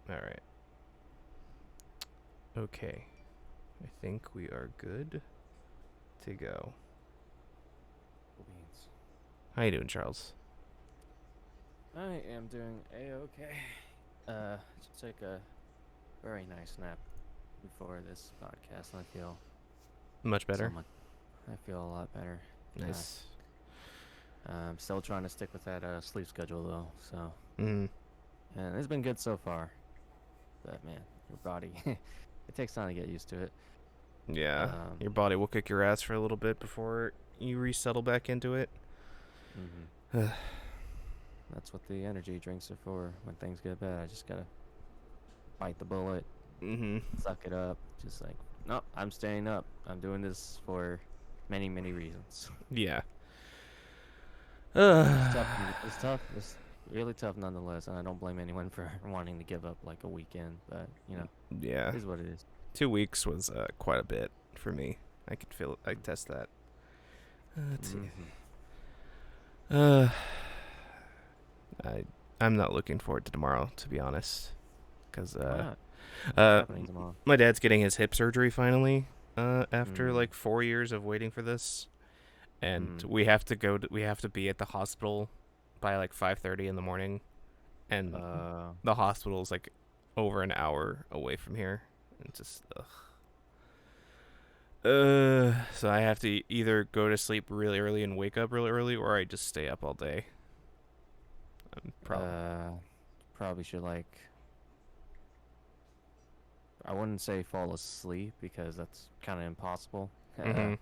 All right. Okay. I think we are good to go. Beans. How you doing, Charles? I am doing a-okay. Just took a very nice nap before this podcast, and I feel Much so better. much. I feel a lot better. Uh, Nice. I'm still trying to stick with that sleep schedule though. So, Mm. and it's been good so far. But man, your body, it takes time to get used to it. Yeah. Um, Your body will kick your ass for a little bit before you resettle back into it. hmm That's what the energy drinks are for. When things get bad, I just gotta bite the bullet, Mm-hmm. suck it up. Just like, no, I'm staying up. I'm doing this for many, many reasons. Yeah. It's tough. It's tough. It's really tough nonetheless, and I don't blame anyone for wanting to give up like a weekend. But Yeah. it is what it is. 2 weeks was quite a bit for me. I could feel it. I could test that. Let's see. Mm-hmm. Uh, I I'm not looking forward to tomorrow, to be honest, because Why not? What's uh, happening tomorrow? my dad's getting his hip surgery finally. After Mm. like 4 years of waiting for this, and Mm. we have to be at the hospital by like 5:30 in the morning, and Uh. the hospital is like over an hour away from here. And just so I have to either go to sleep really early and wake up really early, or I just stay up all day. Probably. Uh. Probably should like. I wouldn't say fall asleep because that's kind of impossible. Mm-hmm.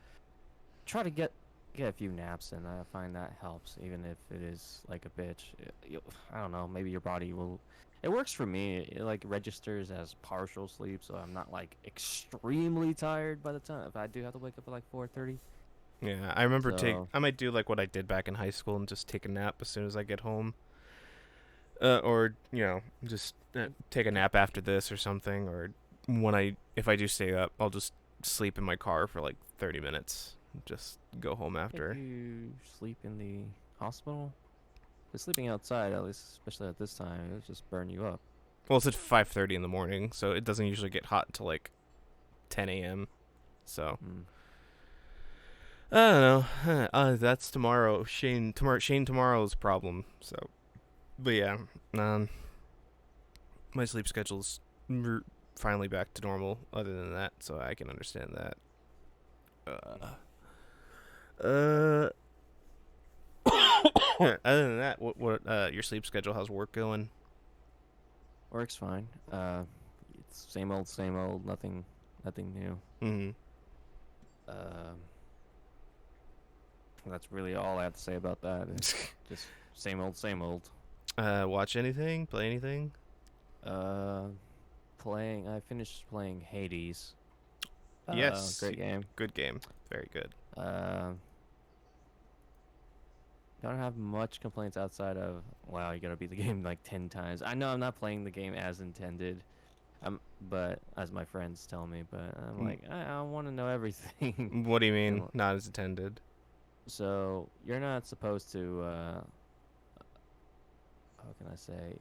Try to get a few naps in. I find that helps, even if it is like a bitch. I don't know. Maybe your body will. It works for me. It like registers as partial sleep, so I'm not like extremely tired by the time if I do have to wake up at like 4:30. Yeah, I remember So, I might do like what I did back in high school and just take a nap as soon as I get home. Or just take a nap after this or something. Or if I do stay up, I'll just sleep in my car for like 30 minutes. Just go home if after. you sleep in the hospital, but sleeping outside, at least especially at this time, it'll just burn you up. Well, it's at 5:30 in the morning, so it doesn't usually get hot until like 10 a.m. So Mm. I don't know. That's tomorrow. Shane tomorrow's problem. So, but yeah, um, my sleep schedule's finally back to normal. Other than that, so I can understand that. Uh, other than that, what your sleep schedule? How's work going? Works fine. It's same old, nothing new. Hmm. Um, that's really all I have to say about that. Is just same old, same old. Watch anything? Play anything? Uh, playing. I finished playing Hades. Yes, Great game. good game. Very good. Uh, don't have much complaints outside of wow, you gotta beat the game like 10 times. I know I'm not playing the game as intended. But as my friends tell me, but I'm Mm, like I want to know everything. What do you mean? And Not as intended. so you're not supposed to. How can I say?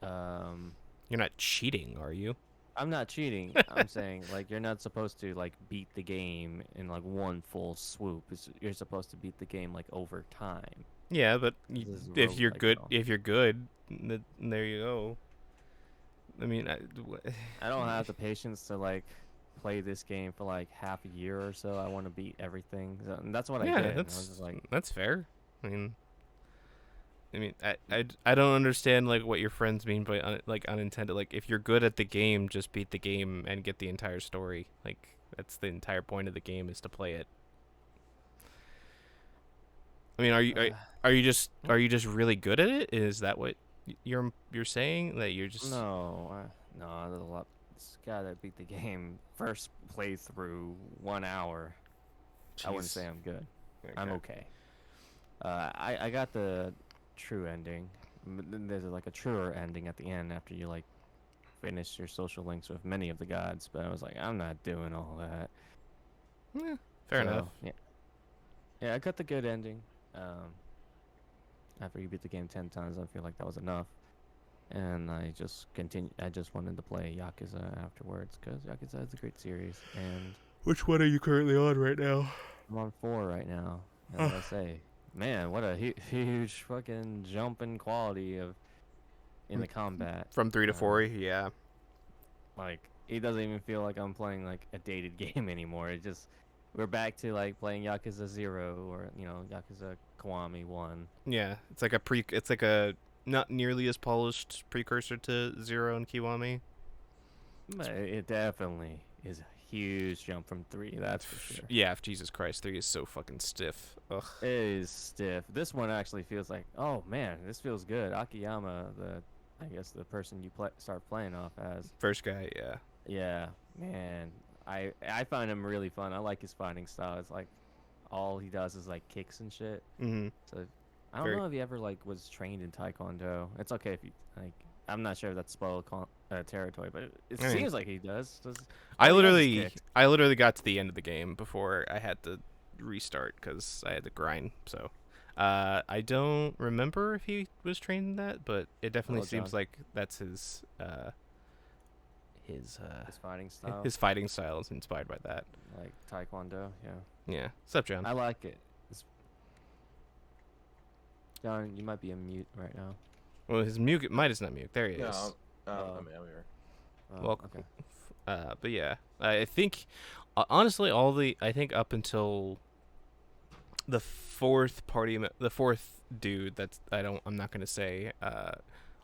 Um, You're not cheating, are you? I'm not cheating. I'm saying like you're not supposed to like beat the game in like one full swoop. You're supposed to beat the game like over time. Yeah, but This is if you're roguelike good, though. there you go. I mean, I don't have the patience to like play this game for like half a year or so. I want to beat everything. So, and that's what I yeah, did. I was just like, that's fair. I mean, I don't understand like what your friends mean by like unintended. Like if you're good at the game, just beat the game and get the entire story. Like that's the entire point of the game is to play it. I mean, are you just really good at it? Is that what you're saying that you're just no, no, there's a lot. This guy that beat the game first playthrough 1 hour. I wouldn't say jeez. I'm good. I'm Okay. okay. I got the true ending. But then there's like a truer ending at the end after you like finish your social links with many of the gods. But I was like, I'm not doing all that. Yeah, fair enough. So yeah, yeah, I got the good ending. Um, After you beat the game 10 times, I feel like that was enough. and I just wanted to play Yakuza afterwards because Yakuza is a great series, and Which one are you currently on right now? I'm on 4 right now. And like I say, man, what a huge fucking jump in quality of in the combat. From 3 to 4, yeah. Like it doesn't even feel like I'm playing like a dated game anymore. It just we're back to like playing Yakuza 0 or Yakuza Kiwami 1. Yeah, it's like a not nearly as polished precursor to Zero and Kiwami. But it definitely is a huge jump from 3, that's for sure. Yeah, Jesus Christ, 3 is so fucking stiff. Ugh. It is stiff. This one actually feels like, oh man, this feels good. Akiyama, I guess the person you start playing off as. First guy, yeah. Yeah, man. I find him really fun. I like his fighting style. It's like all he does is like kicks and shit. Mm-hmm. So I don't know if he ever like was trained in Taekwondo. It's okay if you like. I'm not sure if that's spoiled territory, but it seems like he does. I literally got to the end of the game before I had to restart because I had to grind. So I don't remember if he was trained in that, but it definitely seems like that's his fighting style. His fighting style is inspired by that. Like Taekwondo, yeah. Yeah. What's up, John? I like it. John, you might be on mute right now. Well, his mute might is not mute. There he is. I'm here. Well, okay. But yeah, I think honestly, I think up until the fourth dude. I'm not gonna say.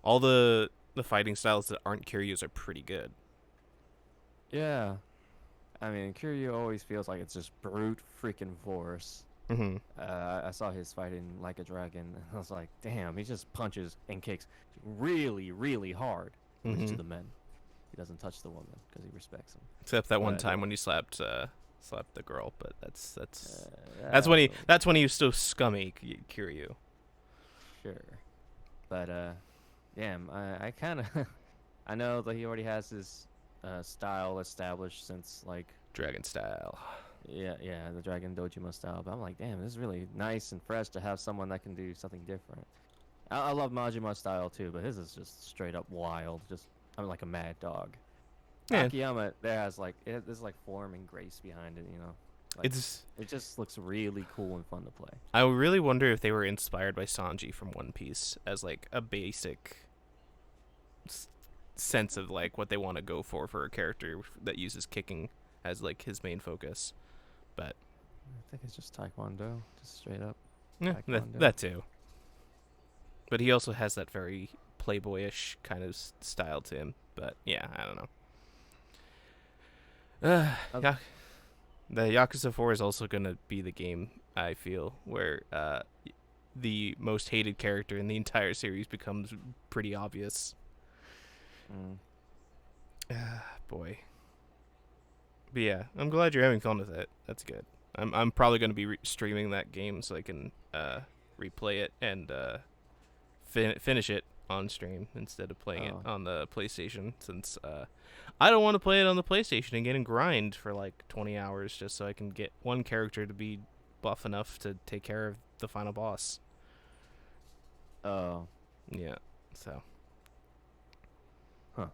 All the fighting styles that aren't Kiryu's are pretty good. Yeah, I mean, Kiryu always feels like it's just brute freaking force. Mm-hmm. I saw his fight in Like a Dragon, and I was like, damn, he just punches and kicks really, really hard. Mm-hmm. To the men. He doesn't touch the woman because he respects them. Except that one time when he slapped the girl, but that's when he was still scummy, Kiryu. Sure, but damn, I kind of I know that he already has his style established since like Dragon style. Yeah, the Dragon Dojima style. But I'm like, damn, this is really nice and fresh to have someone that can do something different. I love Majima style too, but his is just straight up wild. I'm like a mad dog. Yeah. Akiyama, there's like form and grace behind it, Like, it just looks really cool and fun to play. I really wonder if they were inspired by Sanji from One Piece as like a basic sense of like what they want to go for a character that uses kicking as like his main focus. But I think it's just Taekwondo, just straight up. Yeah, that too. But he also has that very playboyish kind of style to him. But yeah, I don't know. The Yakuza 4 is also going to be the game, I feel, where the most hated character in the entire series becomes pretty obvious. Boy. But yeah, I'm glad you're having fun with it. That's good. I'm probably going to be streaming that game so I can replay it and finish it on stream instead of playing it on the PlayStation, since I don't want to play it on the PlayStation and get in grind for like 20 hours just so I can get one character to be buff enough to take care of the final boss. Oh. Yeah, so. Huh.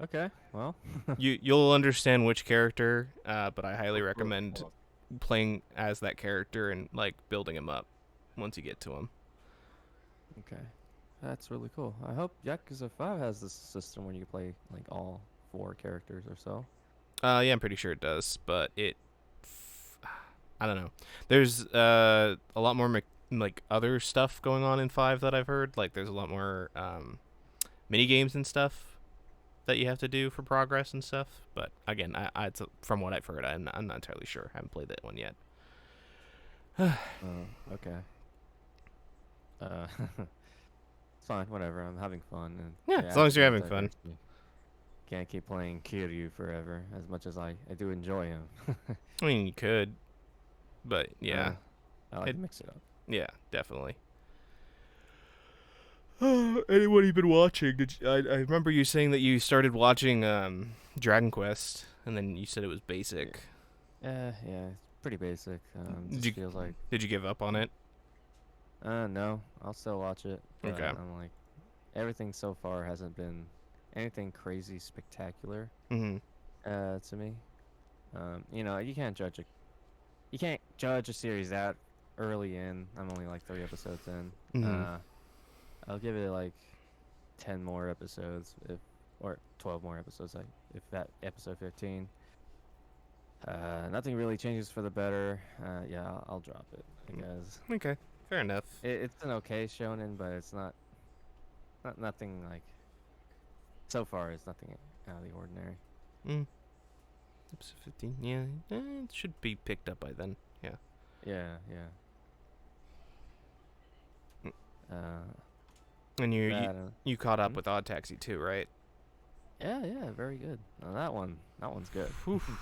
Okay, well. You'll understand which character, but I highly recommend playing as that character and like building him up once you get to him. Okay. That's really cool. I hope Yakuza 5 has this system where you can play like all 4 characters or so. Yeah, I'm pretty sure it does, but I don't know. There's a lot more like other stuff going on in 5 that I've heard. Like there's a lot more mini games and stuff that you have to do for progress and stuff. But again, it's from what I've heard, I'm not entirely sure. I haven't played that one yet. Okay. It's fine, whatever. I'm having fun. And yeah, as long as you're having fun. Can't keep playing Kiryu forever, as much as I do enjoy him. I mean, you could, but yeah. I like to mix it up. Yeah, definitely. Anyone you've been watching? I remember you saying that you started watching Dragon Quest, and then you said it was basic. Yeah, it's pretty basic. Feels like. Did you give up on it? No, I'll still watch it. Okay. I'm like, everything so far hasn't been anything crazy spectacular Mm-hmm. to me. You can't judge a series that early in. I'm only like 3 episodes in. Mm-hmm. I'll give it like 10 more episodes if or 12 more episodes like if that episode 15 nothing really changes for the better. Yeah, I'll drop it because Okay. Fair enough. it's an okay shonen, but it's not nothing like so far it's nothing out of the ordinary. Mm. Episode 15. Yeah. It should be picked up by then. Yeah. Yeah, yeah. Uh, And that you caught up hmm? with Odd Taxi too, right? Yeah, yeah, very good. That one's good.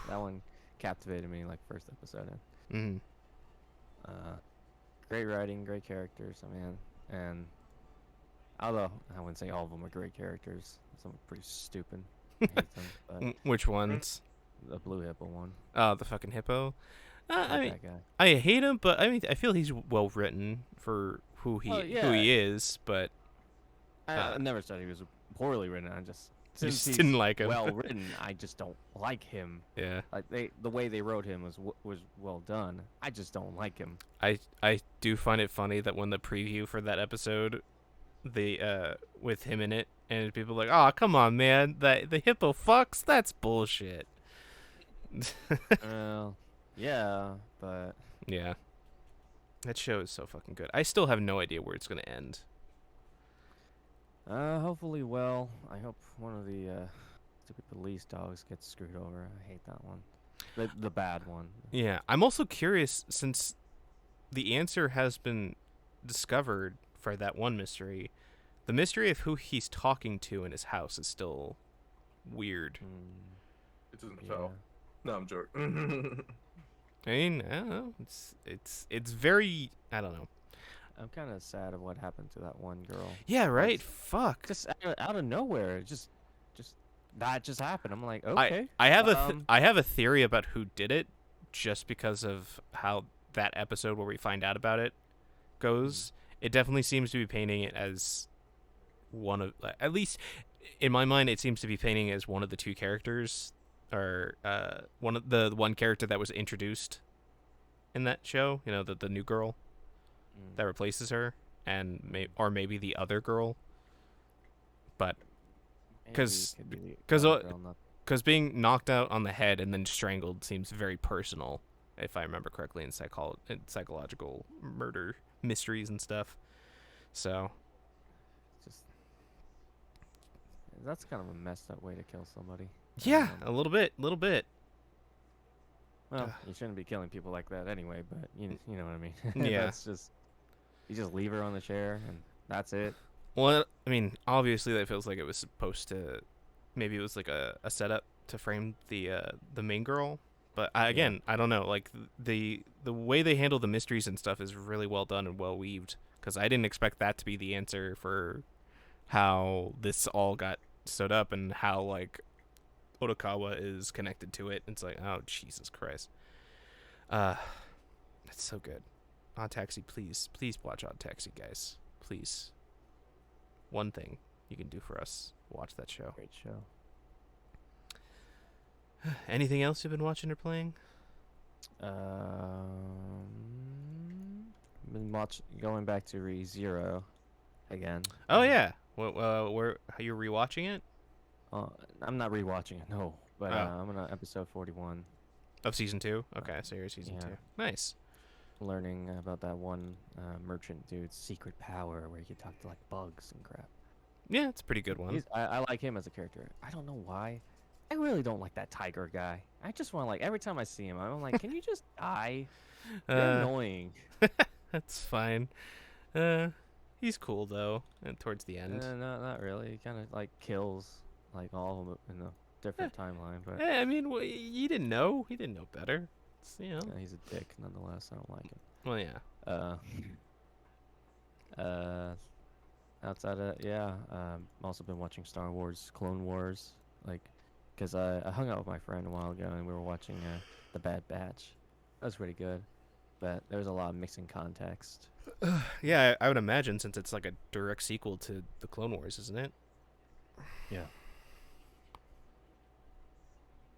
That one captivated me like first episode in. Mm-hmm. Great writing, great characters, I mean, and although I wouldn't say all of them are great characters, some are pretty stupid. I hate them, but Which ones? the blue hippo one, The fucking hippo. I I hate mean, that guy. I hate him, but I mean, I feel he's well written for who Oh he yeah, is. But I never said he was poorly written. I just you since just he's didn't like him. well written, I just don't like him. Yeah. Like the way they wrote him was well done. I just don't like him. I do find it funny that when the preview for that episode, they with him in it, and people are like, oh come on man, that the hippo fucks, that's bullshit. Well, yeah, but Yeah. That show is so fucking good. I still have no idea where it's gonna end. hopefully well. I hope one of the stupid police dogs gets screwed over. I hate that one. The bad one. Yeah, I'm also curious since the answer has been discovered for that one mystery. The mystery of who he's talking to in his house is still weird. Mm, It doesn't yeah. fail. No, I'm joking. I mean, I don't know. It's very, I don't know. I'm kind of sad of what happened to that one girl. Yeah, right. Just- Fuck. Just out of nowhere, just that just happened. I'm like, I okay. I have um, I have a theory about who did it, just because of how that episode where we find out about it goes. It definitely seems to be painting it as one of, at least in my mind, it seems to be painting as one of the two characters, or one of the one character that was introduced in that show. You know, the new girl that replaces her, and maybe the other girl. But maybe 'cause- it could be the 'cause, other girl, not- because being knocked out on the head and then strangled seems very personal, if I remember correctly, in psychological murder mysteries and stuff. So just that's kind of a messed up way to kill somebody. yeah, a little bit. Well, you shouldn't be killing people like that anyway, but you know what I mean. Yeah. That's just you just leave her on the chair and that's it. Well, I mean, obviously that feels like it was supposed to. Maybe it was like a setup to frame the main girl, but again, I don't know. Like the way they handle the mysteries and stuff is really well done and well weaved. Because I didn't expect that to be the answer for how this all got stood up and how like Otokawa is connected to it. It's like, oh Jesus Christ, that's so good. Odd Taxi, please watch Odd Taxi, guys, please. One thing you can do for us, watch that show. Great show. Anything else you've been watching or playing? Been going back to ReZero again. Oh yeah, where you're rewatching it? I'm not rewatching it, no, but Oh. I'm on episode 41, Of season 2? Okay, so you're season Yeah. 2. Nice. learning about that one merchant dude's secret power where he could talk to like bugs and crap. Yeah, it's a pretty good one. I like him as a character. I don't know why. I really don't like that tiger guy. I just want to like every time I see him, I'm like, can you just die? You're annoying. That's fine. He's cool though, and towards the end. No, not really. He kind of like kills like all of them in a different timeline, but I mean, you didn't know. He didn't know better. It's, you know. he's a dick nonetheless. I don't like him. Well, yeah. Outside of yeah, also been watching Star Wars Clone Wars, like, cause I hung out with my friend a while ago and we were watching The Bad Batch. That was pretty good. but there's a lot of missing context. Yeah, I would imagine since it's like a direct sequel to the Clone Wars, isn't it? Yeah.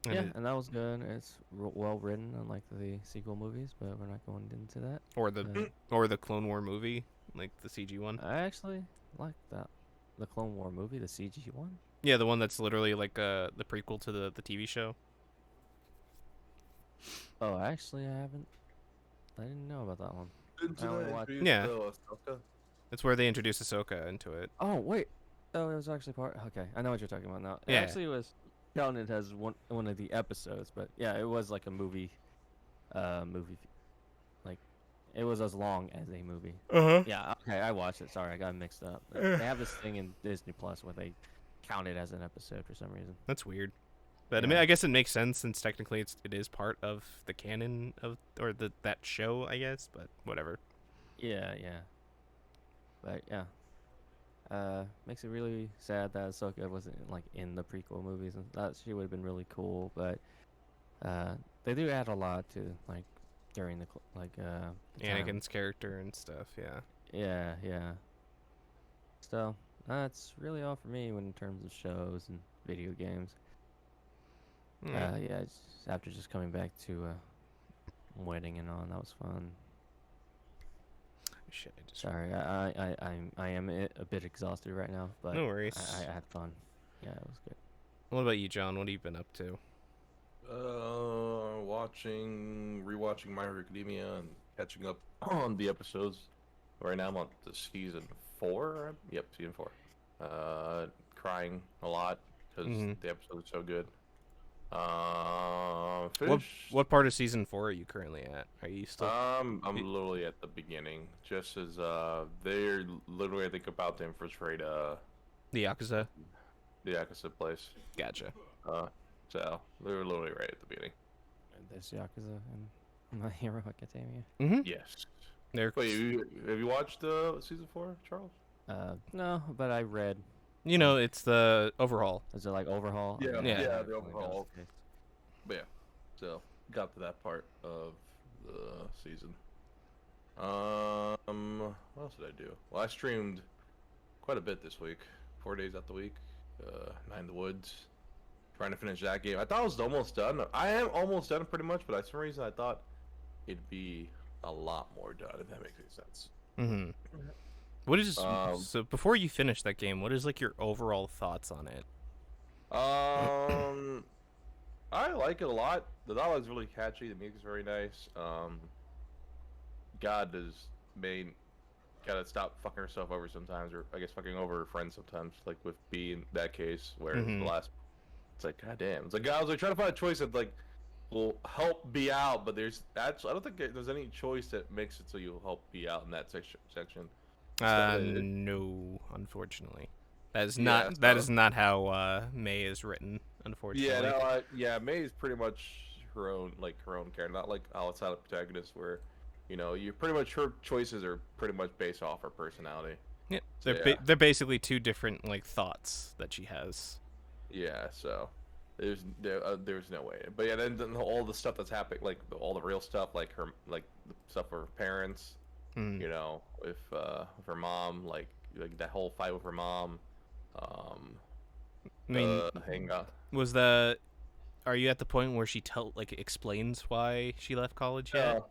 And Yeah, it- and that was good. It's well written, unlike the sequel movies, but we're not going into that. or the Clone War movie, like the CG one. I actually like that. The Clone War movie, the CG one. Yeah, the one that's literally like the prequel to the TV show. Oh, actually, I haven't. I didn't know about that one. Didn't I only they watched- introduce Yeah. Ahsoka? It's where they introduce Ahsoka into it. Oh wait. Oh, it was actually part. Okay, I know what you're talking about now. It Yeah. actually was counted as one of the episodes, but yeah, it was like a movie. Like it was as long as a movie. Uh-huh. Yeah. Okay, I watched it. Sorry, I got mixed up. They have this thing in Disney Plus where they count it as an episode for some reason. That's weird. But I mean, Yeah. I guess it makes sense since technically it is part of the canon of that show, I guess. But whatever. Yeah, yeah. But yeah. Makes it really sad that Ahsoka wasn't like in the prequel movies, and that she would have been really cool. But they do add a lot to like during the the time. Anakin's character and stuff. Yeah. Yeah, yeah. So that's really all for me in terms of shows and video games. Mm. Yeah, after just coming back to wedding and all, that was fun. Shit, I just. Sorry, I am a bit exhausted right now, but No worries. I had fun. Yeah, it was good. What about you, John? What have you been up to? Rewatching My Hero Academia and catching up on the episodes. Right now I'm on the season 4. Yep, season 4. Crying a lot because Mhm. the episode is so good. What Finished. what part of season 4 are you currently at? Are you still? I'm y- literally at the beginning, just as they're literally I think about to infiltrate The Yakuza? the Yakuza place. Gotcha. So they're literally right at the beginning. And there's Yakuza and My Hero Academia. Mm-hmm. Yes. They're, Wait, have you watched season 4, Charles? No, but I read. you know, it's the overhaul. Is it like overhaul? Yeah, Okay, yeah, I the haven't really gone overhaul. through it. But yeah, so got to that part of the season. What else did I do? Well, I streamed quite a bit this week. 4 days out the week. Nine in the Woods. Trying to finish that game. I thought I was almost done. I am almost done pretty much, but for some reason I thought it'd be a lot more done, if that makes any sense. Mm-hmm. What is Um, so before you finish that game? What is like your overall thoughts on it? I like it a lot. The dialogue's really catchy. The music's very nice. God is main gotta stop fucking herself over sometimes, or I guess fucking over her friends sometimes, like with B in that case, where Mhm. the last, it's like, god damn. It's like, I was like trying to find a choice that like will help B out, but there's actually, I don't think there's any choice that makes it so you'll help B out in that section. No, unfortunately, that is Yeah, that so- is not how May is written. Unfortunately. Yeah, no, yeah, May is pretty much her own character, not like outside of protagonist where, you know, you pretty much her choices are pretty much based off her personality. Yeah, So, they're yeah. they're basically two different like thoughts that she has. Yeah, so there's no way. But yeah, then all the stuff that's happening, like all the real stuff, like the stuff with her parents, Mm. you know, with her mom, like that whole fight with her mom. I mean, Hang on. was are you at the point where she explains why she left college yet?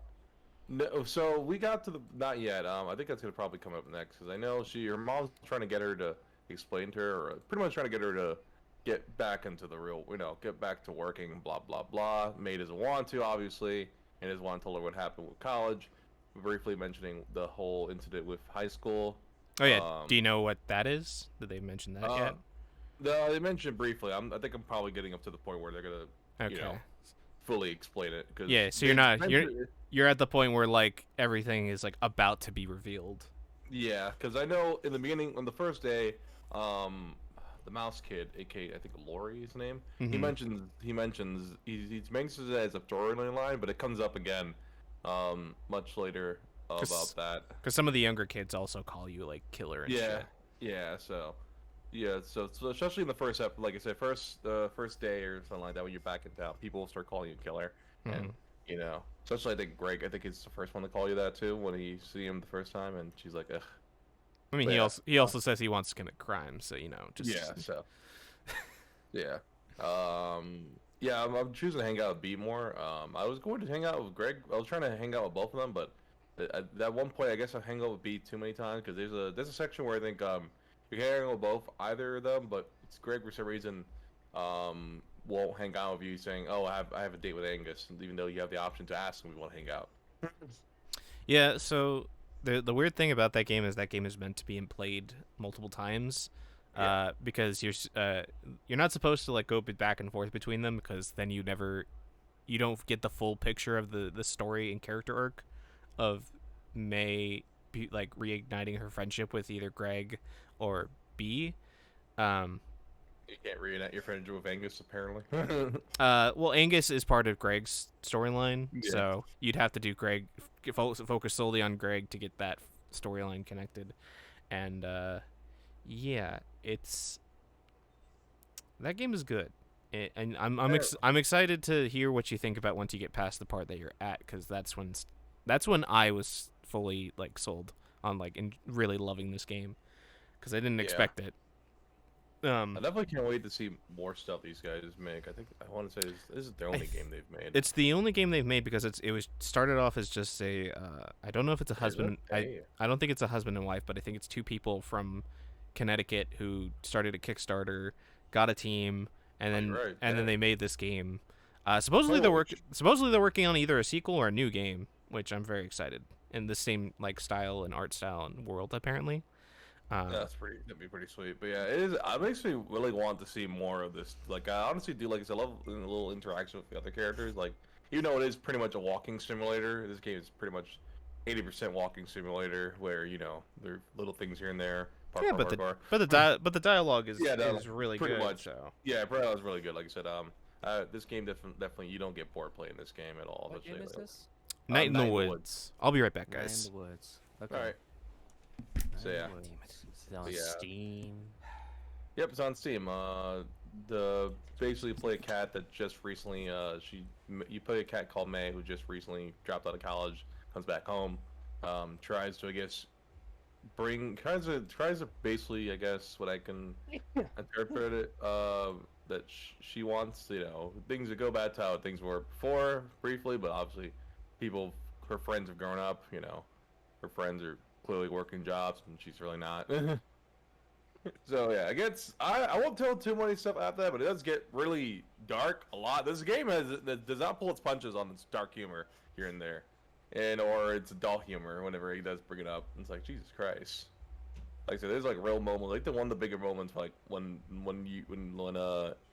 No, so we got to the not yet. I think that's gonna probably come up next because I know her mom's trying to get her to explain to her, or pretty much trying to get her to get back into the real, get back to working. Blah blah blah. May doesn't want to, obviously, and doesn't want to tell her what happened with college. Briefly mentioning the whole incident with high school. Oh yeah. Do you know what that is? Did they mention that yet? No, they mentioned briefly. I think I'm probably getting up to the point where they're gonna, Okay. fully explain it. Cause Yeah, so they you're you're at the point where like everything is like about to be revealed. Yeah, because I know in the beginning, on the first day, the mouse kid, aka I think Lori is his name, he Mhm. mentions he mentions it as a storyline line, but it comes up again, much later about that. Because some of the younger kids also call you like killer and Yeah, shit. yeah. So especially in the first episode, like I said, first day or something like that, when you're back in town, people will start calling you killer, and Mhm. Especially, I think Greg. I think he's the first one to call you that too when he see him the first time, and she's like, ugh. I mean, But he also says he wants to commit crime, so just yeah. So yeah. Yeah. I'm choosing to hang out with B more. I was going to hang out with Greg. I was trying to hang out with both of them, but at that one point, I guess I hang out with B too many times because there's a section where I think you can hang out with both either of them, but it's Greg for some reason won't hang out with you, saying, "Oh, I have a date with Angus," even though you have the option to ask him if we want to hang out. Yeah, so the weird thing about that game is meant to be played multiple times, Yeah. because you're not supposed to like go back and forth between them because then you don't get the full picture of the story and character arc of May like reigniting her friendship with either Greg or B. Um, You can't reunite your friendship with Angus, apparently. well, Angus is part of Greg's storyline, Yeah. so you'd have to do Greg focus solely on Greg to get that storyline connected, and yeah, it's that game is good, and I'm excited to hear what you think about once you get past the part that you're at, because that's when I was fully like sold on like really loving this game, because I didn't Yeah. expect it. I definitely can't wait to see more stuff these guys make. I think I want to say this is the only game they've made. It's the only game they've made because it was started off as just a I don't know if it's a husband. I don't think it's a husband and wife, but I think it's two people from Connecticut who started a Kickstarter, got a team, and then they made this game. Supposedly they're working on either a sequel or a new game, which I'm very excited. In the same like style and art style and world apparently. That'd be pretty sweet. But yeah, it is. I makes me really want to see more of this. Like, I honestly do like. I love a little interaction with the other characters. Like, even though it is pretty much a walking simulator, this game is pretty much 80% walking simulator, where there are little things here and there. Yeah, but the dialogue is really pretty good. much. So Yeah, dialogue is really good. Like I said, this game definitely you don't get bored playing this game at all. What game is this? Night in the Woods. I'll be right back, guys. Night in the Woods. Okay. All right. So yeah. It's on Steam. Yep, it's on Steam. Basically play a cat that just recently you play a cat called May who just recently dropped out of college, comes back home, tries to tries to basically, I guess what I can interpret it, that she wants things to go back to how things were before briefly, but obviously her friends have grown up. Her friends are clearly working jobs and she's really not. So yeah, I won't tell too many stuff after that, but it does get really dark a lot. This game does not pull its punches on its dark humor here and there, or its adult humor whenever he does bring it up. It's like Jesus Christ. Like I said, there's like real moments, like one of the bigger moments, like when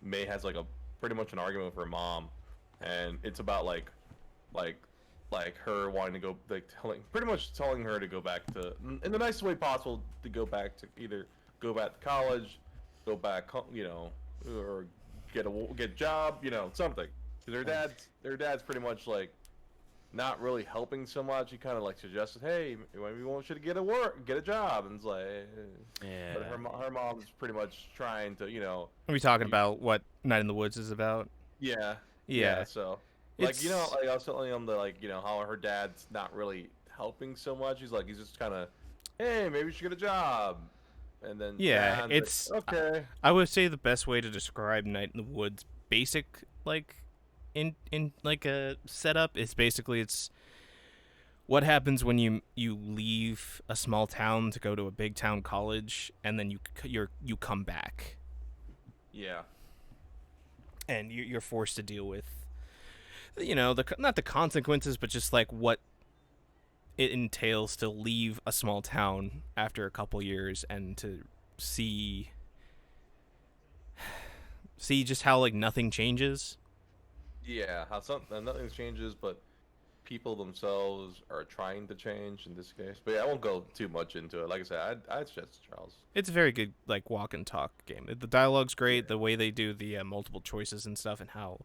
May has like a pretty much an argument with her mom, and it's about like her wanting to go, like pretty much telling her to go back to, in the nicest way possible, to go back to either go back to college, go back home, or get a job, something. Because their dad's pretty much like not really helping so much. He kind of like suggested, hey, maybe we should get a job, and it's like, yeah. But her mom's pretty much trying to, Are we talking about what Night in the Woods is about? Yeah. So. Like, like I was telling him that, like, how her dad's not really helping so much. He's just kind of, hey, maybe you should get a job. And then it's like, okay. I would say the best way to describe Night in the Woods, basic like in like a setup, is basically it's what happens when you leave a small town to go to a big town college, and then you come back. Yeah. And you're forced to deal with not the consequences, but just like what it entails to leave a small town after a couple years and to see just how like nothing changes. Yeah, how nothing changes, but people themselves are trying to change in this case. But yeah, I won't go too much into it. Like I said, I'd suggest Charles. It's a very good like walk and talk game. The dialogue's great. Yeah. The way they do the multiple choices and stuff, and how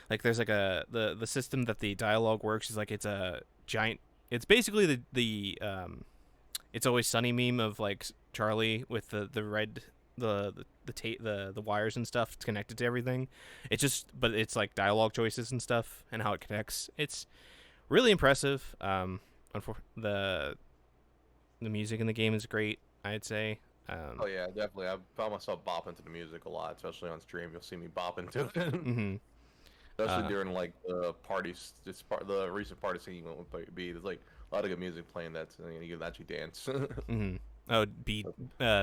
like there's like the system that the dialogue works is like it's a giant. It's basically the It's Always Sunny meme of like Charlie with the red the wires and stuff connected to everything. But it's like dialogue choices and stuff and how it connects. It's really impressive. The music in the game is great, I'd say. Oh yeah, definitely. I found myself bopping to the music a lot, especially on stream. You'll see me bopping to it, hmm especially uh, during like the parties. The recent party scene would be there's like a lot of good music playing that you can actually dance. hmm Oh,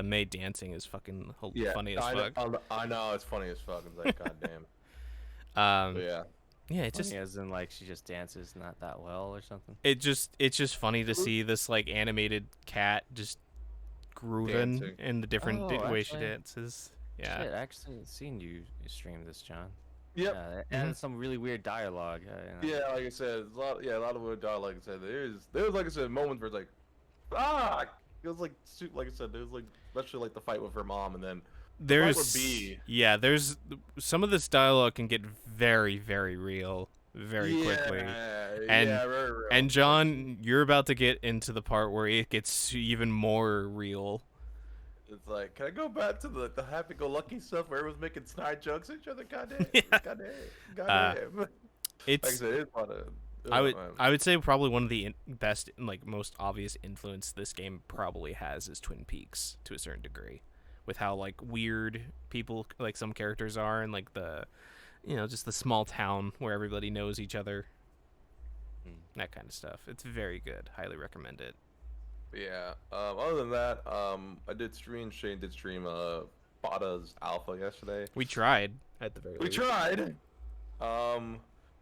May dancing is fucking Yeah, funny as fuck. I know it's funny as fuck. It's like goddamn. But Um, yeah. yeah, it's Funny just as in like she just dances not that well or something. it's just funny to see this like animated cat just grooving Dancing. in the different Oh, way she actually, dances. Yeah. shit, I actually seen you stream this, John. Yep. Yeah, it Mhm. had some really weird dialogue. Yeah, like I said, a lot of weird dialogue. Like I said, there was like I said moments where it's like, ah, it was like like I said, there was like especially like the fight with her mom, and then the fight with B. There's some of this dialogue can get very very real very quickly. And Yeah, very real. and John, you're about to get into the part where it gets even more real. It's like, can I go back to the happy-go-lucky stuff where everyone's making snide jokes at each other? Goddamn, Yeah. goddamn. Like I It's said, it's fun. I would say probably one of the best like most obvious influence this game probably has is Twin Peaks to a certain degree, with how like weird people like some characters are and like the just the small town where everybody knows each other, that kind of stuff. It's very good. Highly recommend it. Yeah. Other than that, I did stream. Shane did stream. Bada's Alpha yesterday. We tried at the very We least. tried.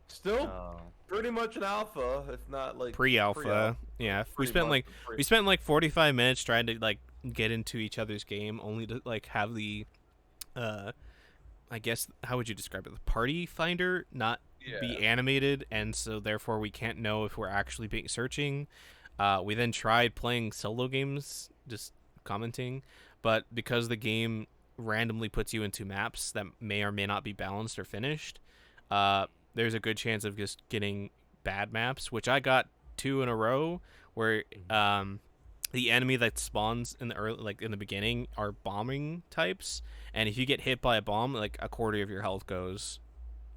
Still Oh, pretty much an alpha, if not like Pre-alpha. Yeah, we Pretty spent much like pre- we spent like 45 minutes trying to like get into each other's game, only to like have the I guess how would you describe it? The party finder not be Yeah. animated, and so therefore we can't know if we're actually being searching. We then tried playing solo games, just commenting, but because the game randomly puts you into maps that may or may not be balanced or finished, there's a good chance of just getting bad maps, which I got 2 in a row, where the enemy that spawns in the early, like in the beginning, are bombing types, and if you get hit by a bomb, like a quarter of your health goes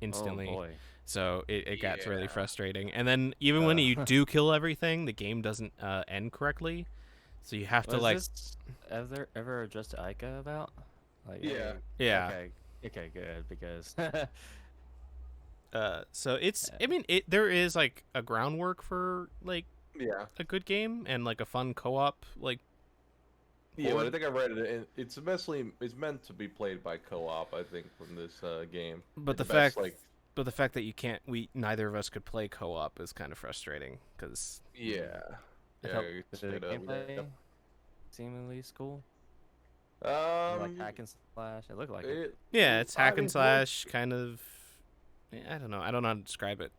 instantly. oh boy. So it gets really Yeah. frustrating. And then even when you do kill everything, the game doesn't end correctly. So you have to Was like this ever addressed to Ica about? Like, Yeah. yeah. Okay, good because So it's Yeah. I mean there is like a groundwork for like Yeah. a good game and like a fun co-op like Yeah, Or- but I think I read it. It's meant to be played by co-op. I think from this game. but It's the best, fact like, but the fact that you can't we neither of us could play co-op is kind of frustrating cuz yeah, it yeah, helped you with could the straight up, gameplay. Seemingly cool. yeah. Like hack and slash. It looked like it. yeah, it's hack I mean, and slash kind of I don't know. I don't know how to describe it.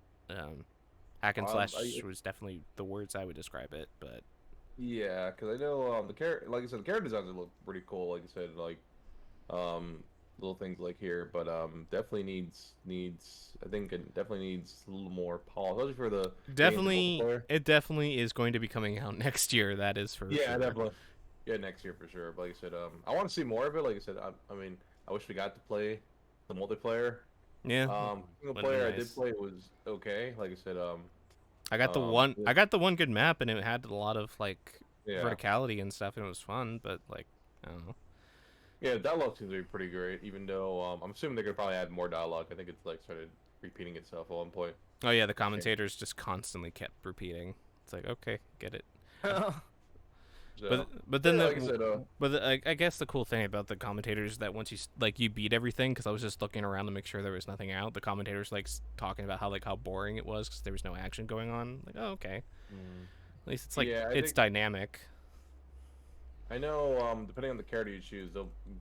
Hack and slash was definitely the words I would describe it, but Yeah, because I know the character, like I said, the character designs look pretty cool. Like I said, like little things like here, but definitely needs. I think it definitely needs a little more polish, especially for the definitely multiplayer. it definitely is going to be coming out next year. That is for Yeah, sure. definitely. Yeah, next year for sure. But like I said, I want to see more of it. Like I said, I mean, I wish we got to play the multiplayer. Yeah, Single Would've been player I nice. did play was okay. Like I said, I got the one. I got the one good map, and it had a lot of like yeah, verticality and stuff, and it was fun. But like, I don't know. yeah, dialogue seems to be pretty great. Even though I'm assuming they could probably add more dialogue. I think it's like started repeating itself at one point. Oh yeah, the commentators just constantly kept repeating. It's like okay, get it. So, But then yeah, the, like I said, I guess the cool thing about the commentators is that once you like you beat everything, because I was just looking around to make sure there was nothing out. The commentators like talking about how boring it was because there was no action going on. Like oh okay, at least it's like Yeah, I it's think- dynamic. I know depending on the character you choose,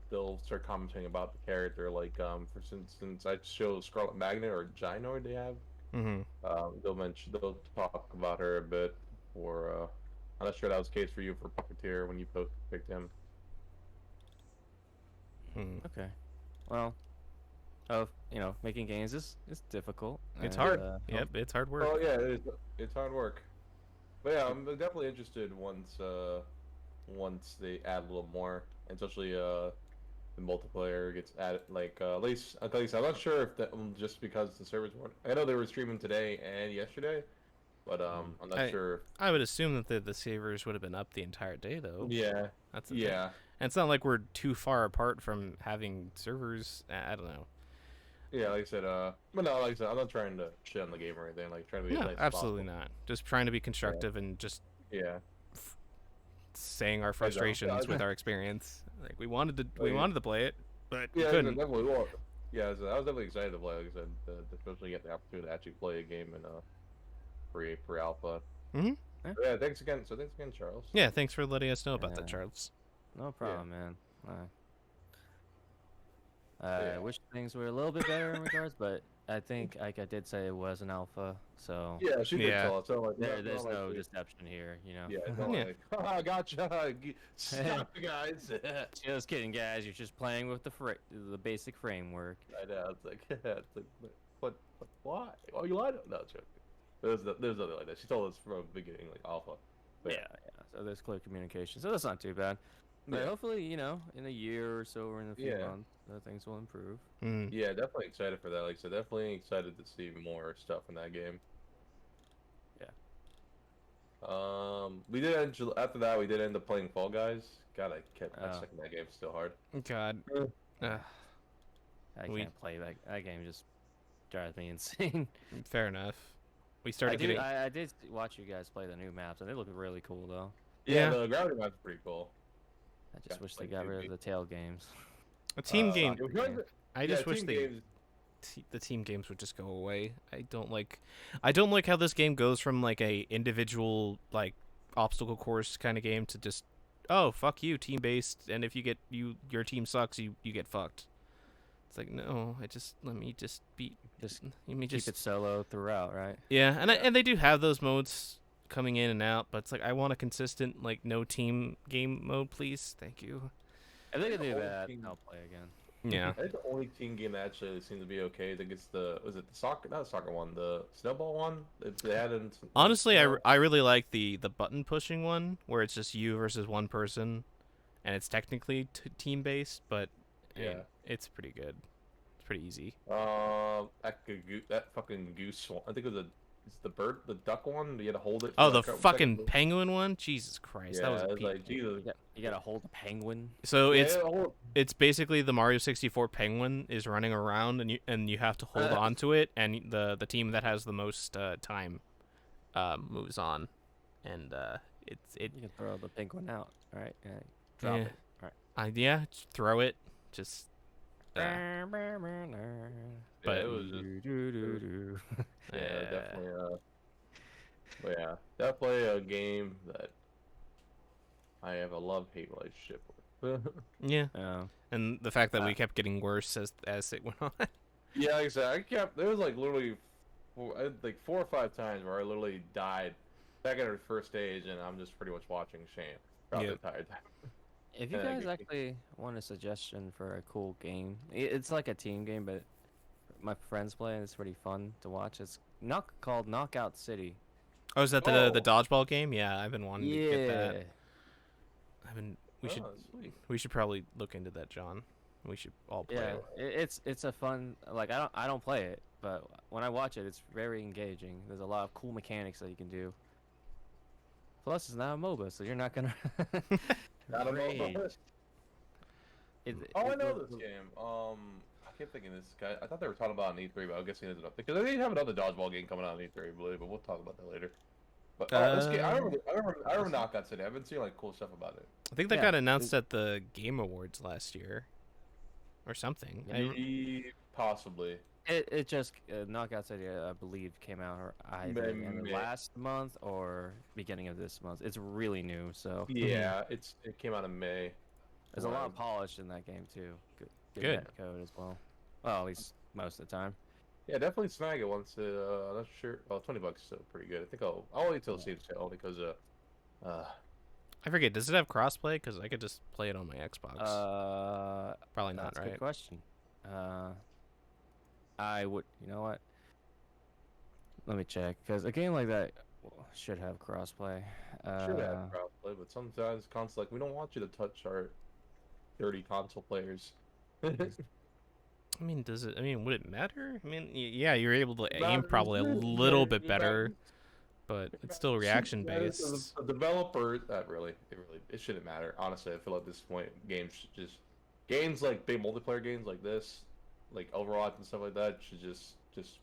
they'll start commenting about the character. Like for instance, I show Scarlet Magnet or Gynoid they have. Mm-hmm. They'll talk about her a bit. Or I'm not sure that was the case for you for Puppeteer when you picked him. Okay. Well, making games is difficult. It's and, hard. Yep, it's hard work. Oh yeah, it's hard work. But yeah, I'm definitely interested once they add a little more, especially the multiplayer gets added. Like at least I'm not sure if that just because the servers weren't. I know they were streaming today and yesterday, but I'm not sure. I would assume that the savers would have been up the entire day though. Yeah, That's the thing. yeah, And it's not like we're too far apart from having servers. I don't know. yeah. Like I said, but no, like I said, I'm not trying to shit on the game or anything. Like trying to be as No, nice as absolutely possible. not. Just trying to be constructive and just Yeah, saying our frustrations with our experience. Like we wanted to play it, but we yeah, couldn't. definitely. Well, yeah, so I was definitely excited to play. Like I said, especially get the opportunity to actually play a game in pre alpha. Mm-hmm. Yeah, thanks again. So thanks again, Charles. Yeah, thanks for letting us know about that, Yeah. Charles. No problem, man. Yeah. I wish things were a little bit better in regards, but I think, like I did say, it was an alpha, so Yeah, she did Yeah. tell us. So like, there's not no like, deception here, you know. yeah, it's not Yeah. like, I gotcha. Stop, guys. Just kidding, guys. You're just playing with the basic framework. I know. It's like, what? Why? Why you lied? No, it's joking. There's nothing like that. She told us from the beginning, like alpha. But Yeah. So there's clear communication, so that's not too bad. But Yeah. hopefully, you know, in a year or so or in a few Yeah. months, things will improve. Mm. Yeah, definitely excited for that. Like, so definitely excited to see more stuff in that game. We did after that. We did end up playing Fall Guys. God, I kept stuck in that game. Still hard. God. I We- can't play that game. Just drives me insane. Fair enough. We started getting. I did watch you guys play the new maps, and they look really cool though. Yeah, Yeah. the gravity map's pretty cool. I just Yeah, wish they like got rid maybe. of the tail games. A team game. It was good. I Yeah, just wish team they games. the team games would just go away. I don't like how this game goes from like a individual like obstacle course kind of game to just fuck you, team based, and if you get your team sucks, you get fucked. It's like, no, let me just be Just let me Keep just it solo throughout, right? yeah, and Yeah. and they do have those modes coming in and out, but it's like I want a consistent like no team game mode, please. Thank you. If they could do whole that, team- I'll play again. Yeah. I think the only team game that actually seemed to be okay. I think it's was it the soccer? Not the soccer one. The snowball one. They added. Honestly, I really like the button pushing one where it's just you versus one person, and it's technically team based, but Yeah. it's pretty good. It's pretty easy. That fucking goose one. I think it's the duck one. You had to hold it. Oh, for the like a fucking second. penguin one! Jesus Christ, Yeah, that was it a was peak. like Jesus. You gotta hold the penguin. So Yeah, it's you had to hold- it's basically the Mario 64 penguin is running around, and you have to hold on to it, and the team that has the most time moves on, and it You can throw the penguin out, right? Yeah, drop Yeah. it. Right. yeah, just throw it, just But Yeah, it was just Yeah. definitely. But yeah, definitely a game that I have a love-hate relationship with. yeah. And the fact that we Ah. kept getting worse as it went on. Yeah, like I said, there was like literally like 4 or 5 times where I literally died back at the first stage, and I'm just pretty much watching Shane throughout the Yep. entire time. if you Yeah, guys good- actually want a suggestion for a cool game, it's like a team game, but my friends play and it's pretty fun to watch. It's called Knockout City. Oh, is that the Oh. dodgeball game? Yeah, I've been wanting to get that. Yeah. We should Oh, sweet. probably look into that, John. We should all play Yeah, it. it's a fun, like I don't play it, but when I watch it, it's very engaging. There's a lot of cool mechanics that you can do. Plus, it's not a MOBA, so you're not gonna. I don't rage. know. I know it- this game. I keep thinking this guy. I thought they were talking about an E3, but I'm guessing it's not because they have another dodgeball game coming out on E3, I believe. But we'll talk about that later. But this game, I remember Knockout City. I've been seeing like cool stuff about it. I think that Yeah, got announced at the Game Awards last year, or something. Possibly. It just Knockout City, I believe, came out either in the May- last month or beginning of this month. It's really new, so Yeah, it came out in May. there's a lot of Right. polish in that game too. Good Good. net code as well. Well, at least most of the time. Yeah, definitely snag it once. I'm not sure. Well, $20 is still pretty good. I think I'll wait till it seems sale because I forget. Does it have crossplay? Because I could just play it on my Xbox. Probably not, That's a right? good question. I would. You know what? Let me check because a game like that should have crossplay. should have crossplay, but sometimes console like we don't want you to touch our dirty console players. I mean, does it? I mean, would it matter? I mean, yeah, you're able to aim Matters, probably a it little bit matters, better. but it's still reaction based. The developer, it shouldn't matter. Honestly, I feel at this point, games like big multiplayer games like this, like Overwatch and stuff like that, should just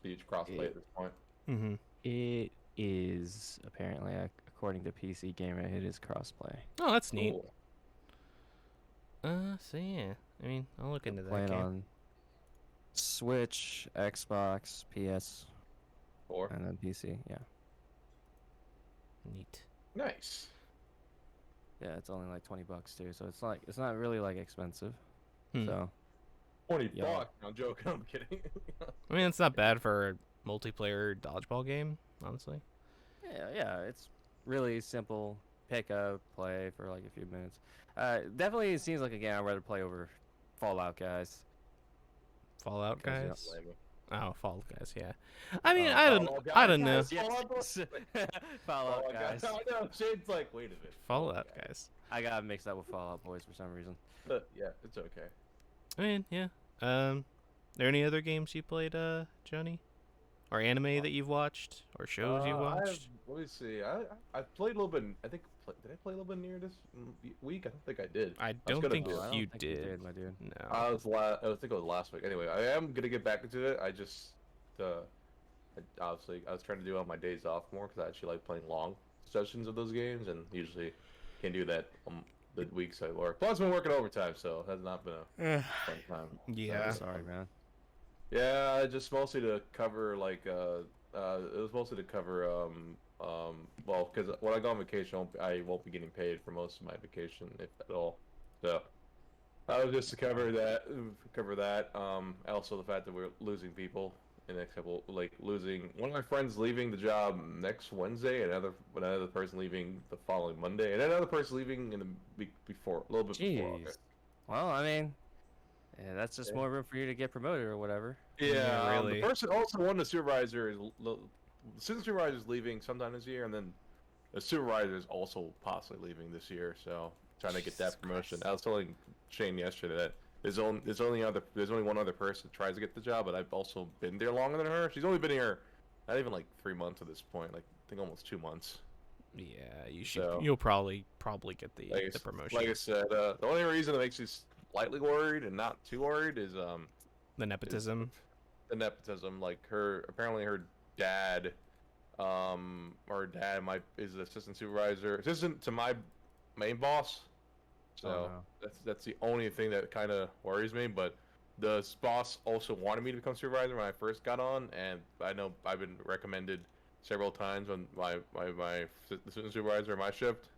be crossplay at this point. Mm-hmm. It is apparently, according to PC Gamer, it is crossplay. Oh, that's neat. Cool. So yeah, I mean, I'll look into Play that it game. on Switch, Xbox, PS, Or and then PC. Yeah, Neat. nice. yeah, it's only like $20 too, so it's not really like expensive. Hmm. So 20 Yeah. bucks. I'm joking. I'm kidding. I mean, it's not bad for a multiplayer dodgeball game, honestly. yeah, it's really simple. Pick up, play for like a few minutes. Definitely it seems like a game I'd rather play over Fallout, guys. Fallout Because, you know, guys. Blame me. Oh, Fallout guys. Yeah. I mean, Fallout I don't know. guys. Fallout Yes. Oh Fallout my guys. God. I know. Shade's like, wait a minute. Fallout guys. I got mixed up with Fallout Boys for some reason. But yeah, it's okay. I mean, yeah. There any other games you played, Johnny? Or anime that you've watched? Or shows you've watched? Let me see. I played a little bit. Did I play a little bit near this week? I don't think I did. I was don't gonna think do it. I don't you think did. my dude. No. I think it was last week. Anyway, I am gonna get back into it. Obviously I was trying to do it on my days off more because I actually like playing long sessions of those games, and usually can't do that the weeks I work. Plus, I've been working overtime, so it has not been a fun time. Yeah. Sorry, man. Yeah, just mostly to cover like it was mostly to cover well, because when I go on vacation, I won't be getting paid for most of my vacation, if at all. So I was just to cover that. Also the fact that we're losing people in the next couple, like losing one of my friends leaving the job next Wednesday, another person leaving the following Monday, and another person leaving in the week before, a little bit before Jeez. August. Well, I mean, yeah, that's just Yeah. more room for you to get promoted or whatever. Yeah, really. The person also one, the supervisor is the assistant supervisor is leaving sometime this year, and then the supervisor is also possibly leaving this year. So trying to get that promotion. I was telling Shane yesterday that there's only one other person that tries to get the job, but I've also been there longer than her. She's only been here not even like 3 months at this point. Like I think almost 2 months. Yeah, you should. So- You'll probably get the Like promotion. Like I said, the only reason that makes me slightly worried and not too worried is The nepotism. the nepotism. Like apparently her dad, is the assistant to my main boss. So Oh, no. that's the only thing that kind of worries me. But the boss also wanted me to become supervisor when I first got on, and I know I've been recommended several times on my assistant supervisor in my shift,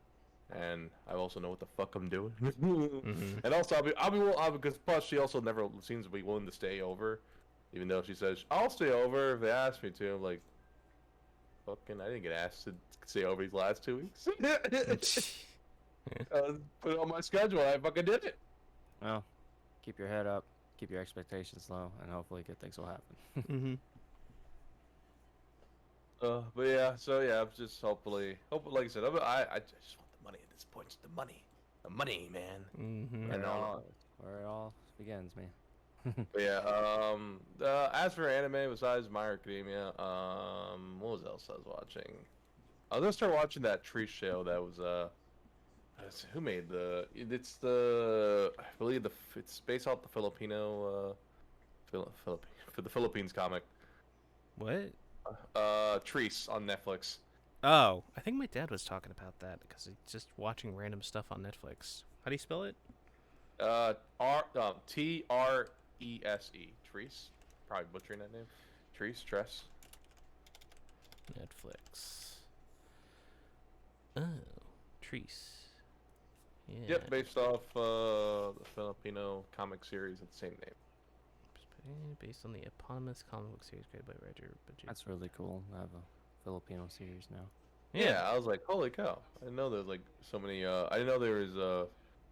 and I also know what the fuck I'm doing. Mhm. And also because plus she also never seems to be willing to stay over, even though she says I'll stay over if they ask me to. I'm like, fucking, I didn't get asked to stay over these last 2 weeks. Put it on my schedule. I fucking did it. Well, keep your head up, keep your expectations low, and hopefully good things will happen. Mhm. But yeah, so yeah, just hopefully, like I said, I just want the money at this point. Just the money, man. Mhm. I know. Where it all begins, man. But yeah, as for anime, besides My Hero Academia, what was else I was watching? I was gonna start watching that tree show that was who made I believe it's based off the Filipino for the Philippines comic. What? Trees on Netflix. Oh, I think my dad was talking about that because he's just watching random stuff on Netflix. How do you spell it? Trese. Trees. Probably butchering that name. Tress. Netflix. Oh, Trees. Yeah. Yep, based off the Filipino comic series of the same name. Based on the eponymous comic book series created by writer Bajit. That's really cool. I have a Filipino series now. Yeah, I was like, holy cow! I didn't know there was like so many. I didn't know there was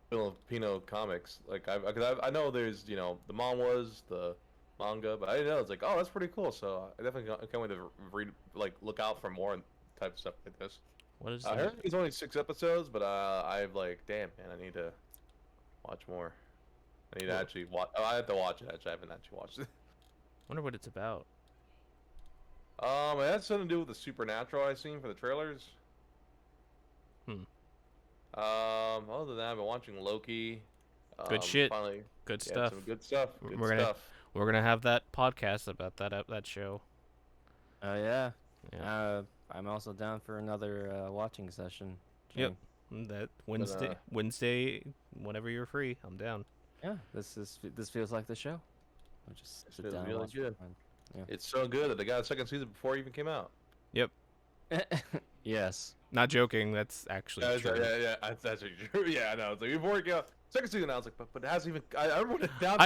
Filipino comics. Like I know there's the manhwas, the manga, but I didn't know. It's like, oh, that's pretty cool. So I definitely can't wait to look out for more type of stuff like this. What is I the heard it's only 6 episodes, but I've like, damn man, I need to watch more. I need to Cool. actually watch. Oh, I have to watch it. Actually, I haven't actually watched it. wonder what it's about. It had something to do with the supernatural I seen for the trailers. Hmm. Other than that, I've been watching Loki. Good shit. Finally, Good yeah, stuff. some good stuff. Good We're stuff. gonna have that podcast about that show. Oh yeah. Yeah. I'm also down for another watching session. Yep. Jane. That Gonna- Wednesday, whenever you're free, I'm down. Yeah, this feels like the show. I'll just This sit feels down and really watch good. it. Yeah. It's so good that they got a second season before it even came out. Yep. Yes. Not joking. That's actually Yeah, true. yeah, that's actually true. Yeah, I know. It's like before it came out, second season. I was like, but it hasn't even. I remember it down.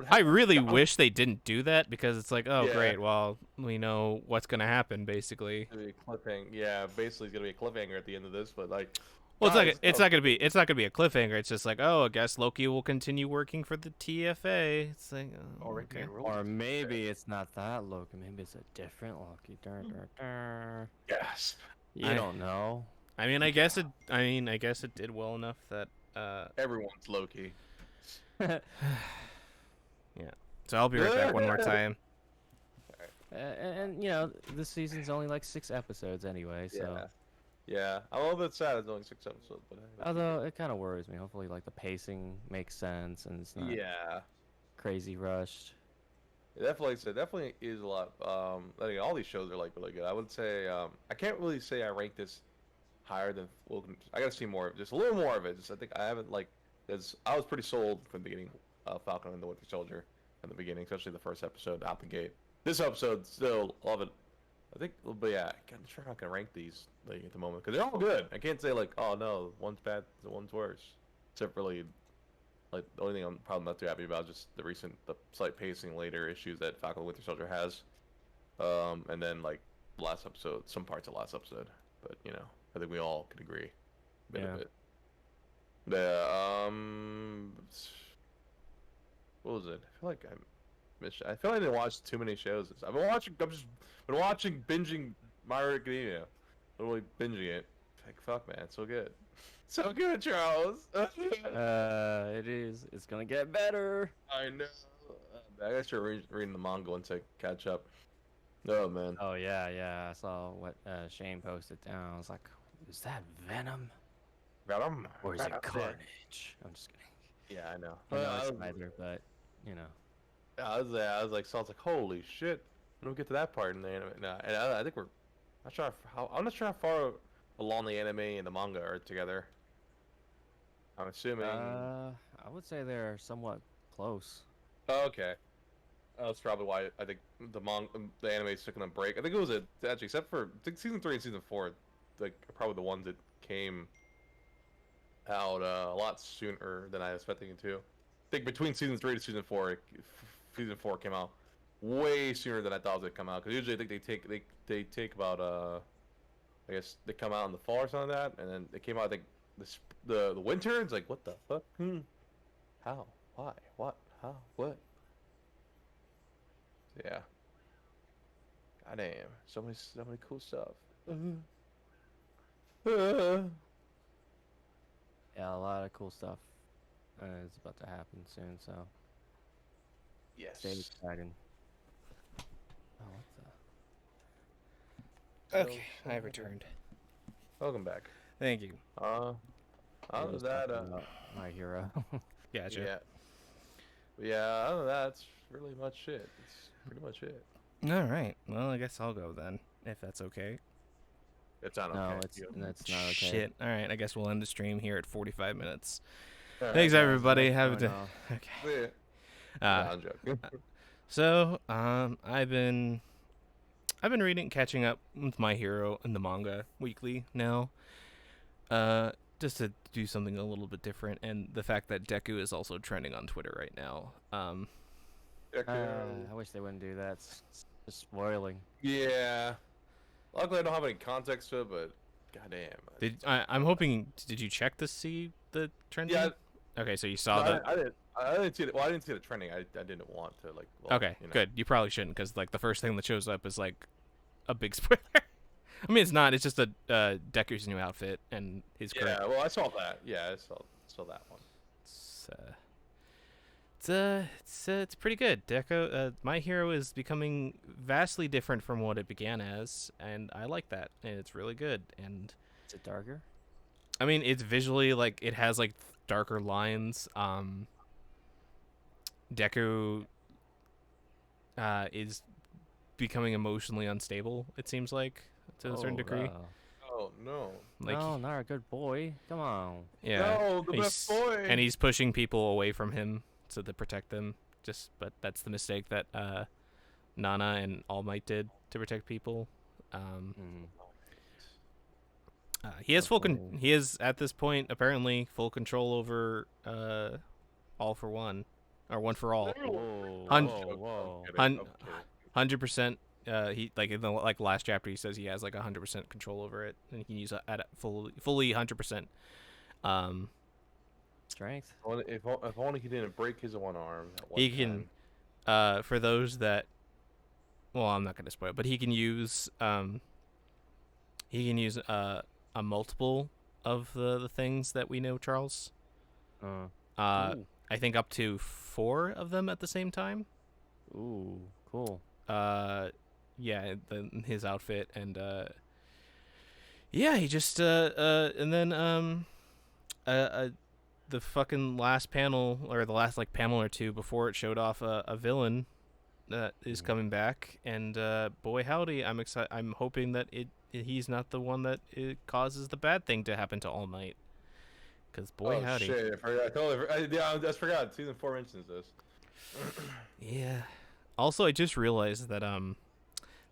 I really wish they didn't do that because it's like, oh Yeah. great, well we know what's gonna happen basically. It's gonna be a cliffhanger. Yeah, basically it's gonna be a cliffhanger at the end of this, but like. Well, guys, it's not gonna be a cliffhanger. It's just like, oh, I guess Loki will continue working for the TFA. It's like, oh, okay. Or maybe it's not that Loki. Maybe it's a different Loki. Yes. You don't know. I mean, I guess it did well enough that Everyone's Loki. yeah. So I'll be right back one more time. And you know, this season's only like 6 episodes anyway. So. Yeah. Yeah, I'm a little bit sad it's only 6 episodes, but Although it kind of worries me. Hopefully, like the pacing makes sense and it's not yeah, crazy rushed. it definitely is a lot. I think all these shows are like really good. I would say I can't really say I rank this higher than Wilkins. I gotta see more, just a little more of it. Just I think I haven't like, as I was pretty sold from the beginning. Falcon and the Winter Soldier in the beginning, especially the first episode out the gate. This episode still love it. I think, but yeah, I'm sure I'm not gonna rank these like at the moment because they're all good. I can't say like, oh no, one's bad, the one's worse. Except really, like the only thing I'm probably not too happy about is just the slight pacing later issues that Falcon and Winter Soldier has. And then like last episode, some parts of last episode, but you know, I think we all could agree, bit of it. Yeah. What was it? I feel like I feel like I didn't watch too many shows. I've been watching, binging My Hero Academia. Literally binging it. Like, fuck, man, it's so good. So good, Charles. It is. It's gonna get better. I know. I gotta start reading the manga once I catch up. Oh, man. Oh yeah. I saw what Shane posted down. I was like, is that Venom Got him. or is it Carnage? I'm just kidding. Yeah, I know. I know it's neither, but you know. I was like, holy shit. I don't get to that part in the anime. No, and I think I'm not sure how far along the anime and the manga are together. I'm assuming. I would say they're somewhat close. Oh, okay. That's probably why I think the anime's taking a break. I think it was actually, except for I think season 3 and season 4, like probably the ones that came out a lot sooner than I was expecting it to. I think between season 3 to season 4, season 4 came out way sooner than I thought it would come out. Because usually I think they take about I guess they come out in the fall or something like that, and then they came out I think the winter. It's like what the fuck? How? Why? What? How? What? Yeah. Goddamn. So many cool stuff. Yeah, a lot of cool stuff is about to happen soon. So Yes. stay excited. Oh, Okay, I returned. Welcome back. Thank you. Other than that, My Hero. Gotcha. Yeah, other than that, that's really much it. It's pretty much it. All right. Well, I guess I'll go then, if that's okay. It's not No, okay. that's not okay. Shit. All right. I guess we'll end the stream here at 45 minutes. All right. Thanks, everybody. Have a Going day. off. Okay. Yeah. I'm joking. So, I've been catching up with My Hero and the manga weekly now. Just to do something a little bit different, and the fact that Deku is also trending on Twitter right now. I wish they wouldn't do that. It's just spoiling. Yeah. Luckily, I don't have any context to it, but goddamn. I'm hoping. Did you check to see the trending? Yeah. Okay, so you saw No, that. I didn't see it. Well, I didn't see the trending. I didn't want to like. Well, Okay, you know. good. You probably shouldn't, because like the first thing that shows up is like a big spoiler. I mean, it's not. It's just a Deku's new outfit and his Yeah. Well, I saw that. Yeah, I saw that one. It's it's pretty good. My Hero is becoming vastly different from what it began as, and I like that, and it's really good. And Is it darker? I mean, it's visually like it has like darker lines. Deku is becoming emotionally unstable. It seems like to a certain degree. Oh no. Like no, not a good boy. Come on. yeah, No, the best boy. and he's pushing people away from him so to protect them. But that's the mistake that Nana and All Might did to protect people. He has he is at this point apparently full control over All for One, or One for All. Whoa, Hun- whoa. 100%. He like in the last chapter he says he has like 100% control over it, and he can use it at fully 100%. Strength. If only he didn't break his one arm. At one He can, for those that, well, I'm not gonna spoil, but he can use a multiple of the things that we know, Charles. Ooh. I think up to 4 of them at the same time. Ooh, cool. Yeah, his outfit, and yeah, he just and then the fucking last panel, or the last like panel or two before it showed off a villain that is coming back, and boy howdy, I'm excited. I'm hoping that he's not the one that it causes the bad thing to happen to All Might, because boy howdy. Shit, I just forgot. Season 4 mentions this. Yeah. Also, I just realized that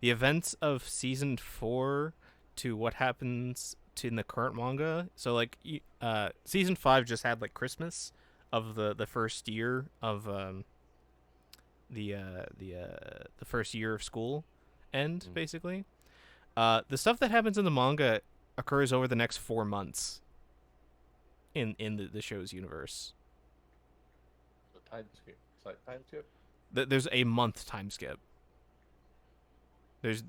the events of season 4 to what happens in the current manga. So like season 5 just had like Christmas of the first year of the first year of school end, basically. The stuff that happens in the manga occurs over the next 4 months in the show's universe. Time skip. There's a month time skip. There's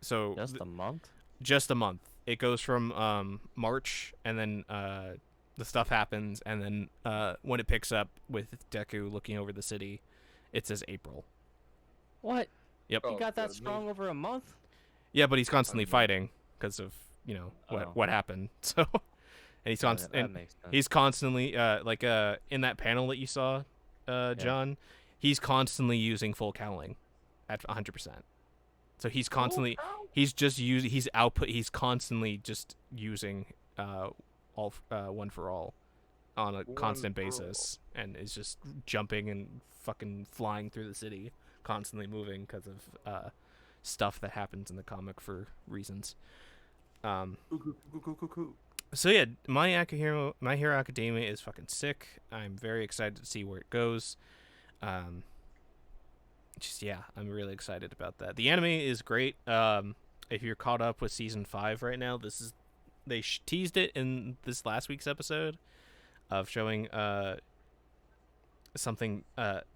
Just a month? Just a month. It goes from March, and then the stuff happens, and then when it picks up with Deku looking over the city, it says April. What? Yep. He got that strong over a month? Yeah, but he's constantly fighting because of what happened. So, and he's constantly in that panel that you saw, John. He's constantly using full cowling at 100%. So he's constantly he's constantly just using all One for All on a constant basis, and is just jumping and fucking flying through the city, constantly moving because of stuff that happens in the comic for reasons. So yeah, My Hero Academia is fucking sick. I'm very excited to see where it goes. I'm really excited about that. The anime is great. If you're caught up with season 5 right now, they teased it in this last week's episode of showing something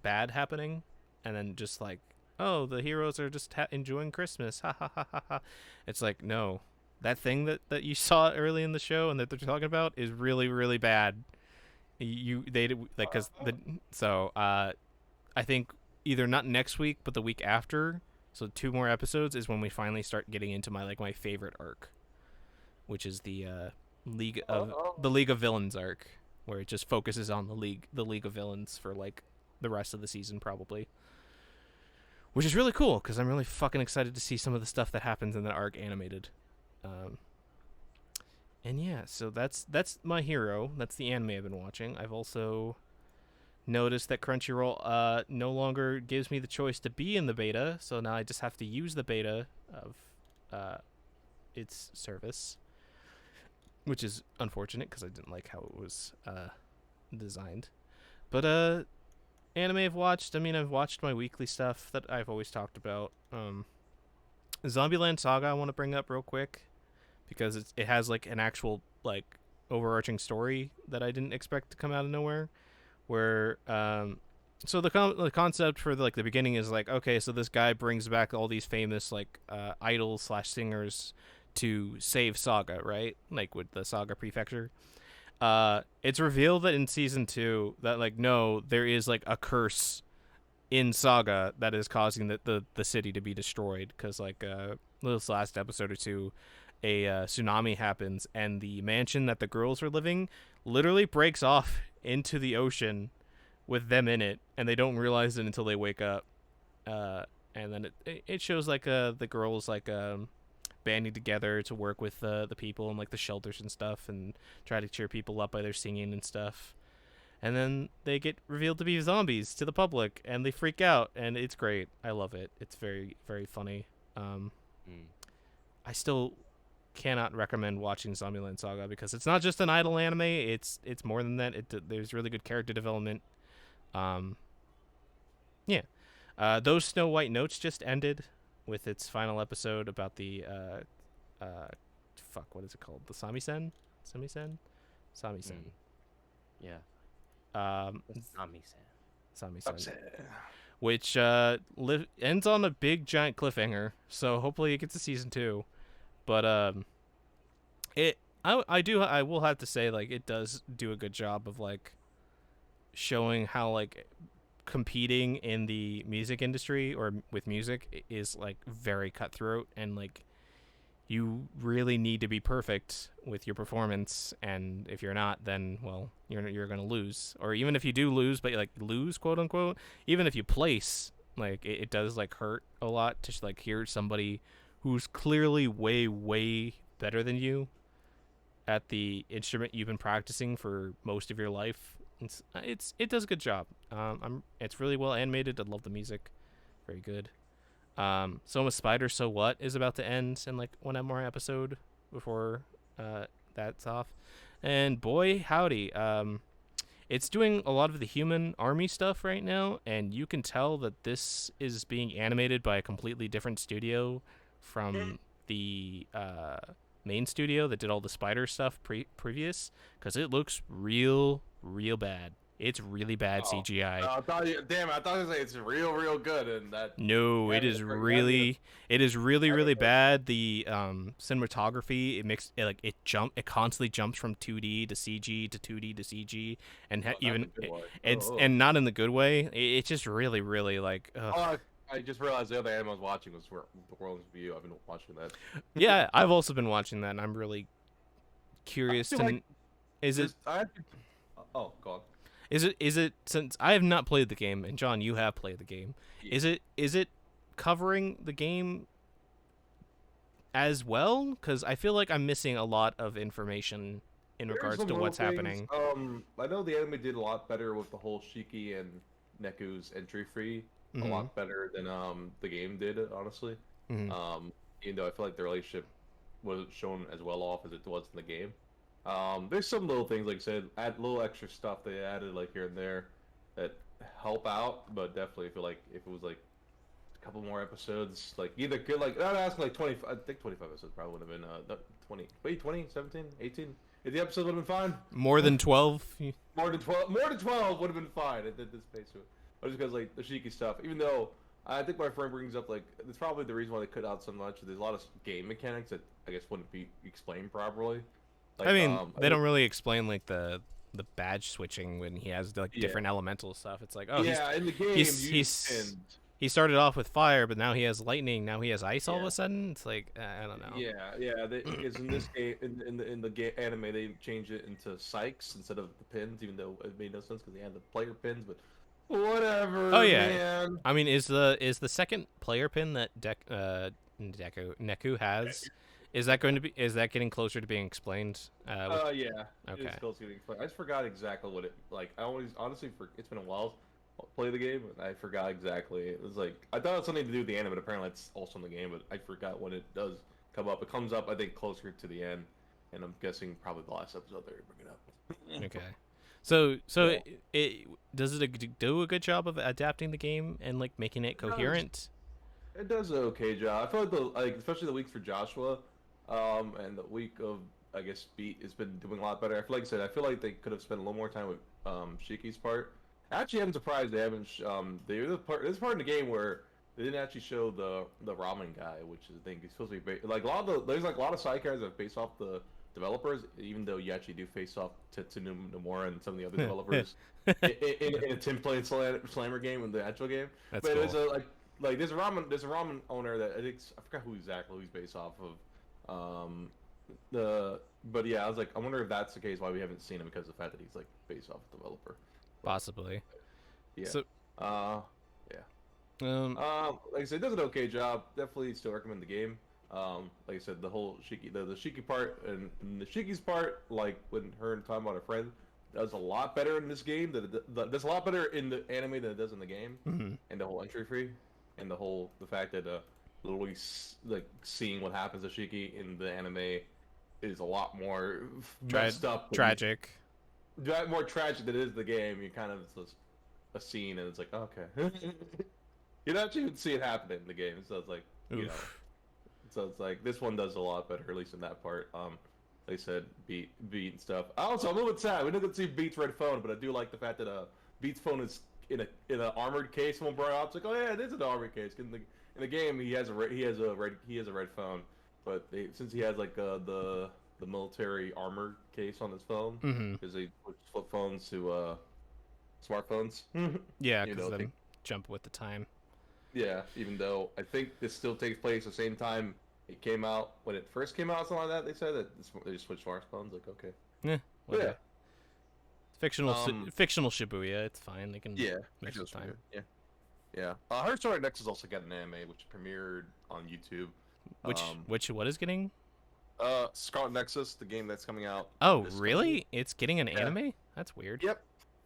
bad happening, and then just like, oh, the heroes are just enjoying Christmas, ha ha ha ha ha. It's like, no, that thing that you saw early in the show and that they're talking about is really, really bad. I think either not next week, but the week after, so 2 more episodes, is when we finally start getting into my favorite arc, which is the League of Villains arc, where it just focuses on the League of Villains for like the rest of the season probably, which is really cool because I'm really fucking excited to see some of the stuff that happens in that arc animated. And yeah, so that's My Hero. That's the anime I've been watching. I've also noticed that Crunchyroll no longer gives me the choice to be in the beta, so now I just have to use the beta of its service, which is unfortunate because I didn't like how it was designed. But anime I've watched, I've watched my weekly stuff that I've always talked about. Zombieland Saga I want to bring up real quick because it has like an actual like overarching story that I didn't expect to come out of nowhere. Where so the concept for the beginning is like, okay, so this guy brings back all these famous like idols / singers to save Saga, right? Like with the Saga Prefecture. It's revealed that in season 2 that like no, there is like a curse in Saga that is causing the city to be destroyed because like this last episode or two, a tsunami happens and the mansion that the girls are living literally breaks off into the ocean with them in it, and they don't realize it until they wake up. And then it shows like the girls like banding together to work with the people and like the shelters and stuff and try to cheer people up by their singing and stuff. And then they get revealed to be zombies to the public, and they freak out, and it's great. I love it. It's very, very funny. I still cannot recommend watching Zombieland Saga because it's not just an idle anime. It's more than that. There's really good character development. Yeah. Those Snow White Notes just ended with its final episode about the what is it called? The Samisen? Samisen? Yeah. Samisen. Which ends on a big giant cliffhanger. So hopefully it gets to season 2. But I will have to say like it does do a good job of like showing how like competing in the music industry or with music is like very cutthroat, and like you really need to be perfect with your performance, and if you're not, then well you're gonna lose. Or even if you do lose, but like lose quote unquote, even if you place, like it does like hurt a lot to like hear somebody who's clearly way better than you at the instrument you've been practicing for most of your life. It does a good job. It's really well animated. I love the music, very good. Soma Spider So What is about to end in like one more episode before that's off, and boy howdy, it's doing a lot of the human army stuff right now, and you can tell that this is being animated by a completely different studio from the main studio that did all the spider stuff previous, because it looks real bad. It's really bad CGI. I thought you were saying it's real good, and that. No, it is really bad. The cinematography, it constantly jumps from 2D to CG to 2D to CG, and and not in the good way. It's just really like. I just realized the other anime I was watching was World's View. I've been watching that. Yeah, I've also been watching that, and I'm really curious to. Oh, go on. Is it since I have not played the game, and John, you have played the game? Yeah. Is it covering the game as well? Because I feel like I'm missing a lot of information in regards to what's happening. I know the anime did a lot better with the whole Shiki and Neku's entry free. A lot better than the game did, honestly. Even though I feel like the relationship wasn't shown as well off as it was in the game. There's some little things, like I said, add little extra stuff they added like here and there that help out, but definitely feel like if it was like a couple more episodes, like either could like not asking like 20, I think 25 episodes probably would have been 20, 17, 18. If the episode would have been fine. More than 12. More than 12 would have been fine at this pace. But just because like the Shiki stuff, even though I think my friend brings up like it's probably the reason why they cut out so much. There's a lot of game mechanics that I guess wouldn't be explained properly. Like, I mean, they don't really explain like the badge switching when he has like different elemental stuff. It's like, oh yeah, in the game he started off with fire, but now he has lightning. Now he has ice all of a sudden. It's like I don't know. Yeah. Because in this game, in the anime, they changed it into psychs instead of the pins, even though it made no sense because they had the player pins. But whatever. Oh yeah. Man. I mean, is the second player pin that Neku has? Is that getting closer to being explained? Yeah. Okay. It's close to getting explained. I just forgot exactly what it like. I always honestly it's been a while play the game, and I forgot exactly. It was like I thought it was something to do with the end, but apparently it's also in the game. But I forgot when it does come up. It comes up, I think, closer to the end, and I'm guessing probably the last episode they bring it up. Okay. So it does it do a good job of adapting the game and like making it coherent? It does an okay job. I feel like especially the week for Joshua, and the week of I guess Beat has been doing a lot better. Like I said, I feel like they could have spent a little more time with Shiki's part. Actually, I'm surprised they haven't. This part in the game where they didn't actually show the ramen guy, which is I think is supposed to be there's like a lot of side characters that are based off the developers, even though you actually do face off to Nomura and some of the other developers in a Tim playing Slammer game in the actual game. That's But cool. it's a like there's a ramen owner that I think I forgot who exactly he's based off of. But yeah, I was like, I wonder if that's the case why we haven't seen him, because of the fact that he's like based off a developer. Possibly. Yeah. So, Yeah. um, Like I said, does an okay job. Definitely still recommend the game. Like I said, the whole Shiki, the Shiki part and the Shiki's part, like when her and talking about her friend, does a lot better in this game. Does a lot better in the anime than it does in the game. mhm. And the whole entry fee, and the fact that literally like seeing what happens to Shiki in the anime is a lot more messed up, Tragic. more tragic than it is the game. You kind of it's just a scene, and it's like, okay, you don't actually even see it happen in the game. So it's like, you know, so it's like this one does a lot better, at least in that part. Like I said, beat and stuff. Also, I'm a little bit sad we didn't see Beat's red phone, but I do like the fact that Beat's phone is in an armored case. Someone brought it up. It's like, oh yeah, it is an armored case. In the game, he has a red phone, but since he has like the military armor case on his phone, Mhm. because they switched flip phones to smartphones. Yeah, You because know, them jump with the time. yeah, even though I think this still takes place the same time it came out, when it first came out, something like that. They said that they just switched smartphones. Like, okay, Yeah. but yeah, Fictional, fictional Shibuya. It's fine. They can yeah, make the time. yeah, yeah. Her Story Next has also got an anime which premiered on YouTube. What is getting? Scarlet Nexus, the game that's coming out. Oh, this really? It's getting an Yeah. anime? That's weird. Yep.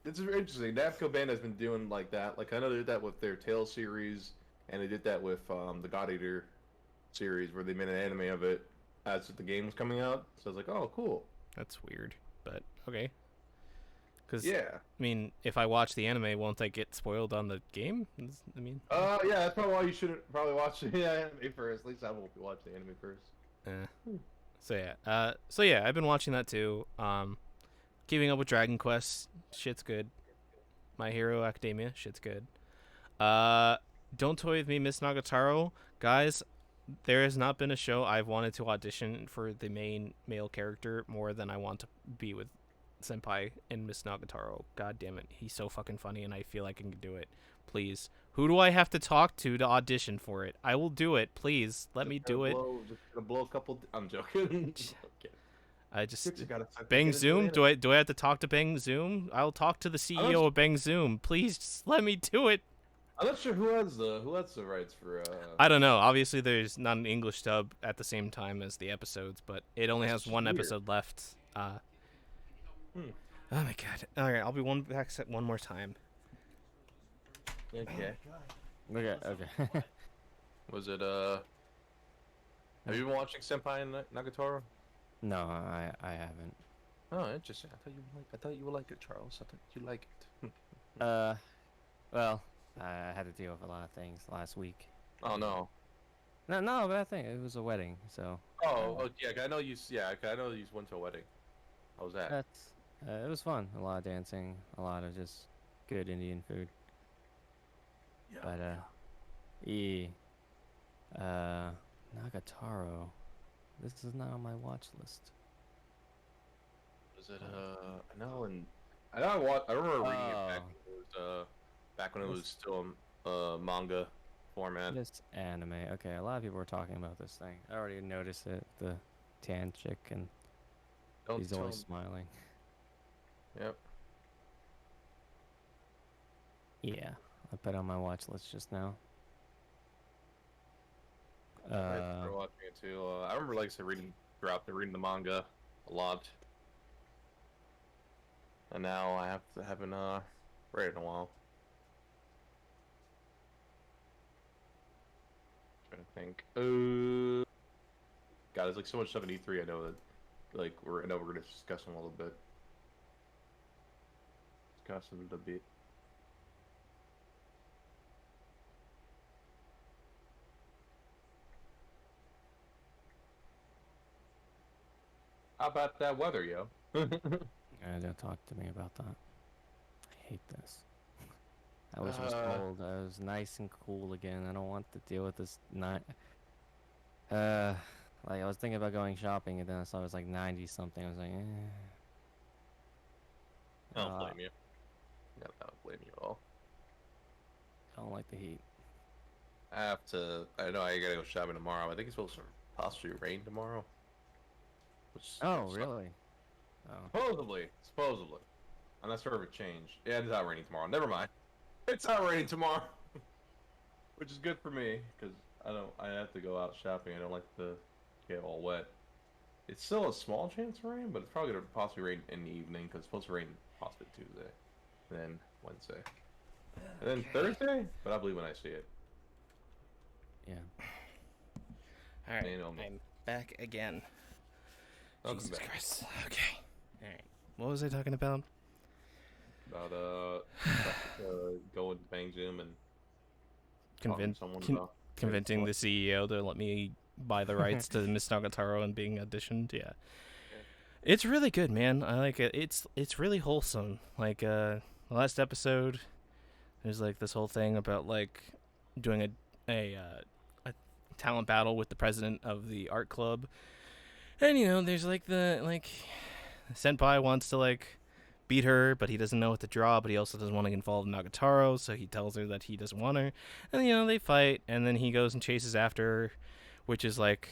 This is very interesting. Namco Bandai has been doing like that. Like I know they did that with their Tales series, and they did that with the God Eater series, where they made an anime of it as the game was coming out. So I was like, oh, cool. That's weird, but okay. Because Yeah. I mean, if I watch the anime, won't I get spoiled on the game? I mean, Yeah, that's probably why you should probably watch the anime first. At least I will watch the anime first. So yeah, I've been watching that too. Keeping up with Dragon Quest, shit's good. My Hero Academia, shit's good. Don't Toy With Me, Miss Nagatoro. Guys, there has not been a show I've wanted to audition for the main male character more than I want to be with Senpai in Miss Nagatoro. God damn it, he's so fucking funny, and I feel like I can do it. Please, who do I have to talk to audition for it? I will do it. Please, let me do it. Just gonna blow a couple. I'm joking. Okay. I just Chicks gotta Bang get into Zoom. it. Do I have to talk to Bang Zoom? I'll talk to the CEO of Bang Zoom. Please, just let me do it. I'm not sure who has the rights for. I don't know. Obviously, there's not an English dub at the same time as the episodes, but it only has That's one weird. episode left. Oh my god. All right, I'll be back set one more time. Okay. Okay. Was it Have you been watching Senpai and Nagatoro? No, I haven't. Oh, interesting. I thought you would like it, Charles. I thought you like it. Well, I had to deal with a lot of things last week. Oh no. No, but I think it was a wedding, so. Oh, yeah. I know you. Yeah, I know you went to a wedding. How was that? That's. It was fun. A lot of dancing, a lot of just good Indian food. Yeah. But Nagatoro. This is not on my watch list. Was it I know, and I remember reading it back when it was still manga format. This anime. Okay, a lot of people were talking about this thing. I already noticed it. The tan chick, and Don't he's tell always him. smiling. Yep. Yeah, I put on my watch list just now. I remember watching it too. I remember, like I said, reading the manga a lot, and now I haven't read it in a while. Trying to think. God, there's like so much stuff in E3. I know that, like, we're gonna discuss them a little bit. Discuss them a bit. How about that weather, yo? Don't talk to me about that. I hate this. I wish it was cold. I was nice and cool again. I don't want to deal with this night. Like I was thinking about going shopping, and then I saw it was like 90 something. I was like, I don't blame you. Yeah, I don't blame you at all. I don't like the heat. I know I gotta go shopping tomorrow. I think it's supposed to possibly rain tomorrow. Which Oh, sucks. really? Oh. Supposedly. Unless there ever change. Yeah, it's not raining tomorrow. Never mind. It's not raining tomorrow. Which is good for me, because I have to go out shopping. I don't like to get all wet. It's still a small chance of rain, but it's probably gonna possibly rain in the evening, because it's supposed to rain possibly Tuesday. And then Wednesday. And then Thursday? But I believe when I see it. Yeah. All right, Man, I'm back again. Welcome Jesus back. Christ. Okay. All right. What was I talking about? About going to Bang Zoom and talking to someone about Convincing the CEO to let me buy the rights to Miss Nagatoro and being auditioned. Yeah. It's really good, man. I like it. It's really wholesome. Like the last episode, there's like this whole thing about like doing a talent battle with the president of the art club, and there's like the senpai wants to like beat her, but he doesn't know what to draw, but he also doesn't want to involve Nagatoro, so he tells her that he doesn't want her, and they fight, and then he goes and chases after her, which is like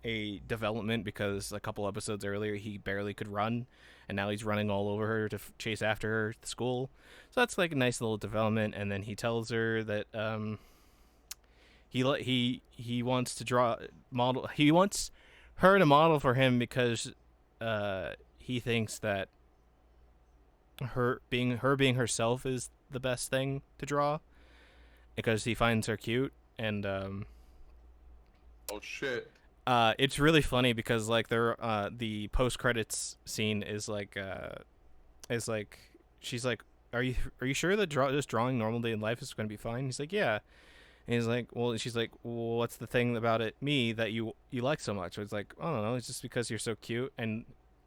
a development because a couple episodes earlier he barely could run, and now he's running all over her to chase after her to school. So that's like a nice little development. And then he tells her that he wants to he wants her to model for him because he thinks that her being herself is the best thing to draw, because he finds her cute. And oh shit. it's really funny because like the post credits scene is like she's like, are you sure that just drawing normal day in life is going to be fine? He's like, yeah. And he's like, well, she's like, well, what's the thing about me that you like so much? It's like, I don't know, it's just because you're so cute. And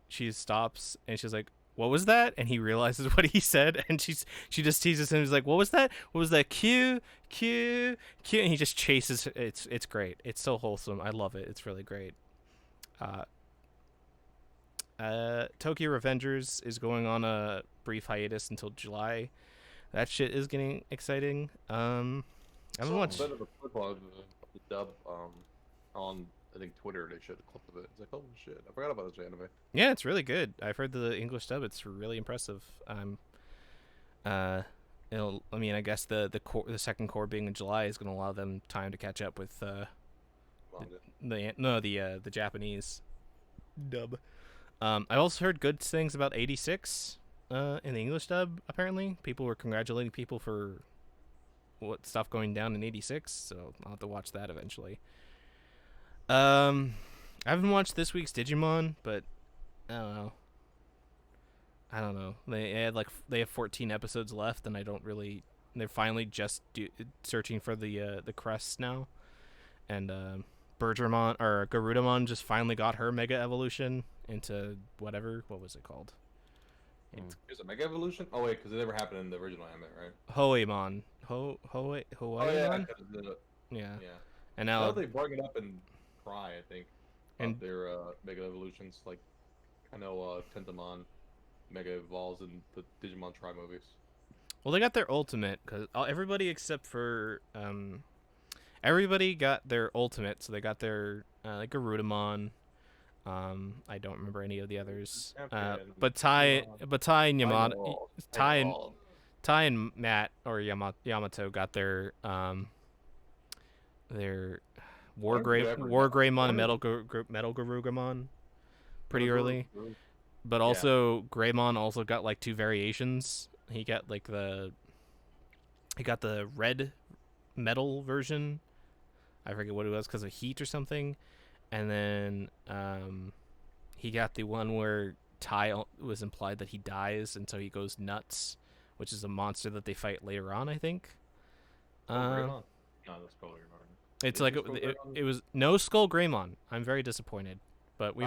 she stops and she's like, what was that? And he realizes what he said, and she just teases him. He's like, what was that? What was that? Q, and he just chases. It's great. It's so wholesome. I love it. It's really great. Tokyo Revengers is going on a brief hiatus until July. That shit is getting exciting. I haven't watched. A bit of a clip of the dub on I think Twitter. They showed a clip of it. It's like, oh shit, I forgot about this anime. Yeah, it's really good. I've heard the English dub. It's really impressive. I guess the second core being in July is going to allow them time to catch up with the Japanese dub. I also heard good things about 86 in the English dub. Apparently, people were congratulating people for what stuff going down in 86. So I'll have to watch that eventually. I haven't watched this week's Digimon, but I don't know. They have 14 episodes left, and they're finally just searching for the crests now. And Bergermon or Garudamon just finally got her Mega Evolution into what was it called? Is it Mega Evolution? Oh wait, because it never happened in the original anime, right? Hoemon. Hoemon? Yeah. And now they bring it up and cry, I think, about their Mega Evolutions. Like, I know Tentamon Mega evolves in the Digimon Tri movies. Well, they got their ultimate, because everybody except for everybody got their ultimate, so they got their like Garudamon. I don't remember any of the others. But Tai and Yamato, Tai and Matt or Yamato got their Wargreymon and Metal Garugamon pretty early. But also Greymon also got like two variations. He got the red metal version. I forget what it was because of heat or something. And then he got the one where Tai was implied that he dies, and so he goes nuts, which is a monster that they fight later on, I think. No, that's Skull Greymon. It's like it was no Skull Greymon. I'm very disappointed, but we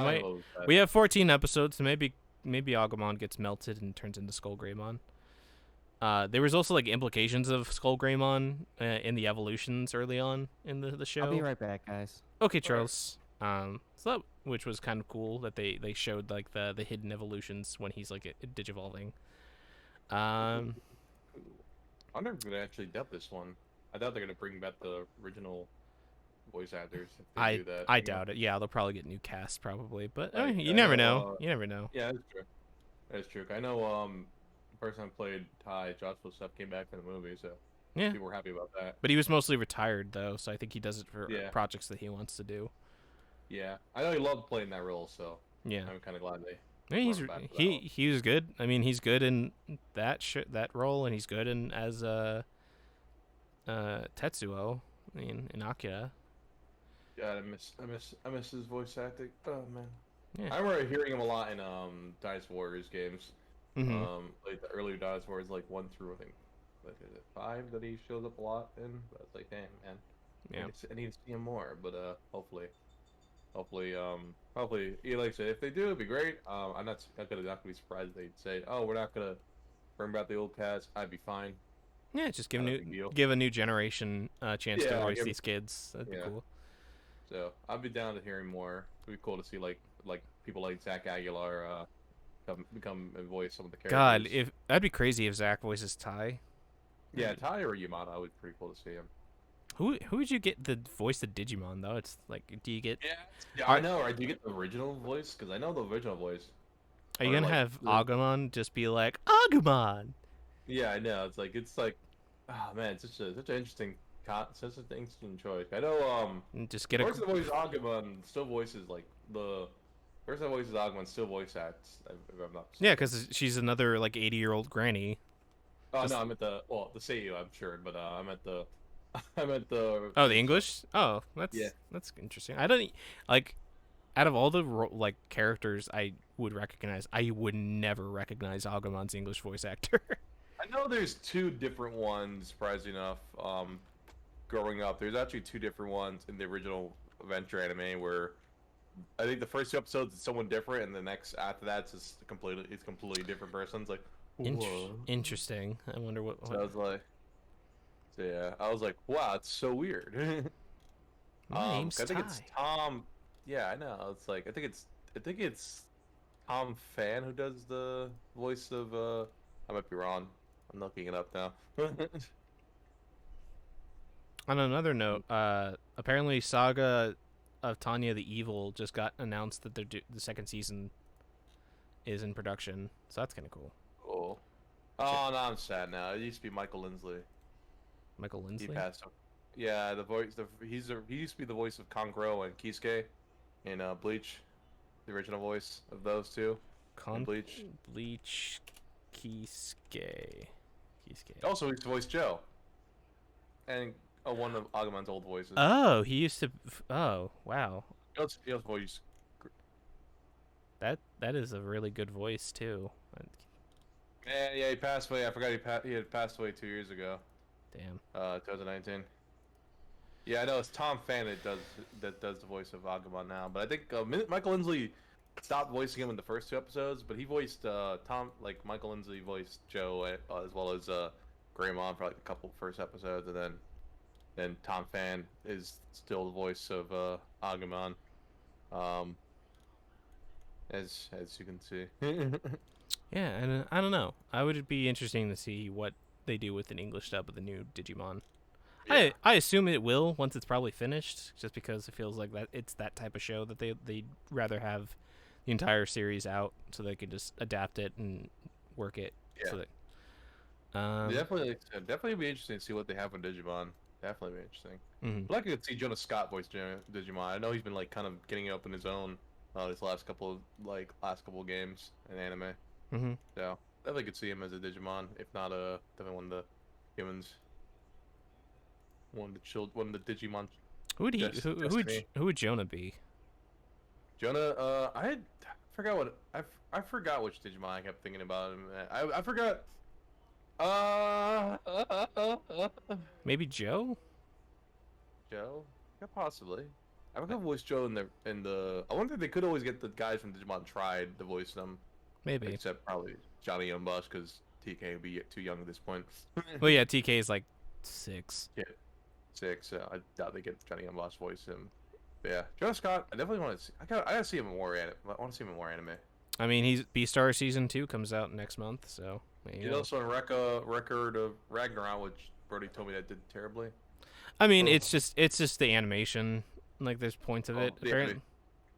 have 14 episodes, so maybe Agumon gets melted and turns into Skull Greymon. There was also like implications of Skull Greymon in the evolutions early on in the show. I'll be right back, guys. Okay, Charles. So that, which was kind of cool that they showed like the hidden evolutions when he's like digivolving. Um, I wonder if they're gonna actually dub this one. I doubt they're gonna bring back the original voice actors if they I do that. I doubt it. Yeah, they'll probably get new casts probably, but Like you I never know. know. You never know. Yeah, that's true. That's true. I know. The person who played Ty, Joshua Stuff, came back from the movie, so Yeah, people were happy about that. but he was mostly retired though, so I think he does it for Yeah. projects that he wants to do. Yeah, I know he loved playing that role, so Yeah. I'm kind of glad they Yeah, brought him back for that one. he was good. I mean, he's good in that role, and he's good in as Tetsuo. I mean, in Akira. God, I miss his voice acting. Oh man, Yeah. I remember hearing him a lot in Dynasty Warriors games. Mm-hmm. Like the earlier Dynasty Warriors, like 1 through I think, like is it 5 that he shows up a lot in. But it's like, damn man, Yeah. I need to see him more. But hopefully, yeah, like I said, if they do, it'd be great. I'm not gonna be surprised if they say, oh, we're not gonna bring back the old cast. I'd be fine. Yeah, just give Not a big deal. give a new generation a chance to Yeah, voice these kids. That'd be yeah. cool. So I'd be down to hearing more. It'd be cool to see like people like Zach Aguilar become and voice some of the characters. God, if that'd be crazy if Zach voices Ty. Yeah, Ty or Yamada would be pretty cool to see him. Who would you get the voice of Digimon though? It's like, do you get? Yeah, I know, right? Do you get the original voice? Because I know the original voice. Are you Or, gonna like, have the- Agumon just be like Agumon? Yeah, I know. It's like, oh man, it's such an interesting choice. I know. And just get The a person that voices Agumon still voices like the person that voices Agumon still voice acts. If I'm not mistaken. yeah, because she's another like 80-year-old granny. Oh Just- no, I'm at the Seiyu, I'm sure, but I'm at the I'm at the Oh, the English? Oh, Yeah. that's interesting. I don't like out of all the like characters I would recognize, I would never recognize Agumon's English voice actor. I know there's 2 different ones, surprisingly enough. Growing up, there's actually 2 different ones in the original Adventure anime where I think the first 2 episodes is someone different, and the next after that it's just completely different person. It's like, whoa. Interesting. I wonder what. So I was like, so yeah, I was like, wow, it's so weird. My name's I think Ty. it's Tom. Yeah, I know. It's like I think it's Tom Fan who does the voice of. I might be wrong. I'm looking it up now. On another note, apparently Saga of Tanya the Evil just got announced that the second season is in production, so that's kind of cool. Cool. Oh no, I'm sad now. It used to be Michael Lindsley. Michael He Lindsley. passed. Yeah, the voice. He used to be the voice of Kankuro and Kisuke in Bleach, the original voice of those 2 in Bleach. Bleach. Kisuke. Also, he used to voice Joe, and one of Agumon's old voices. Oh, he used to. Oh, wow. He also voiced. That is a really good voice too. Yeah, he passed away. I forgot he had passed away 2 years ago. Damn. 2019. Yeah, I know it's Tom Fan that does the voice of Agumon now, but I think Michael Lindsley stopped voicing him in the first 2 episodes, but he voiced Michael Lindsley voiced Joe as well as Greymon for like a couple first episodes, and then Tom Fan is still the voice of Agumon, as you can see. Yeah, and I don't know. I would be interesting to see what they do with an English dub of the new Digimon. Yeah. I assume it will once it's probably finished, just because it feels like that it's that type of show that they'd rather have the entire series out so they could just adapt it and work it. Yeah. So that, Definitely be interesting to see what they have on Digimon. Definitely be interesting. mhm. But I could see Jonas Scott voice Digimon. I know he's been like kind of getting up in his own his last couple of games in anime. Mhm. So definitely could see him as a Digimon, if not definitely one of the humans. One of the Digimon. Who would he? Destiny. Who would Jonah be? Jonah, I forgot which Digimon I kept thinking about him. I forgot. Maybe Joe? Joe? Yeah, possibly. I forgot voice Joe in the. I wonder if they could always get the guys from Digimon Tried to voice them, Maybe. except probably Johnny Youngboss because TK would be too young at this point. Well, yeah, TK is like 6. 6. I doubt they get Johnny Youngboss voice him. Yeah, Joe Scott. I definitely want to see. I gotta see him in more anime. I want to see him in more anime. I mean, he's Beastar season 2 comes out next month, so there you He's go. also in Record of Ragnarok, which Brody told me that did terribly. I mean, Oh. it's just the animation. Like, there's points of it. The Apparently,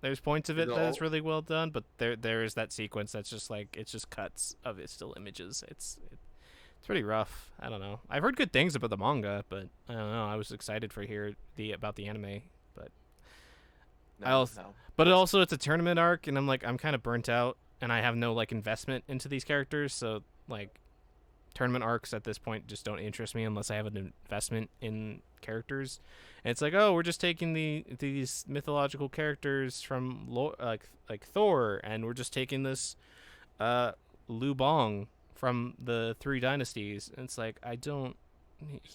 there's points of it The that is all- really well done, but there is that sequence that's just like it's just cuts of it, still images. It's pretty rough. I don't know. I've heard good things about the manga, but I don't know. I was excited for hear about the anime, but no. but it's a tournament arc, and I'm kind of burnt out, and I have no like investment into these characters, so like tournament arcs at this point just don't interest me unless I have an investment in characters. And it's like, oh, we're just taking these mythological characters from like Thor, and we're just taking this Lu Bong from the Three Dynasties. And it's like, I don't.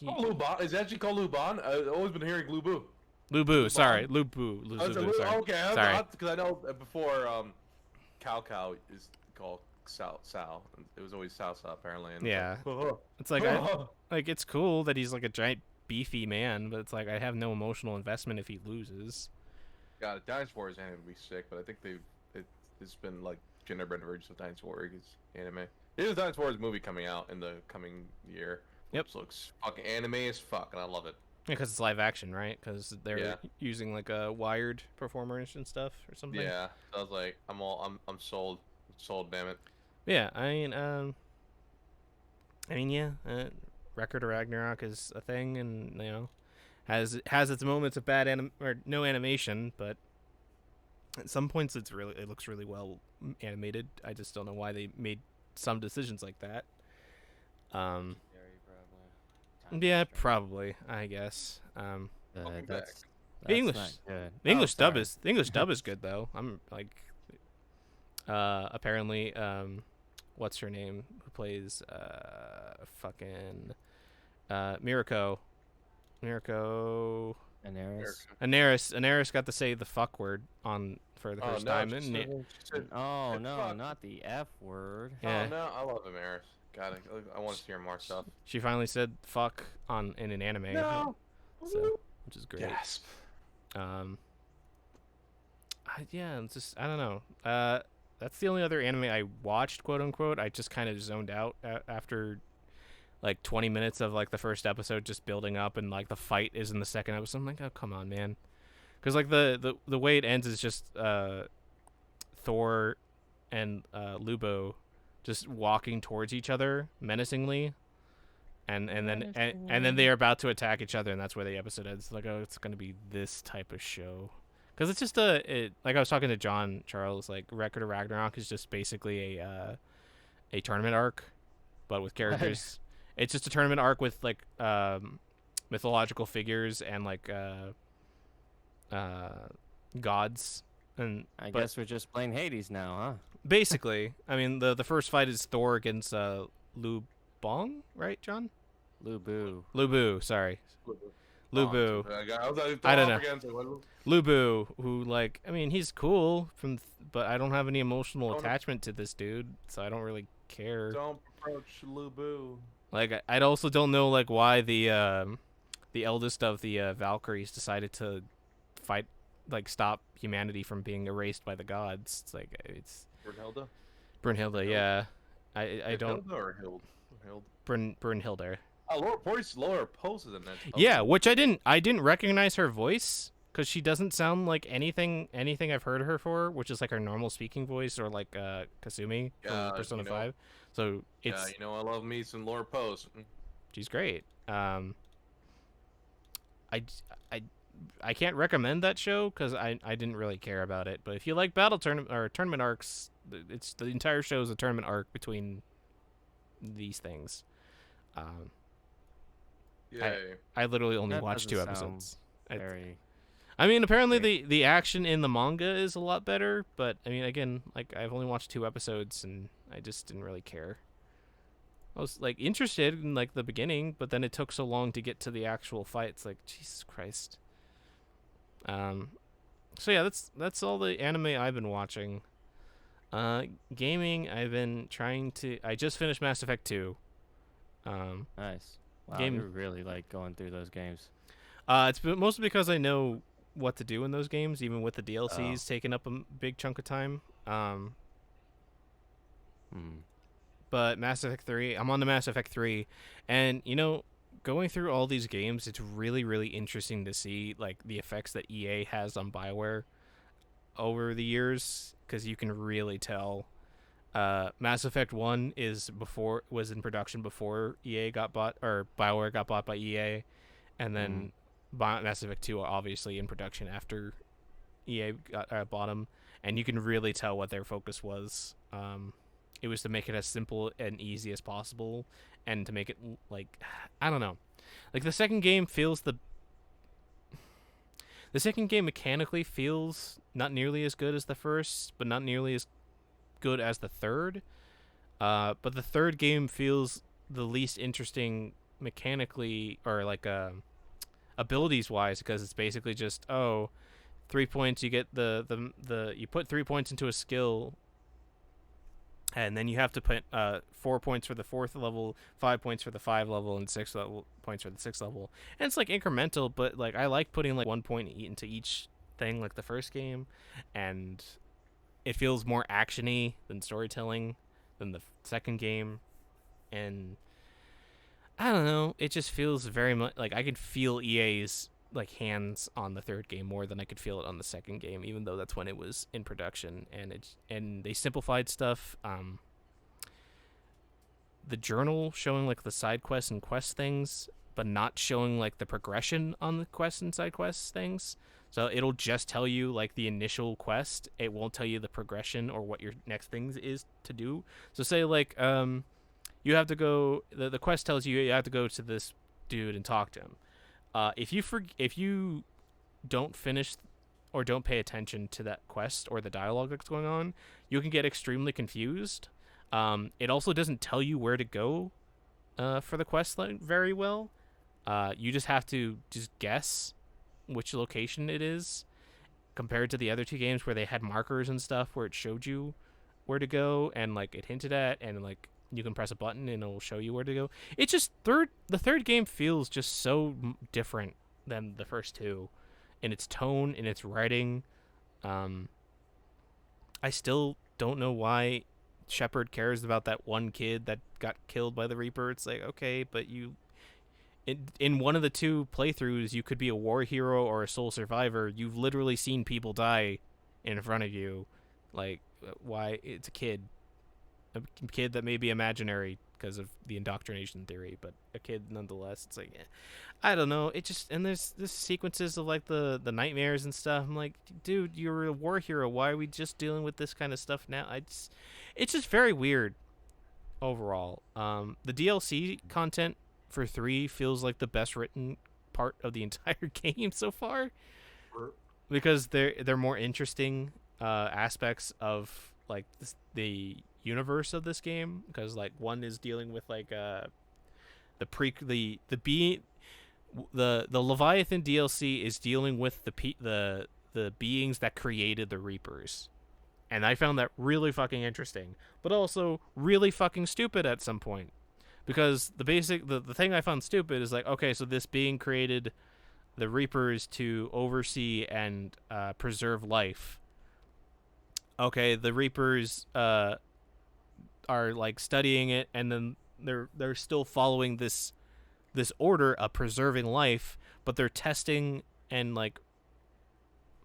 Luban. Is it actually called Luban? I've always been hearing Lubu. Lu Bu, Luban? sorry, Lu Bu, sorry. Okay, Sorry. because I know before Cao is called Sao. It was always Sao apparently. And Yeah. It's like, Like it's cool that he's like a giant beefy man, but it's like I have no emotional investment if he loses. God, Dynasty Warriors anime would be sick, but I think it's been like genderbend versions of Dynasty Warriors anime. There's a Dynasty Warriors movie coming out in the coming year. Yep. Which looks fucking anime as fuck, and I love it. Because it's live action, right? Because they're using like a wired performers and stuff or something. Yeah, so I was like, I'm sold, damn it. Yeah, yeah. Record of Ragnarok is a thing, and has its moments of bad or no animation, but at some points it looks really well animated. I just don't know why they made some decisions like that. Yeah, probably. I guess. That's The English, not good. the English dub sorry. is the English dub is good though. I'm like, apparently, what's her name? Who plays fucking Mirako? Anaris got to say the fuck word for the first time. Oh no, fuck. not the F word. Yeah. Oh no, I love Amaris. God, I want to see her more stuff. She finally said fuck in an anime. No. So, which is great. Gasp. Yeah, it's just I don't know. That's the only other anime I watched, quote unquote. I just kind of zoned out after like 20 minutes of like the first episode, just building up, and like the fight is in the second episode. I'm like, oh come on, man, because like the way it ends is just Thor and Lubo just walking towards each other menacingly. And then they are about to attack each other, and that's where the episode ends. Like, oh, it's gonna be this type of show, because it's just like I was talking to John Charles. Like, Record of Ragnarok is just basically a tournament arc, but with characters. It's just a tournament arc with like mythological figures and like gods, and I guess we're just playing Hades now, huh? basically, I mean the first fight is Thor against Lu Bong, right, John? Lu Bu. Lu Bu, sorry. Lu Bu. I I don't know. Lu Bu, who like, I mean, he's cool but I don't have any emotional attachment to this dude, so I don't really care. Don't approach Lubu. Like, I also don't know like why the eldest of the Valkyries decided to fight, like stop humanity from being erased by the gods. It's like Brunhilde? Brunhilde, yeah. I don't. Hilda or Hild? Brunhilde. Oh, Laura Post is in that. Yeah, which I didn't recognize her voice, because she doesn't sound like anything I've heard her for, which is like her normal speaking voice, or like Kasumi from Persona 5. So it's I love me some Laura Post. she's great. I can't recommend that show because I didn't really care about it. But if you like battle tournament arcs, it's the entire show is a tournament arc between these things. Yay. I literally only That watched doesn't 2 episodes. Very. I mean, apparently the action in the manga is a lot better, but I mean, again, like I've only watched 2 episodes and I just didn't really care. I was like interested in like the beginning, but then it took so long to get to the actual fight. It's like, Jesus Christ. So yeah, that's all the anime I've been watching. Gaming, I've been trying to. I just finished Mass Effect 2. Nice. Wow, Game- you're really like going through those games. It's mostly because I know what to do in those games, even with the DLCs taking up a big chunk of time. Hmm. But Mass Effect 3, I'm on the Mass Effect 3, and going through all these games, it's really, really interesting to see like the effects that EA has on BioWare over the years, because you can really tell. Mass Effect 1 was in production before EA got bought, or BioWare got bought by EA, and then Mass Effect 2 obviously in production after EA bought them, and you can really tell what their focus was. It was to make it as simple and easy as possible, and to make it like, I don't know, like the second game mechanically feels not nearly as good as the first, but not nearly as good as the third. But the third game feels the least interesting mechanically, or like abilities wise, because it's basically just 3 points. You get you put 3 points into a skill, and then you have to put 4 points for the fourth level, 5 points for the 5 level, and points for the 6 level. And it's like incremental, but like I like putting like 1 point into each thing, like the first game, and it feels more actiony than storytelling than the second game. And I don't know, it just feels very much like I could feel EA's like hands on the third game more than I could feel it on the second game, even though that's when it was in production. And they simplified stuff. The journal showing like the side quests and quest things, but not showing like the progression on the quests and side quests things. So it'll just tell you like the initial quest. It won't tell you the progression or what your next things is to do. So say like you have to go. The quest tells you have to go to this dude and talk to him. If you don't finish or don't pay attention to that quest or the dialogue that's going on, you can get extremely confused. It also doesn't tell you where to go for the quest line very well. You just have to just guess which location it is, compared to the other two games where they had markers and stuff where it showed you where to go, and like it hinted at, and like you can press a button and it'll show you where to go. It's just the third game feels just so different than the first two in its tone, in its writing. I still don't know why Shepard cares about that one kid that got killed by the Reaper. It's like, okay, but in one of the two playthroughs, you could be a war hero or a sole survivor. You've literally seen people die in front of you. Like, why? It's a kid that may be imaginary because of the indoctrination theory, but a kid nonetheless. It's like, I don't know. It just, and there's sequences of like the nightmares and stuff. I'm like, dude, you're a war hero. Why are we just dealing with this kind of stuff now? It's just very weird overall. The DLC content for 3 feels like the best written part of the entire game so far, because they're more interesting aspects of like the universe of this game, because like 1 is dealing with like the Leviathan DLC is dealing with the beings that created the Reapers, and I found that really fucking interesting, but also really fucking stupid at some point, because the thing I found stupid is like, okay, so this being created the Reapers to oversee and preserve life. Okay, the Reapers are like studying it, and then they're still following this order of preserving life, but they're testing and like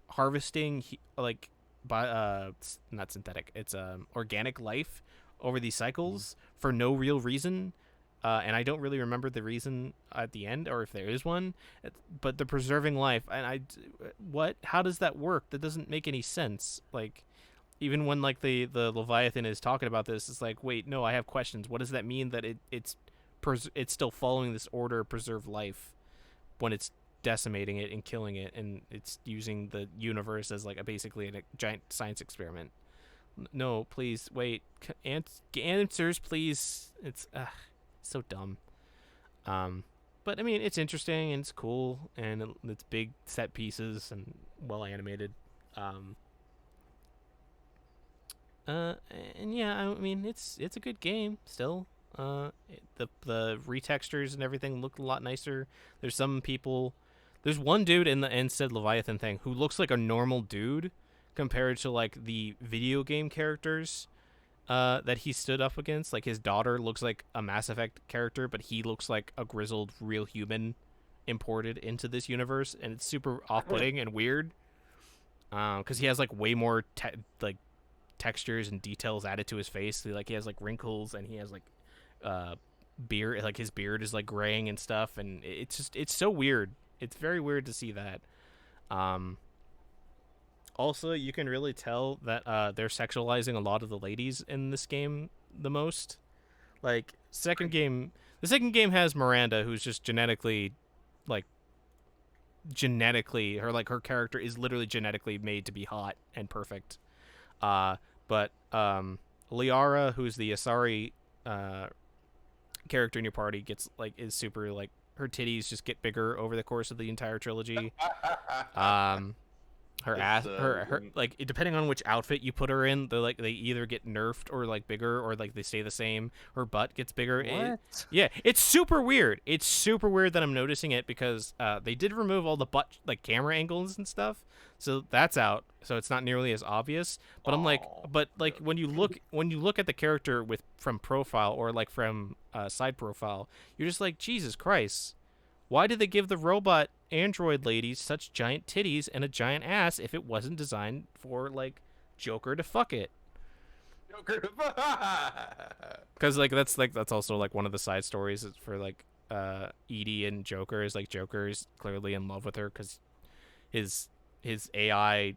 harvesting like by not synthetic, it's organic life over these cycles for no real reason. And I don't really remember the reason at the end, or if there is one, but they're preserving life, and how does that work? That doesn't make any sense. Like, even when like the Leviathan is talking about this, it's like, wait, no, I have questions. What does that mean that it's still following this order, preserve life, when it's decimating it and killing it, and it's using the universe as like basically a giant science experiment? No, please wait. Answers, please. It's so dumb. But I mean, it's interesting and it's cool, and it's big set pieces and well animated. And yeah, I mean, it's a good game still. The retextures and everything look a lot nicer. There's some people, There's one dude in the Instead Leviathan thing who looks like a normal dude compared to like the video game characters that he stood up against. Like his daughter looks like a Mass Effect character, but he looks like a grizzled real human imported into this universe, and it's super off-putting and weird. Because he has like way more like textures and details added to his face. Like he has like wrinkles, and he has like beard. Like his beard is like graying and stuff, and it's so weird. It's very weird to see that. Also, you can really tell that they're sexualizing a lot of the ladies in this game the most. Like the second game has Miranda, who's just like her character is literally genetically made to be hot and perfect. But Liara, who's the Asari character in your party, is super like her titties just get bigger over the course of the entire trilogy. Her ass, her like depending on which outfit you put her in, they either get nerfed or like bigger or like they stay the same. Her butt gets bigger. What? It's super weird. It's super weird that I'm noticing it because they did remove all the butt like camera angles and stuff, so that's out. So it's not nearly as obvious. But I'm like, when you look at the character from profile or like from side profile, you're just like, Jesus Christ. Why did they give the robot android lady such giant titties and a giant ass if it wasn't designed for like Joker to fuck it? Joker to Because that's also like one of the side stories for like Edie and Joker is like Joker is clearly in love with her because his AI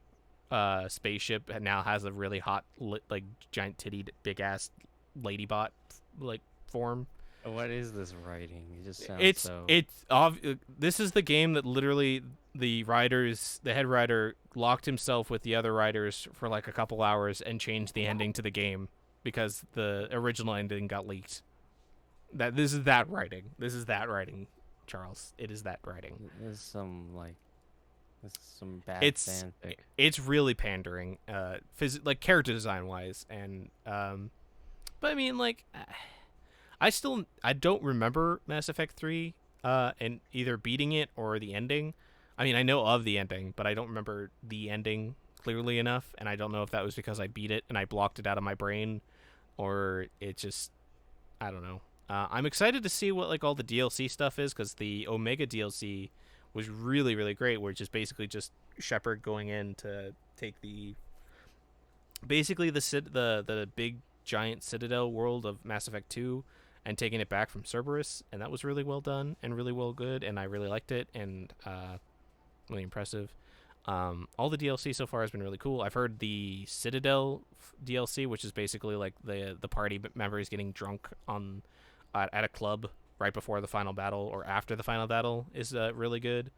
spaceship now has a really hot like giant titty big ass ladybot like form. What is this writing? It just sounds this is the game that literally the head writer locked himself with the other writers for like a couple hours and changed the ending to the game because the original ending got leaked. This is that writing, Charles. It is that writing. This is some bad fanfic. It's really pandering, like character design wise, and but I mean like. I don't remember Mass Effect 3 and either beating it or the ending. I mean, I know of the ending, but I don't remember the ending clearly enough, and I don't know if that was because I beat it and I blocked it out of my brain or it just I don't know. I'm excited to see what like all the DLC stuff is because the Omega DLC was really really great, where it's just basically just Shepard going in to take the big giant Citadel world of Mass Effect 2 and taking it back from Cerberus, and that was really well done and really well good, and I really liked it, and really impressive. All the DLC so far has been really cool. I've heard the Citadel DLC, which is basically like the party members getting drunk at a club right before the final battle or after the final battle, is really good.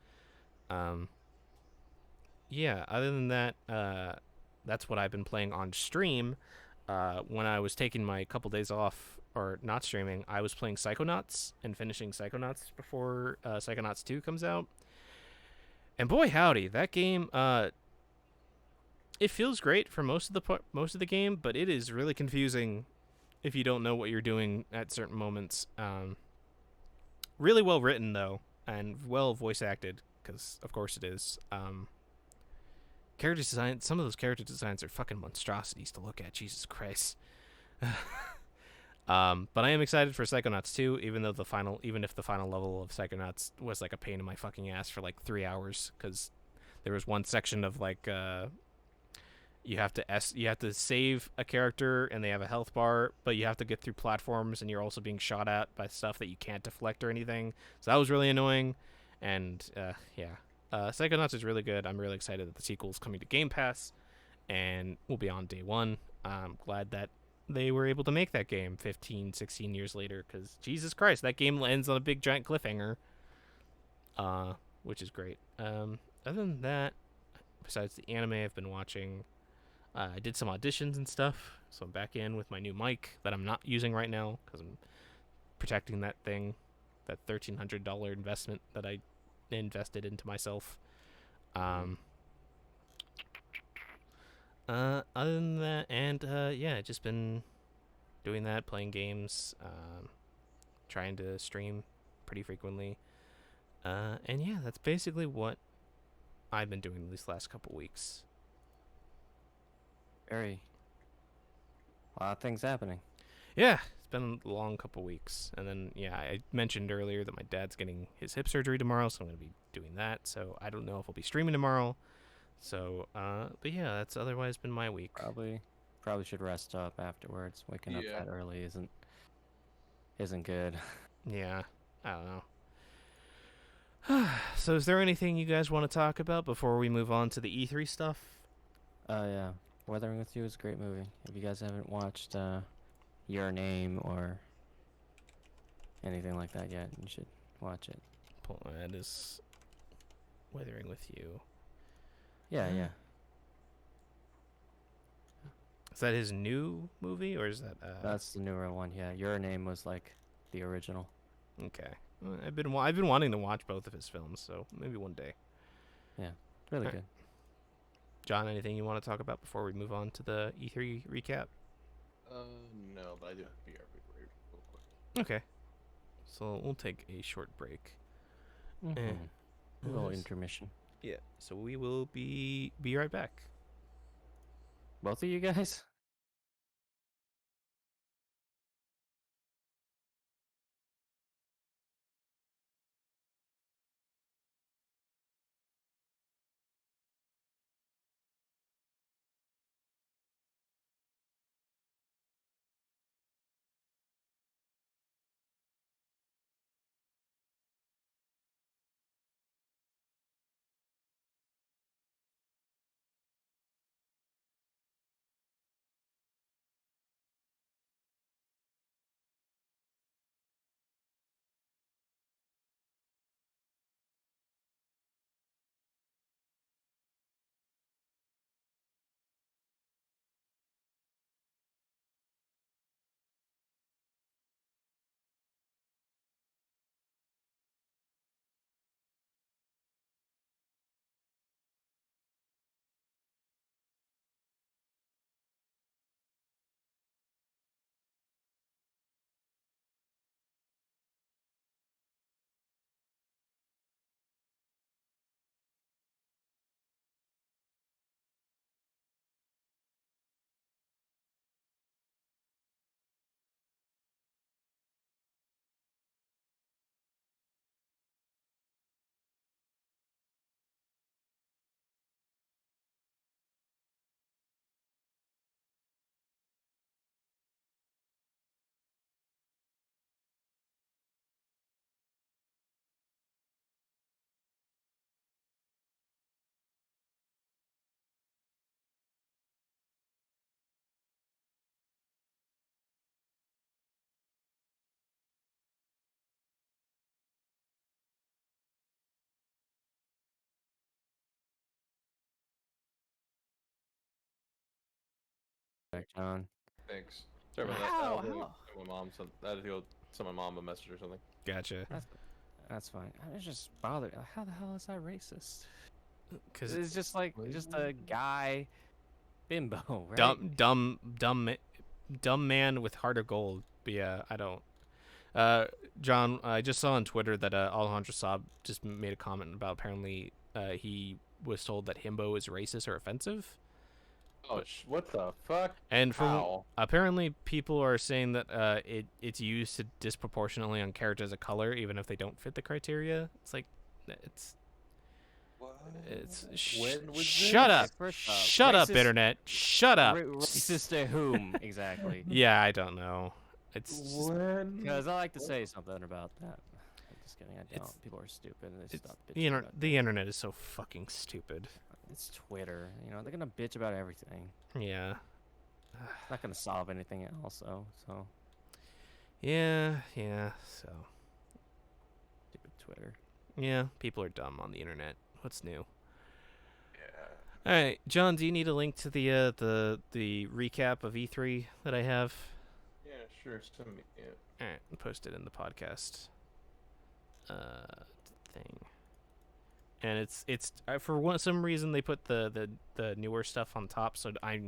Yeah, other than that, that's what I've been playing on stream. When I was taking my couple days off or not streaming, I was playing Psychonauts and finishing Psychonauts before Psychonauts 2 comes out. And boy howdy, that game it feels great for most of the game, but it is really confusing if you don't know what you're doing at certain moments. Really well written though, and well voice acted, because of course it is. Character design, some of those character designs are fucking monstrosities to look at. Jesus Christ. But I am excited for Psychonauts 2, even if the final level of Psychonauts was like a pain in my fucking ass for like 3 hours, because there was one section of like you have to save a character and they have a health bar, but you have to get through platforms and you're also being shot at by stuff that you can't deflect or anything. So that was really annoying, and Psychonauts is really good. I'm really excited that the sequel is coming to Game Pass and will be on day one. I'm glad that they were able to make that game 15, 16 years later, because Jesus Christ, that game ends on a big giant cliffhanger, which is great. Other than that, besides the anime I've been watching, I did some auditions and stuff, so I'm back in with my new mic that I'm not using right now because I'm protecting that $1,300 investment that I invested into myself. Other than that, and just been doing that, playing games, trying to stream pretty frequently. And yeah, that's basically what I've been doing these last couple weeks. Very. A lot of things happening. Yeah, it's been a long couple weeks. And then, yeah, I mentioned earlier that my dad's getting his hip surgery tomorrow, so I'm going to be doing that. So I don't know if I'll be streaming tomorrow. So, but yeah, that's otherwise been my week. Probably should rest up afterwards. Waking up Yeah. that early isn't good. Yeah, I don't know. So is there anything you guys want to talk about before we move on to the E3 stuff? Yeah. Weathering with You is a great movie. If you guys haven't watched Your Name or anything like that yet, you should watch it. That is Weathering with You. Yeah. Is that his new movie, or is that? That's the newer one. Yeah, Your Name was like the original. Okay. Well, I've been wanting to watch both of his films, so maybe one day. Yeah, really Alright. good. John, anything you want to talk about before we move on to the E3 recap? No, but I do have to be real quick. Okay. So we'll take a short break. A little Nice. intermission. Yeah. So we will be right back. Both of you guys? Back, John. Thanks. Sorry about that. My mom sent. I had to go send my mom a message or something. Gotcha. That's fine. I was just bothered. How the hell is that racist? Because It's just like just a guy bimbo, right? dumb man with heart of gold. But yeah, I don't. John, I just saw on Twitter that Alejandro Saab just made a comment about apparently he was told that himbo is racist or offensive. Oh, what the fuck? And from How? apparently people are saying that it's used to disproportionately on characters of color, even if they don't fit the criteria. It's like it's When was shut this? up, First off, shut up, racist- internet, shut up. Racist to whom exactly? Yeah, I don't know. It's just, When? Because I like to say something about that. I'm just kidding. I don't. It's- People are stupid. And they it's stop the bitching about the internet is so fucking stupid. It's Twitter. You know, they're gonna bitch about everything. Yeah. It's not gonna solve anything else, though. So Yeah. So stupid Twitter. yeah, people are dumb on the internet. What's new? Yeah. All right, John, do you need a link to the recap of E3 that I have? Yeah, sure. Send me. Yeah. All right, post it in the podcast thing. And it's for some reason they put the newer stuff on top, so I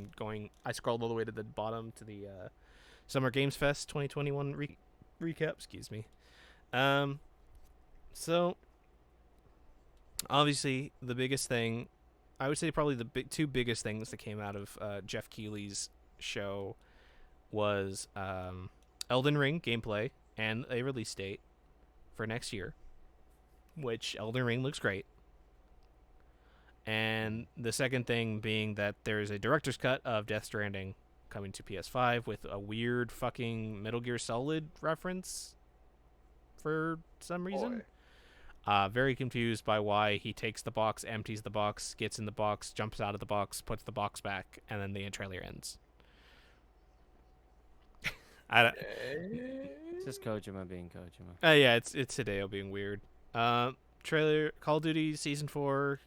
scrolled all the way to the bottom to the Summer Games Fest 2021 recap. Excuse me. So obviously the biggest thing, I would say probably the two biggest things that came out of Jeff Keighley's show was Elden Ring gameplay and a release date for next year, which Elden Ring looks great. And the second thing being that there is a director's cut of Death Stranding coming to PS5 with a weird fucking Metal Gear Solid reference for some reason. Very confused by why he takes the box, empties the box, gets in the box, jumps out of the box, puts the box back, and then the trailer ends. I don't, It's just Kojima being Kojima. yeah, it's Hideo being weird. Trailer Call of Duty Season 4,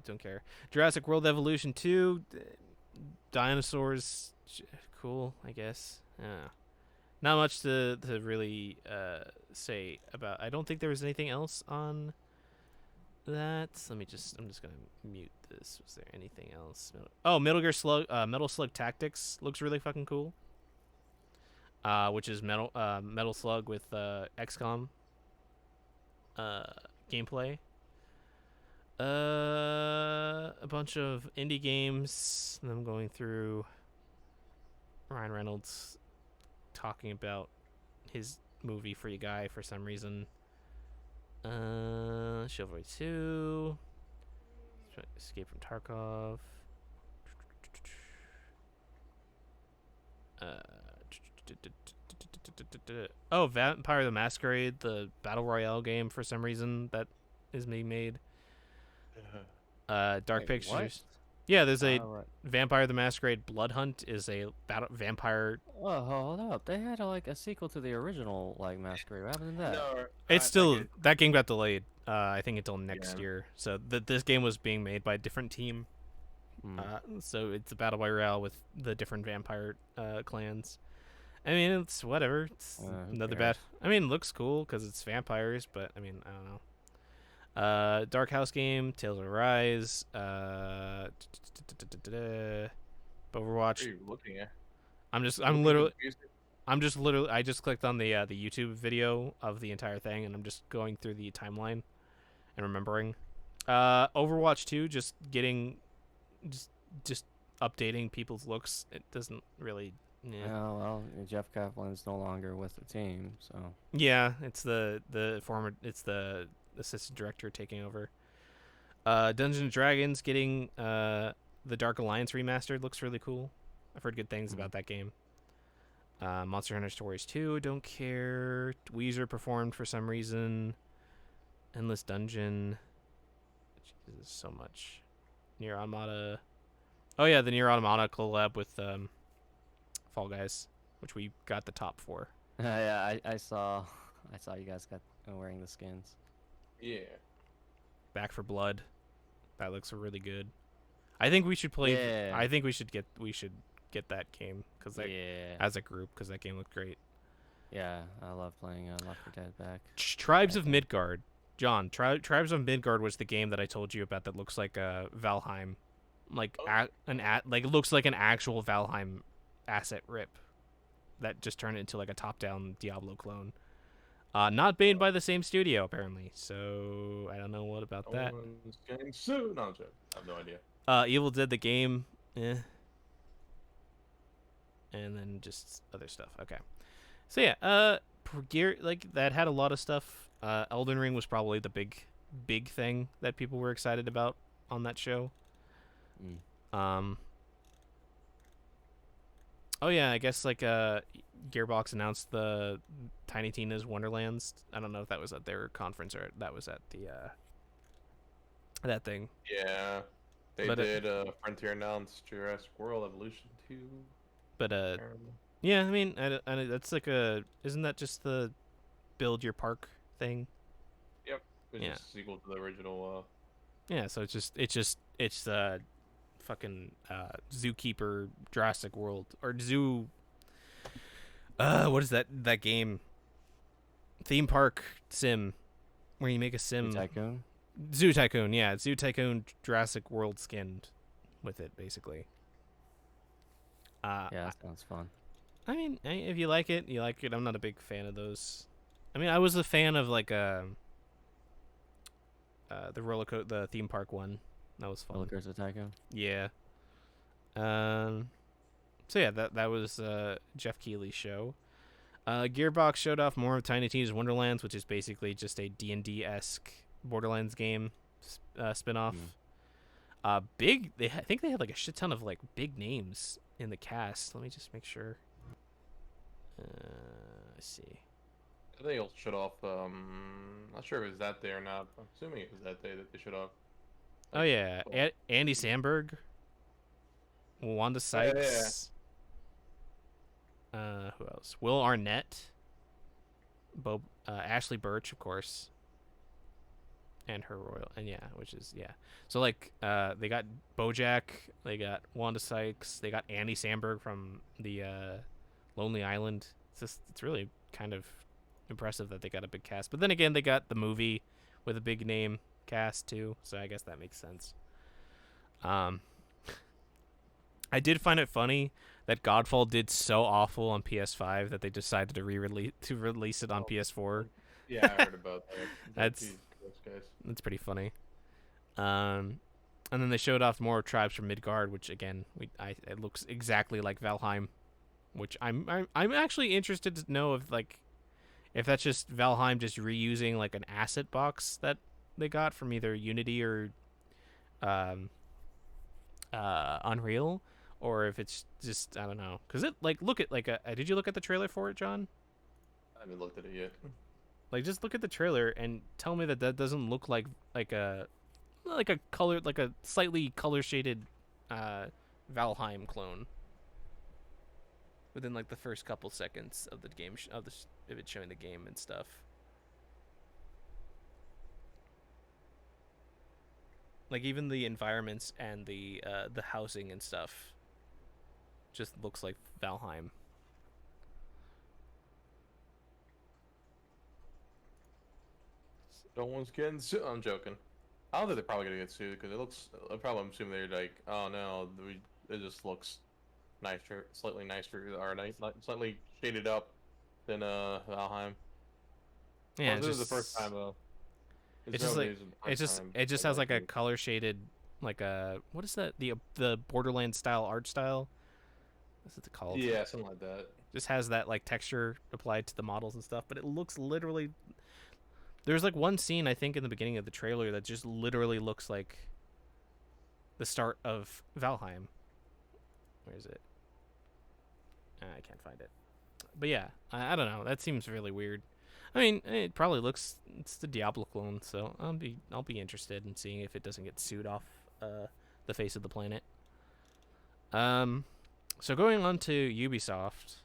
don't care. Jurassic World Evolution 2, dinosaurs, cool, I guess. Not much to really say about. I don't think there was anything else on that. I'm just gonna mute this. Was there anything else? Oh, Metal Gear Slug, Metal Slug Tactics looks really fucking cool. Which is Metal Slug with XCOM gameplay. A bunch of indie games. And I'm going through Ryan Reynolds talking about his movie Free Guy for some reason. Chivalry 2. Escape from Tarkov. Oh, Vampire the Masquerade, the Battle Royale game for some reason that is being made. Dark Wait, Pictures. what? Yeah, there's a Right. Vampire the Masquerade Blood Hunt is a vampire. Oh, hold up! They had a sequel to the original Masquerade. What happened to that? No, It's I still get- that game got delayed. I think until next Yeah. year. So this game was being made by a different team. So it's a battle royale with the different vampire clans. I mean, it's whatever. It's Who another cares? bad. I mean, it looks cool because it's vampires, but I mean, I don't know. Dark House game, Tales of Arise, What Overwatch. are you looking at? I'm Looking literally, confused? I just clicked on the YouTube video of the entire thing, and I'm just going through the timeline and remembering. Overwatch 2, just just updating people's looks. It doesn't really. Yeah. Yeah, well, Jeff Kaplan's no longer with the team, so Yeah, it's the assistant director taking over. Dungeons and Dragons getting the Dark Alliance remastered looks really cool. I've heard good things about that game. Monster Hunter Stories 2, don't care. Weezer performed for some reason. Endless Dungeon. Jesus, so much. Nier Automata. Oh yeah, the Nier Automata collab with Fall Guys, which we got the top for. yeah, I saw you guys got wearing the skins. Yeah. Back for Blood. That looks really good. I think we should play. Yeah. I think we should get that game because Yeah, as a group because that game looked great. yeah, I love playing Left 4 Dead back. Tribes of Midgard. John, Tribes of Midgard was the game that I told you about that looks like Valheim, like like it looks like an actual Valheim asset rip that just turned into like a top-down Diablo clone. Not made by the same studio apparently, so I don't know what about that. Someone's getting sued. No, I'm joking. I have no idea. Evil Dead the game, and then just other stuff. Okay, so yeah, gear like that had a lot of stuff. Elden Ring was probably the big thing that people were excited about on that show. Oh yeah, I guess like Gearbox announced the Tiny Tina's Wonderlands. I don't know if that was at their conference or that was at the that thing. Yeah. They But, did Frontier announced Jurassic World Evolution 2. But apparently. yeah, I mean, that's like isn't that just the build your park thing? It's Yeah. just a sequel to the original. Yeah, so it's fucking Zookeeper Jurassic World or Zoo. What is that game? Theme park sim, where you make a sim. Tycoon. Zoo Tycoon, yeah, Zoo Tycoon Jurassic World skinned with it basically. Yeah, that sounds fun. I mean, if you like it, you like it. I'm not a big fan of those. I mean, I was a fan of like the theme park one. That was fun. Roller Coaster Tycoon. Yeah. So yeah, that was Jeff Keighley's show. Gearbox showed off more of Tiny Tina's Wonderlands, which is basically just a D&D-esque Borderlands game spin-off. I think they had like a shit ton of like big names in the cast. Let me just make sure. Let's see. I think it'll shut off. Not sure if it was that day or not. I'm assuming it was that day that they shut off. Oh yeah, Andy Samberg, Wanda Sykes. Who else? Will Arnett, Ashley Birch, of course, and her royal, and which is. So like, they got BoJack, they got Wanda Sykes, they got Andy Samberg from the Lonely Island. It's really kind of impressive that they got a big cast. But then again, they got the movie with a big name cast too, so I guess that makes sense. I did find it funny that Godfall did so awful on PS5 that they decided to release it on PS4. Yeah, I heard about that. That's pretty funny. And then they showed off more tribes from Midgard, which again, it looks exactly like Valheim, which I'm actually interested to know if that's just Valheim just reusing like an asset box that they got from either Unity or Unreal, or if it's just, I don't know, because it did you look at the trailer for it, John? I haven't looked at it yet. Like, just look at the trailer and tell me that doesn't look like a color, like a slightly color shaded Valheim clone within like the first couple seconds of the game of it showing the game and stuff. Like even the environments and the housing and stuff just looks like Valheim. No one's getting sued. I'm joking. I don't think they're probably gonna get sued because it looks. I'm assuming they're like, oh no, it just looks nicer, slightly nicer, or slightly shaded up than Valheim. Yeah, this is the first time though. It's just like it just has like a color shaded, like a, what is that, the Borderlands style art style? What's it called? Yeah, something like that. Just has that like texture applied to the models and stuff, but it looks literally. There's like one scene I think in the beginning of the trailer that just literally looks like the start of Valheim. Where is it? I can't find it. But yeah, I don't know. That seems really weird. I mean, it probably looks, it's the Diablo clone, so I'll be interested in seeing if it doesn't get sued off the face of the planet. So going on to Ubisoft,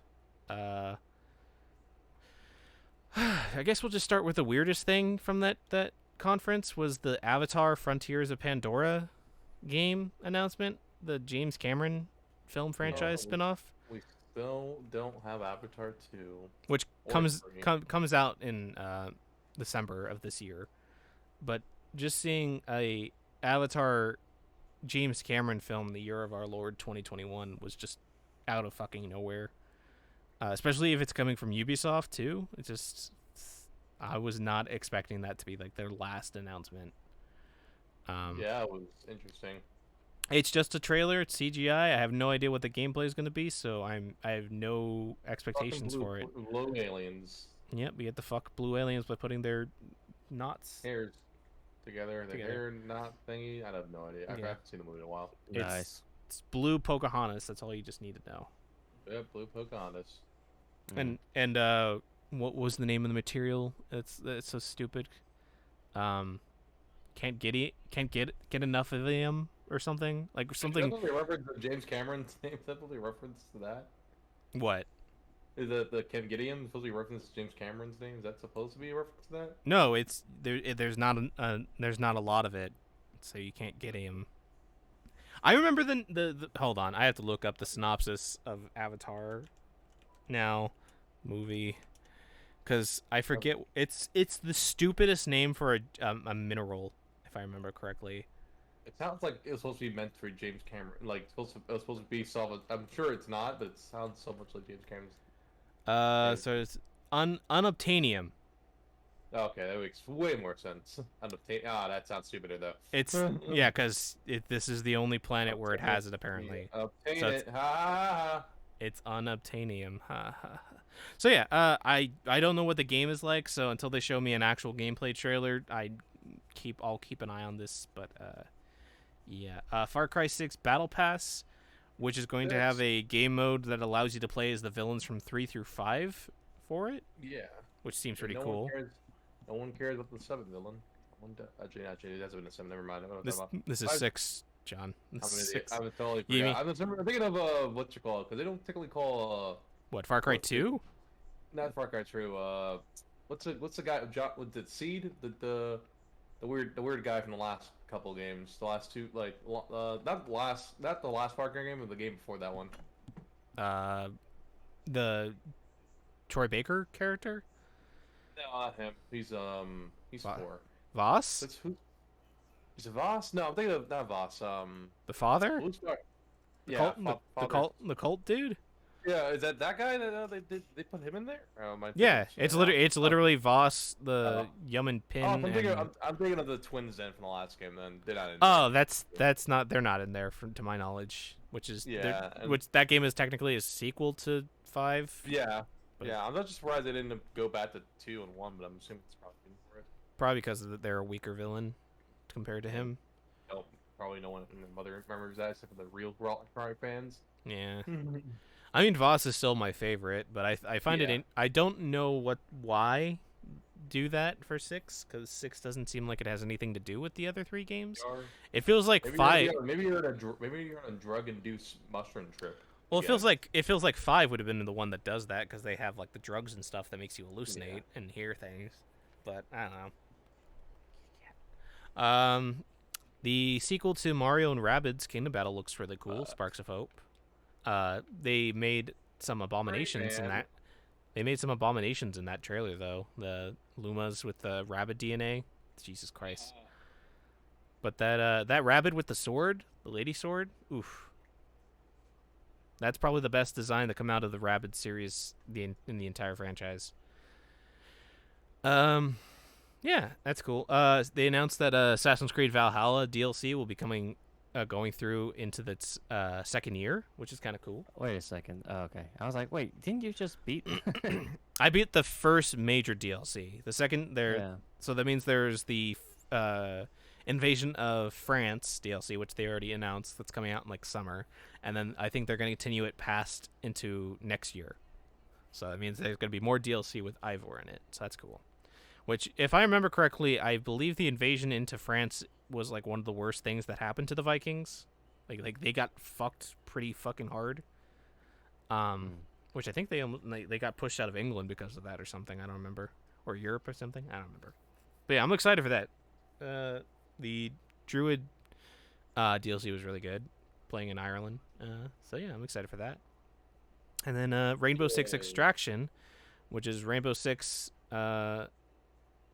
I guess we'll just start with the weirdest thing from that conference was the Avatar Frontiers of Pandora game announcement, the James Cameron film franchise spinoff. We still don't have Avatar 2. Which comes out in December of this year. But just seeing a Avatar James Cameron film, the year of our Lord 2021, was just out of fucking nowhere. Especially if it's coming from Ubisoft too. It just, I was not expecting that to be like their last announcement. Yeah, it was interesting. It's just a trailer. It's CGI. I have no idea what the gameplay is going to be, so I have no expectations for it. Blue aliens. Yep, we get to fuck blue aliens by putting their hairs together. The hair knot thingy. I have no idea. I haven't seen the movie in a while. Nice. It's blue Pocahontas. That's all you just need to know. Yeah, blue Pocahontas. And what was the name of the material? That's so stupid. Can't get enough of them or something, like something. Is that probably a reference to James Cameron's name? Is that probably a reference to that? What? Is the Ken Gideon supposed to be a reference to James Cameron's name? Is that supposed to be a reference to that? No, it's there's not a lot of it, so you can't get him. I remember the hold on, I have to look up the synopsis of Avatar now movie, because I forget. It's the stupidest name for a mineral, if I remember correctly. It sounds like it was supposed to be meant for James Cameron. Like it was supposed to be solid. I'm sure it's not, but it sounds so much like James Cameron's. So it's unobtainium. Okay, that makes way more sense. That sounds stupider though. It's yeah, because this is the only planet where it Obtain it. has it apparently. Yeah, obtain So it. Ha ha it's unobtainium. Ha ha. Ha. So yeah, I don't know what the game is like. So until they show me an actual gameplay trailer, I'll keep an eye on this. But yeah, Far Cry 6 Battle Pass, which is going to have That's a game mode that allows you to play as the villains from 3 through 5 for it, yeah. which seems Yeah, pretty no one cool. cares. No one cares about the seven villain. Actually, it hasn't been a seven. Never mind. I don't know what I'm This talking this is about. 6, John. This I'm is an idiot. 6. I totally You forgot. mean I'm thinking of what you call it because they don't typically call what? Far Cry what 2? not Far Cry True. What's the guy with the Seed the weird guy from the last couple games, the last two not the last Far Cry game, but the game before that one. Uh, the Troy Baker character, No, not him. He's Va- four. Voss, That's who? Is it Voss? No, I'm thinking of not Voss. the father, Who's the yeah, cult, the cult dude. Yeah, is that guy that they put him in there? Oh, am I thinking Yeah, of something it's else? literally Voss, the Oh, Yeoman Pin, I'm thinking and I'm thinking of the twins then from the last game. Then they're not in there. oh, that's not they're not in there to my knowledge, Yeah, and which that game is technically a sequel to 5, yeah, but yeah. I'm not just surprised they didn't go back to 2 and 1, but I'm assuming it's probably for it. probably because they're a weaker villain compared to him. No, probably no one in the mother remembers that except for the real Cry fans. Yeah. I mean, Voss is still my favorite, but I find Yeah. I don't know why do that for 6, because 6 doesn't seem like it has anything to do with the other 3 games. Or It feels like maybe 5. maybe you're on a drug induced mushroom trip. Well, Again. it feels like 5 would have been the one that does that because they have like the drugs and stuff that makes you hallucinate Yeah. and hear things. But I don't know. The sequel to Mario and Rabbids Kingdom Battle looks really cool. Sparks of Hope. They made some abominations in man. that. They made some abominations in that trailer though. The Lumas with the rabbit DNA. Jesus Christ. But that rabbit with the sword, the lady sword, oof. That's probably the best design to come out of the Rabbids series in the entire franchise. Yeah, that's cool. They announced that Assassin's Creed Valhalla DLC will be going through into its second year, which is kind of cool. Wait a second. Oh, okay. I was like, wait, didn't you just beat? I beat the first major DLC. The second Yeah. so that means there's the Invasion of France DLC, which they already announced that's coming out in like summer, and then I think they're going to continue it past into next year. So that means there's going to be more DLC with Ivor in it. So that's cool. Which, if I remember correctly, I believe the invasion into France was like one of the worst things that happened to the Vikings. Like they got fucked pretty fucking hard. Which I think they got pushed out of England because of that or something. I don't remember, or Europe or something. I don't remember. But yeah, I'm excited for that. The Druid DLC was really good, playing in Ireland. So yeah, I'm excited for that. And then Rainbow Six Extraction, which is Rainbow Six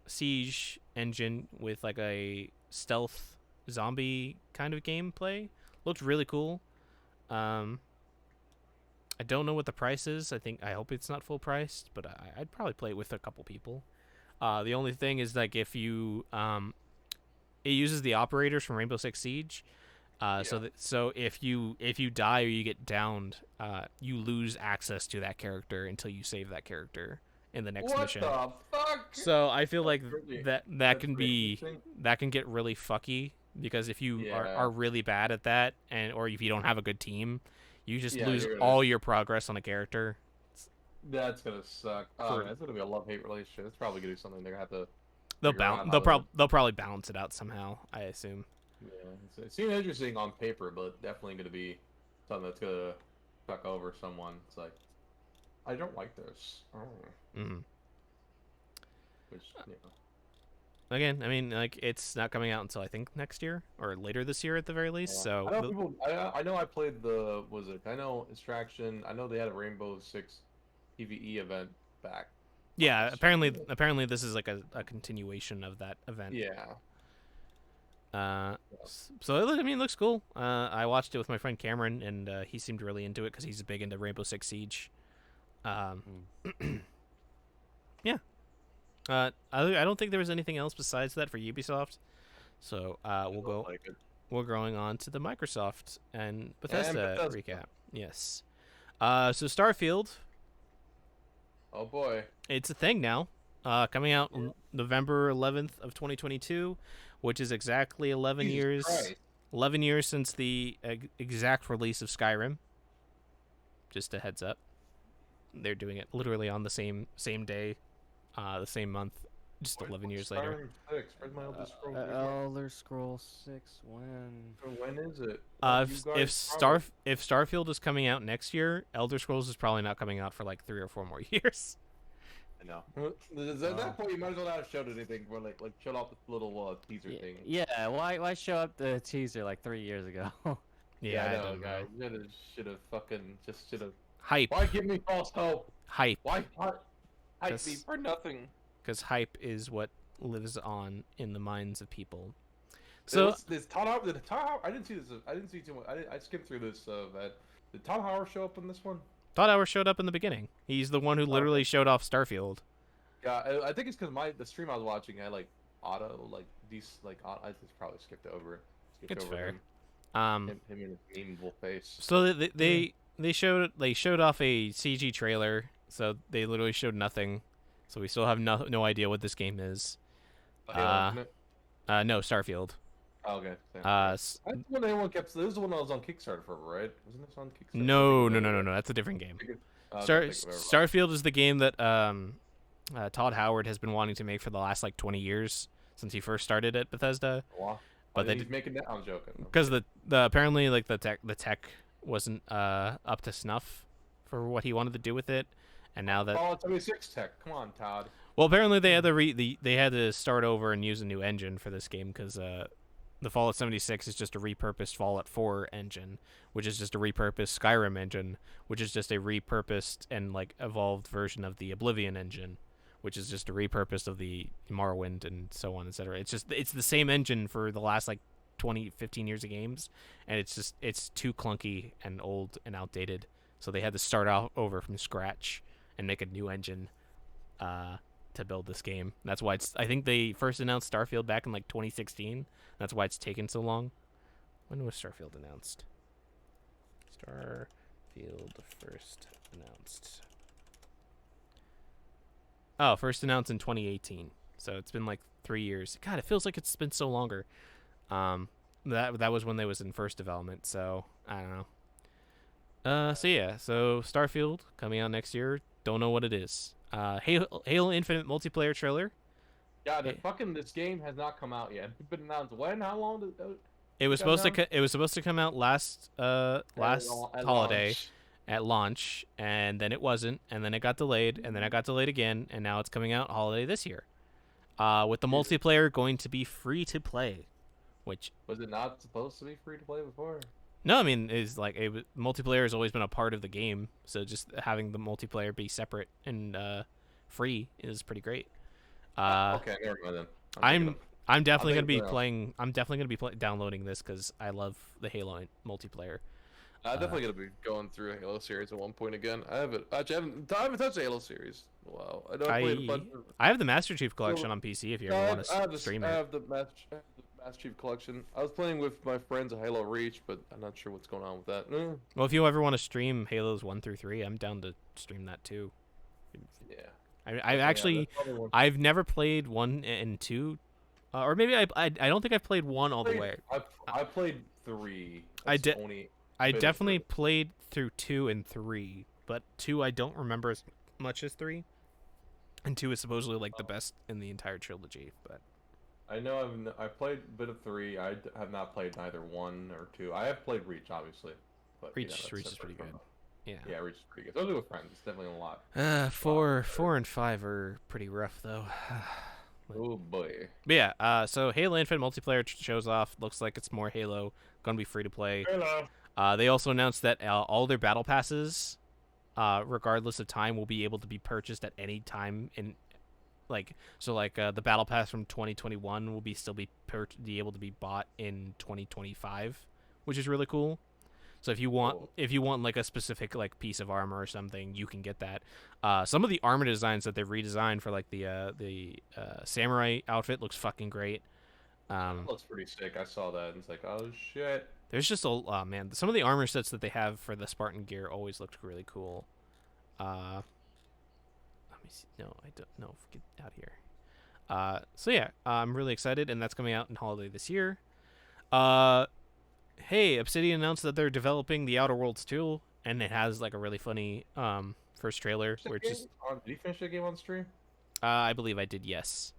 Siege engine with like a stealth zombie kind of gameplay. Looked really cool. I don't know what the price is. I hope it's not full priced, but I'd probably play it with a couple people. The only thing is like if you it uses the operators from Rainbow Six Siege. So if you die or you get downed, you lose access to that character until you save that character in the next mission. What the fuck? So I feel like Really- that that's can pretty be interesting. that can get really fucky because if you Yeah. are really bad at that or if you don't have a good team, you just Yeah, lose you're gonna- all your progress on a character. That's gonna suck. Oh, For- man, that's gonna be a love-hate relationship. It's probably gonna be something they're gonna have to. They'll figure out they'll probably balance it out somehow, I assume. Yeah, it seems interesting on paper, but definitely gonna be something that's gonna fuck over someone. It's like, I don't like this. Oh. Mm-hmm. Which, you know. Again, I mean, like it's not coming out until I think next year or later this year at the very least. Yeah. So I know people. I know I played the. Was it? I know Extraction. I know they had a Rainbow Six PVE event back. yeah, last apparently this is like a continuation of that event. Yeah. So it looks cool. I watched it with my friend Cameron, and he seemed really into it because he's big into Rainbow Six Siege. Yeah. I don't think there was anything else besides that for Ubisoft. So Like it. we're going on to the Microsoft and And Bethesda Bethesda. recap. Yes. So Starfield, Oh boy. it's a thing now. Coming out Yeah. November 11th of 2022, which is exactly 11 Jesus years. Christ. 11 years since the exact release of Skyrim. Just a heads up. They're doing it literally on the same day, the same month, just 11 years later. Skyrim 6. Where's my Elder Scrolls? Elder Scrolls 6. When? When is it? If Starfield is coming out next year, Elder Scrolls is probably not coming out for like 3 or 4 more years. I know. At that point, you might as well not have showed anything. Or like showed off the little teaser thing. Yeah, why show up the teaser like 3 years ago? Yeah, I I know, don't know. guys. Should have fucking should have. Hype. Why give me false hope? Hype. Why hype me 'Cause- for nothing? Because hype is what lives on in the minds of people. So This Todd Howard. I didn't see this. I didn't see too much. I skimmed through this. Did Todd Howard show up in this one? Todd Howard showed up in the beginning. He's the one who literally showed off Starfield. Yeah, I think it's because the stream I was watching had like I just probably skipped over. It's fair. Him. Him in his memeable face. So they showed off a CG trailer. So they literally showed nothing. So we still have no idea what this game is. Halo Infinite? No, Starfield. Oh, okay. Same. That's That's when everyone kept. This is the one that was on Kickstarter for, right? Wasn't this on Kickstarter? no. That's a different game. Starfield is the game that Todd Howard has been wanting to make for the last like 20 years since he first started at Bethesda. Wow. But He's making that. I'm joking. Because the apparently like the tech wasn't up to snuff for what he wanted to do with it, and now that Fallout 76 tech. Come on, Todd. well apparently they had to they had to start over and use a new engine for this game because the Fallout 76 is just a repurposed Fallout 4 engine, which is just a repurposed Skyrim engine, which is just a repurposed and like evolved version of the Oblivion engine, which is just a repurposed of the Morrowind and so on, etc. It's the same engine for the last like 15 years of games, and it's too clunky and old and outdated. So they had to start out over from scratch and make a new engine to build this game. That's why I think they first announced Starfield back in like 2016. That's why it's taken so long. When was Starfield announced? Starfield first announced. Oh, first announced in 2018. So it's been like 3 years. God, it feels like it's been so longer. That was when they was in first development. So I don't know. So Starfield coming out next year. Don't know what it is. Halo Infinite multiplayer trailer. Yeah, this game has not come out yet. It's been announced when? How long did It was supposed to come out last holiday launch? at launch, and then it wasn't, and then it got delayed, and then it got delayed again, and now it's coming out holiday this year. With the multiplayer going to be free to play, which Was it not supposed to be free to play before? no, I mean is like multiplayer has always been a part of the game, so just having the multiplayer be separate and free is pretty great. Okay, never mind then. I'm definitely gonna thinking be something else. playing. I'm definitely gonna be downloading this because I love the Halo multiplayer. I'm definitely gonna be going through a Halo series at one point again. I haven't touched the Halo series. Wow, I know I played a bunch of. I have the Master Chief Collection on PC if you ever want to stream I it. have the Master Chief Collection. I was playing with my friends at Halo Reach, but I'm not sure what's going on with that. Well, if you ever want to stream Halos 1 through 3, I'm down to stream that too. Yeah. I've never played 1 and 2, or maybe I don't think I've played 1 all the way. I played 3. I Bit of definitely 3. played through 2 and 3, but 2 I don't remember as much as 3, and 2 is supposedly like the best in the entire trilogy. But I know I played a bit of 3. I have not played neither 1 or 2. I have played Reach, obviously. But, Reach that's is separate pretty from- good. Yeah. Yeah, Reach is pretty good. Those are with friends. It's definitely a lot. 4 and 5 are pretty rough though. Oh boy. But yeah, so Halo Infinite multiplayer shows off. Looks like it's more Halo. Gonna be free to play. Hello. They also announced that all their battle passes, regardless of time, will be able to be purchased at any time. The battle pass from 2021 will be able to be bought in 2025, which is really cool. So if you want like a specific like piece of armor or something, you can get that. Some of the armor designs that they've redesigned for like the samurai outfit looks fucking great. That looks pretty sick. I saw that and it's like, oh shit. There's just man, some of the armor sets that they have for the Spartan gear always looked really cool. Let me see. No, I don't know. Get out here. So yeah, I'm really excited, and that's coming out in holiday this year. Hey, Obsidian announced that they're developing the Outer Worlds 2, and it has like a really funny first trailer where it's just. Did you finish the game on stream? I believe I did. Yes.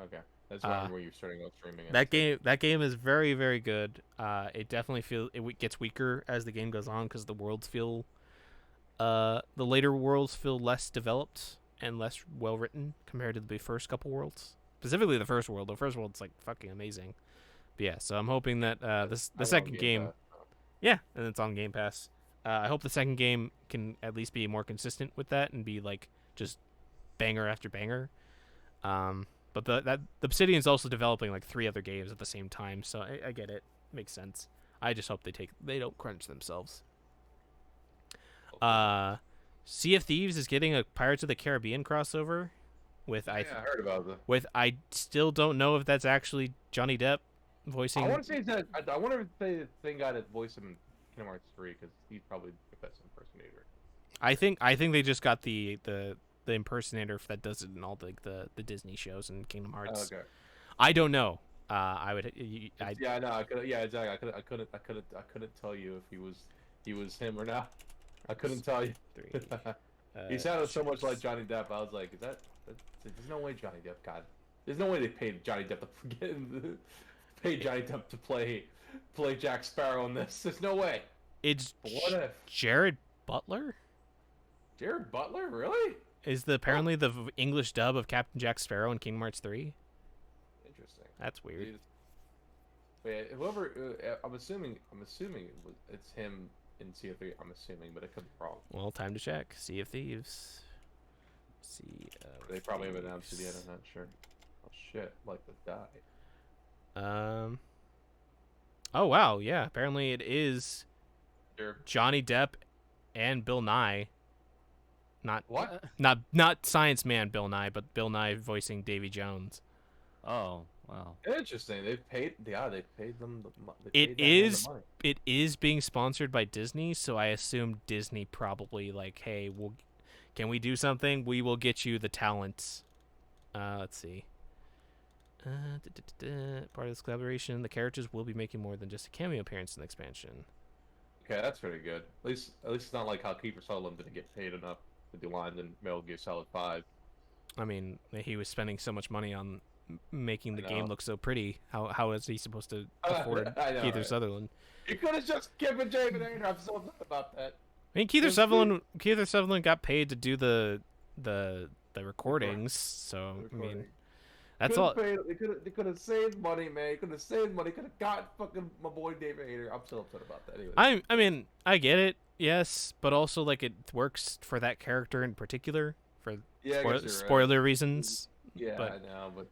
Okay, that's where you're starting out streaming. That game is very, very good. It definitely gets weaker as the game goes on because the worlds feel, the later worlds feel less developed and less well written compared to the first couple worlds. Specifically, the first world. The first world's like fucking amazing. But yeah, so I'm hoping that the second game, yeah, and it's on Game Pass. I hope the second game can at least be more consistent with that and be like just banger after banger. But the Obsidian's also developing like 3 other games at the same time, so I get it. Makes sense. I just hope they don't crunch themselves. Sea of Thieves is getting a Pirates of the Caribbean crossover with I heard about that. With I still don't know if that's actually Johnny Depp voicing. I want to say that I wonder if they the same guy that voiced him in Kingdom Hearts 3 because he's probably the best impersonator. I think they just got the impersonator that does it in all the Disney shows and Kingdom Hearts. Oh, okay. I don't know. I would. Yeah, no, exactly. I couldn't tell you if he was him or not. I couldn't tell you. 3. He sounded so much like Johnny Depp. I was like, there's no way Johnny Depp got. There's no way they paid Johnny Depp to play Jack Sparrow in this. There's no way. It's what if Jared Butler? Jared Butler, really? Is apparently the English dub of Captain Jack Sparrow in Kingdom Hearts 3? Interesting. That's weird. Wait, whoever I'm assuming it's him in Sea of Thieves. I'm assuming, but it could be wrong. Well, time to check. Sea of Thieves. They probably haven't announced it yet. I'm not sure. Oh shit! Like the die. Oh wow, yeah. Apparently it is Johnny Depp and Bill Nye. Not Science Man Bill Nye, but Bill Nye voicing Davy Jones. Oh wow. Interesting. They paid them. It is being sponsored by Disney, so I assume Disney probably like, hey, can we do something? We will get you the talents. Let's see. Part of this collaboration, the characters will be making more than just a cameo appearance in the expansion. Okay, that's pretty good. At least it's not like how Kiefer Sutherland didn't get paid enough to do lines in Metal Gear Solid 5. I mean, he was spending so much money on making the game look so pretty. How is he supposed to afford Kiefer Sutherland? You could have just given David Hayter. I'm so upset about that. I mean, Kiefer Sutherland got paid to do the recordings, so I mean, that's all. They could have saved money, man. They could have saved money. Could have got fucking my boy David Hayter. I'm so upset about that. Anyway. I mean, I get it, yes, but also like it works for that character in particular for spoiler reasons. Yeah, but, I know, but.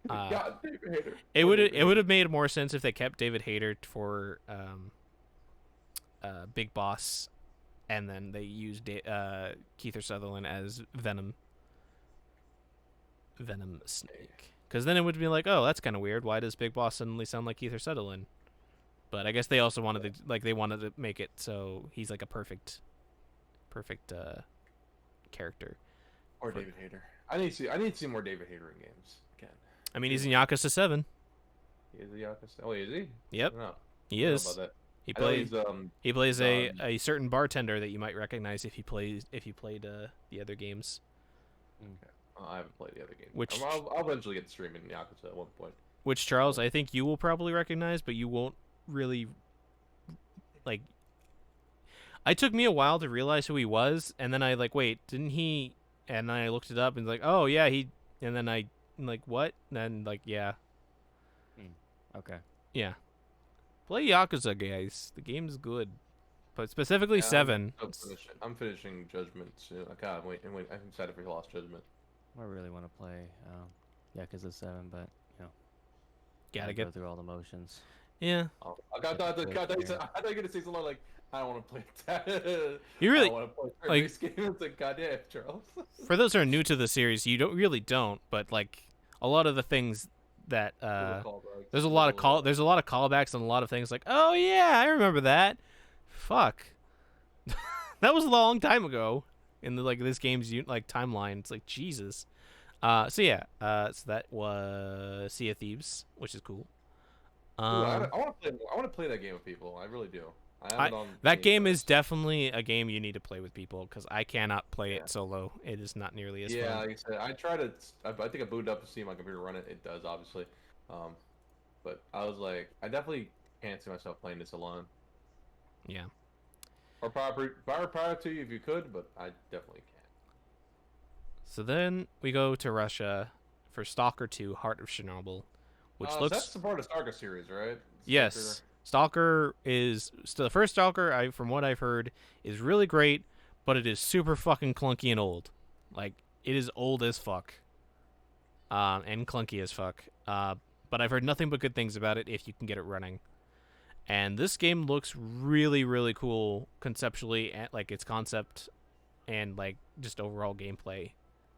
Got David Hayter. It would have made more sense if they kept David Hayter for Big Boss, and then they used Kiefer Sutherland as Venom Snake. Because then it would be like, oh, that's kind of weird. Why does Big Boss suddenly sound like Kiefer Sutherland? But I guess they also wanted to make it so he's like a perfect character. Or David Hayter. I need to see more David Hayter in games. Again. I mean, he's in Yakuza 7. He is the Yakuza. Oh, is he? Yep. No. He is. He plays a certain bartender that you might recognize if you played the other games. Okay. I haven't played the other games. Which I'll eventually get streaming Yakuza at one point. Which, Charles, I think you will probably recognize, but you won't really like. It took me a while to realize who he was, and then I wait, didn't he? And then I looked it up and oh yeah, he. And then I'm what? And then yeah. Okay. Yeah. Play Yakuza, guys. The game's good, but specifically 7. I'm finishing Judgment soon. I can't wait. I'm excited for Lost Judgment. I really want to play Yakuza 7, but gotta get through all the motions. Yeah. I thought you were gonna say something like, I don't want to play that. You I really don't want to play a like race game. It's like, goddamn, Charles. for those who are new to the series, you don't, but like a lot of the things that Little callbacks. there's a lot of callbacks and a lot of things like, oh yeah, I remember that. Fuck, that was a long time ago in the like this game's like timeline. It's like Jesus. So yeah, so that was Sea of Thieves, which is cool. Ooh, I Um, want to play. I want to play that game with people. I really do. I have I it on that Game game is Pass. definitely a game you need to play with people because I cannot play Yeah. it solo. It is not nearly as Yeah, fun. like I said, I tried to. I think I booted up to see my computer run it. It does, obviously. Um, but I was like, I definitely can't see myself playing this alone. Yeah. Or power to you if you could, but I definitely can't. So then we go to Russia for Stalker 2: Heart of Chernobyl, which So looks that's the part of Stalker series, right? yes. Stalker is still the first Stalker. From what I've heard, is really great, but it is super fucking clunky and old. Like it is old as fuck, and clunky as fuck. But I've heard nothing but good things about it if you can get it running. And this game looks really, really cool conceptually, and like its concept and like just overall gameplay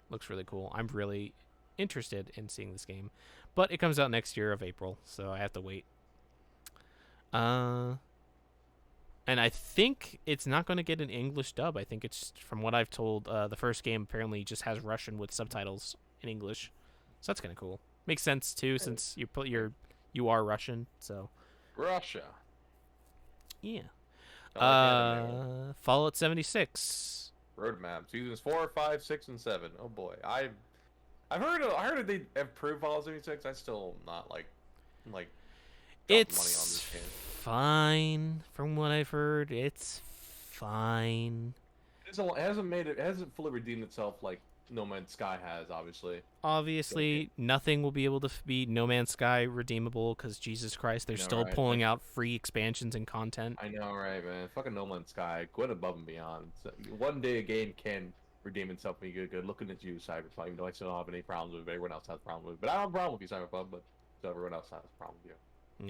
looks really cool. I'm really interested in seeing this game, but it comes out next year of April, so I have to wait. And I think it's not going to get an English dub. I think it's from what I've told. The first game apparently just has Russian with subtitles in English, so that's kind of cool. Makes sense too, since you are Russian. So Russia. yeah. I like anime. Fallout 76. Roadmap seasons 4, 5, 6, and 7. Oh boy, I've heard I heard they improved Fallout 76. I still not like dropping money on It's this game. fine from what I've heard. It's fine. It hasn't fully redeemed itself like No Man's Sky has, obviously. Obviously, nothing will be able to be No Man's Sky redeemable because Jesus Christ, they're I know, still right? pulling out free expansions and content. I know, right, man? Fucking No Man's Sky, going above and beyond. One day a game can redeem itself and be good. Looking at you, Cyberpunk. Even though I still don't have any problems with it, everyone else has problems with it. But I don't have a problem with you, Cyberpunk. But so everyone else has a problem with you.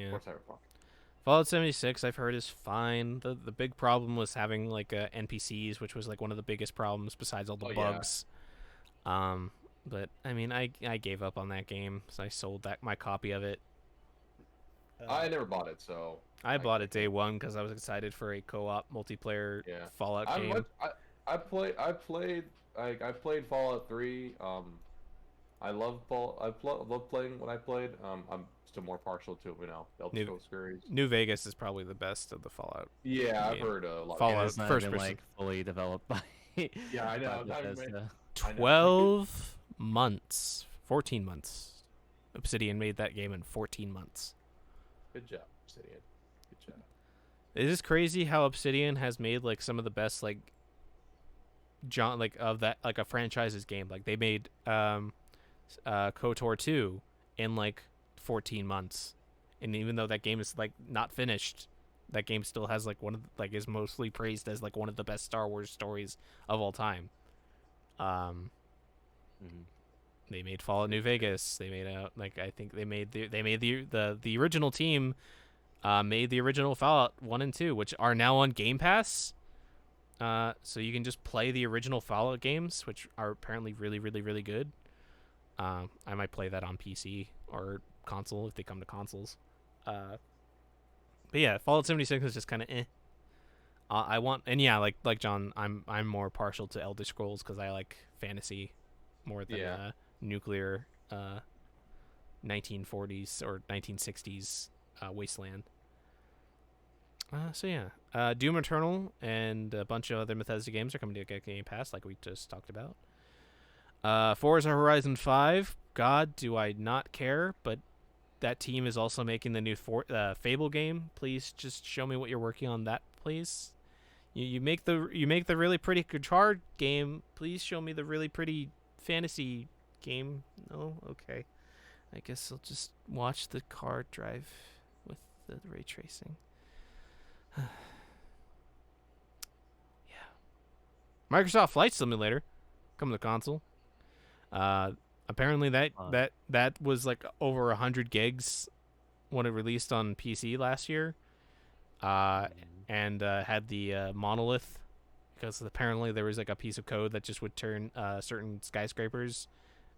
Yeah. Or Cyberpunk. Fallout 76, I've heard, is fine. The big problem was having like NPCs, which was like one of the biggest problems besides all the bugs. Yeah. But I mean, I gave up on that game, so I sold my copy of it. I never bought it, so I bought it day one because I was excited for a co-op multiplayer Fallout game. I played Fallout 3. I love playing when I played. I'm still more partial to the Elder Scrolls series. New Vegas is probably the best of the Fallout. Yeah, I've heard a lot. Fallout it's not first even, person, like fully developed by. Yeah, I know. by Bethesda. 12 months, 14 months. Obsidian made that game in 14 months. Good job, Obsidian. Good job. It is crazy how Obsidian has made like some of the best like of that like a franchise's game. Like they made KOTOR 2 in like 14 months. And even though that game is like not finished, that game still has like is mostly praised as like one of the best Star Wars stories of all time. They made Fallout New Vegas. They made I think they made the original team made the original Fallout 1 and 2, which are now on Game Pass. So you can just play the original Fallout games, which are apparently really, really, really good. I might play that on PC or console if they come to consoles. But yeah, Fallout 76 is just kind of eh. Like John, I'm more partial to Elder Scrolls because I like fantasy more than nuclear 1940s or 1960s wasteland. So yeah, Doom Eternal and a bunch of other Bethesda games are coming to Game Pass, like we just talked about. Forza Horizon 5, God, do I not care, but that team is also making the new Fable game. Please just show me what you're working on that, please. You make the really pretty guitar game. Please show me the really pretty fantasy game. No, okay. I guess I'll just watch the car drive with the ray tracing. Yeah. Microsoft Flight Simulator coming to console. Apparently that was like over 100 gigs when it released on PC last year, and had the monolith, because apparently there was like a piece of code that just would turn certain skyscrapers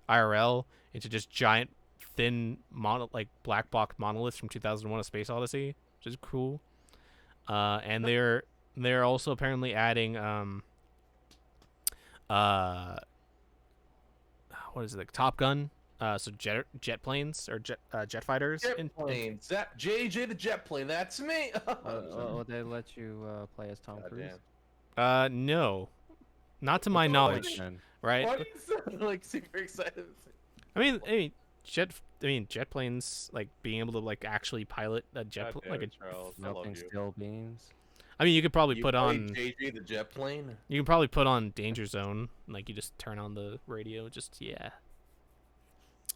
IRL into just giant thin like black box monoliths from 2001: A Space Odyssey, which is cool. And they're also apparently adding what is it, like Top Gun, so jet planes or jet fighters. Jet planes. That JJ the jet plane. That's me. Would they let you play as Tom Cruise? No, not to my knowledge. Right? Why do you sound like super excited? I mean, jet planes, like being able to like actually pilot a jet plane, like a. Charles, Melting steel beams. I mean, you could probably put on JJ the jet plane. You can probably put on Danger Zone, like you just turn on the radio, just yeah.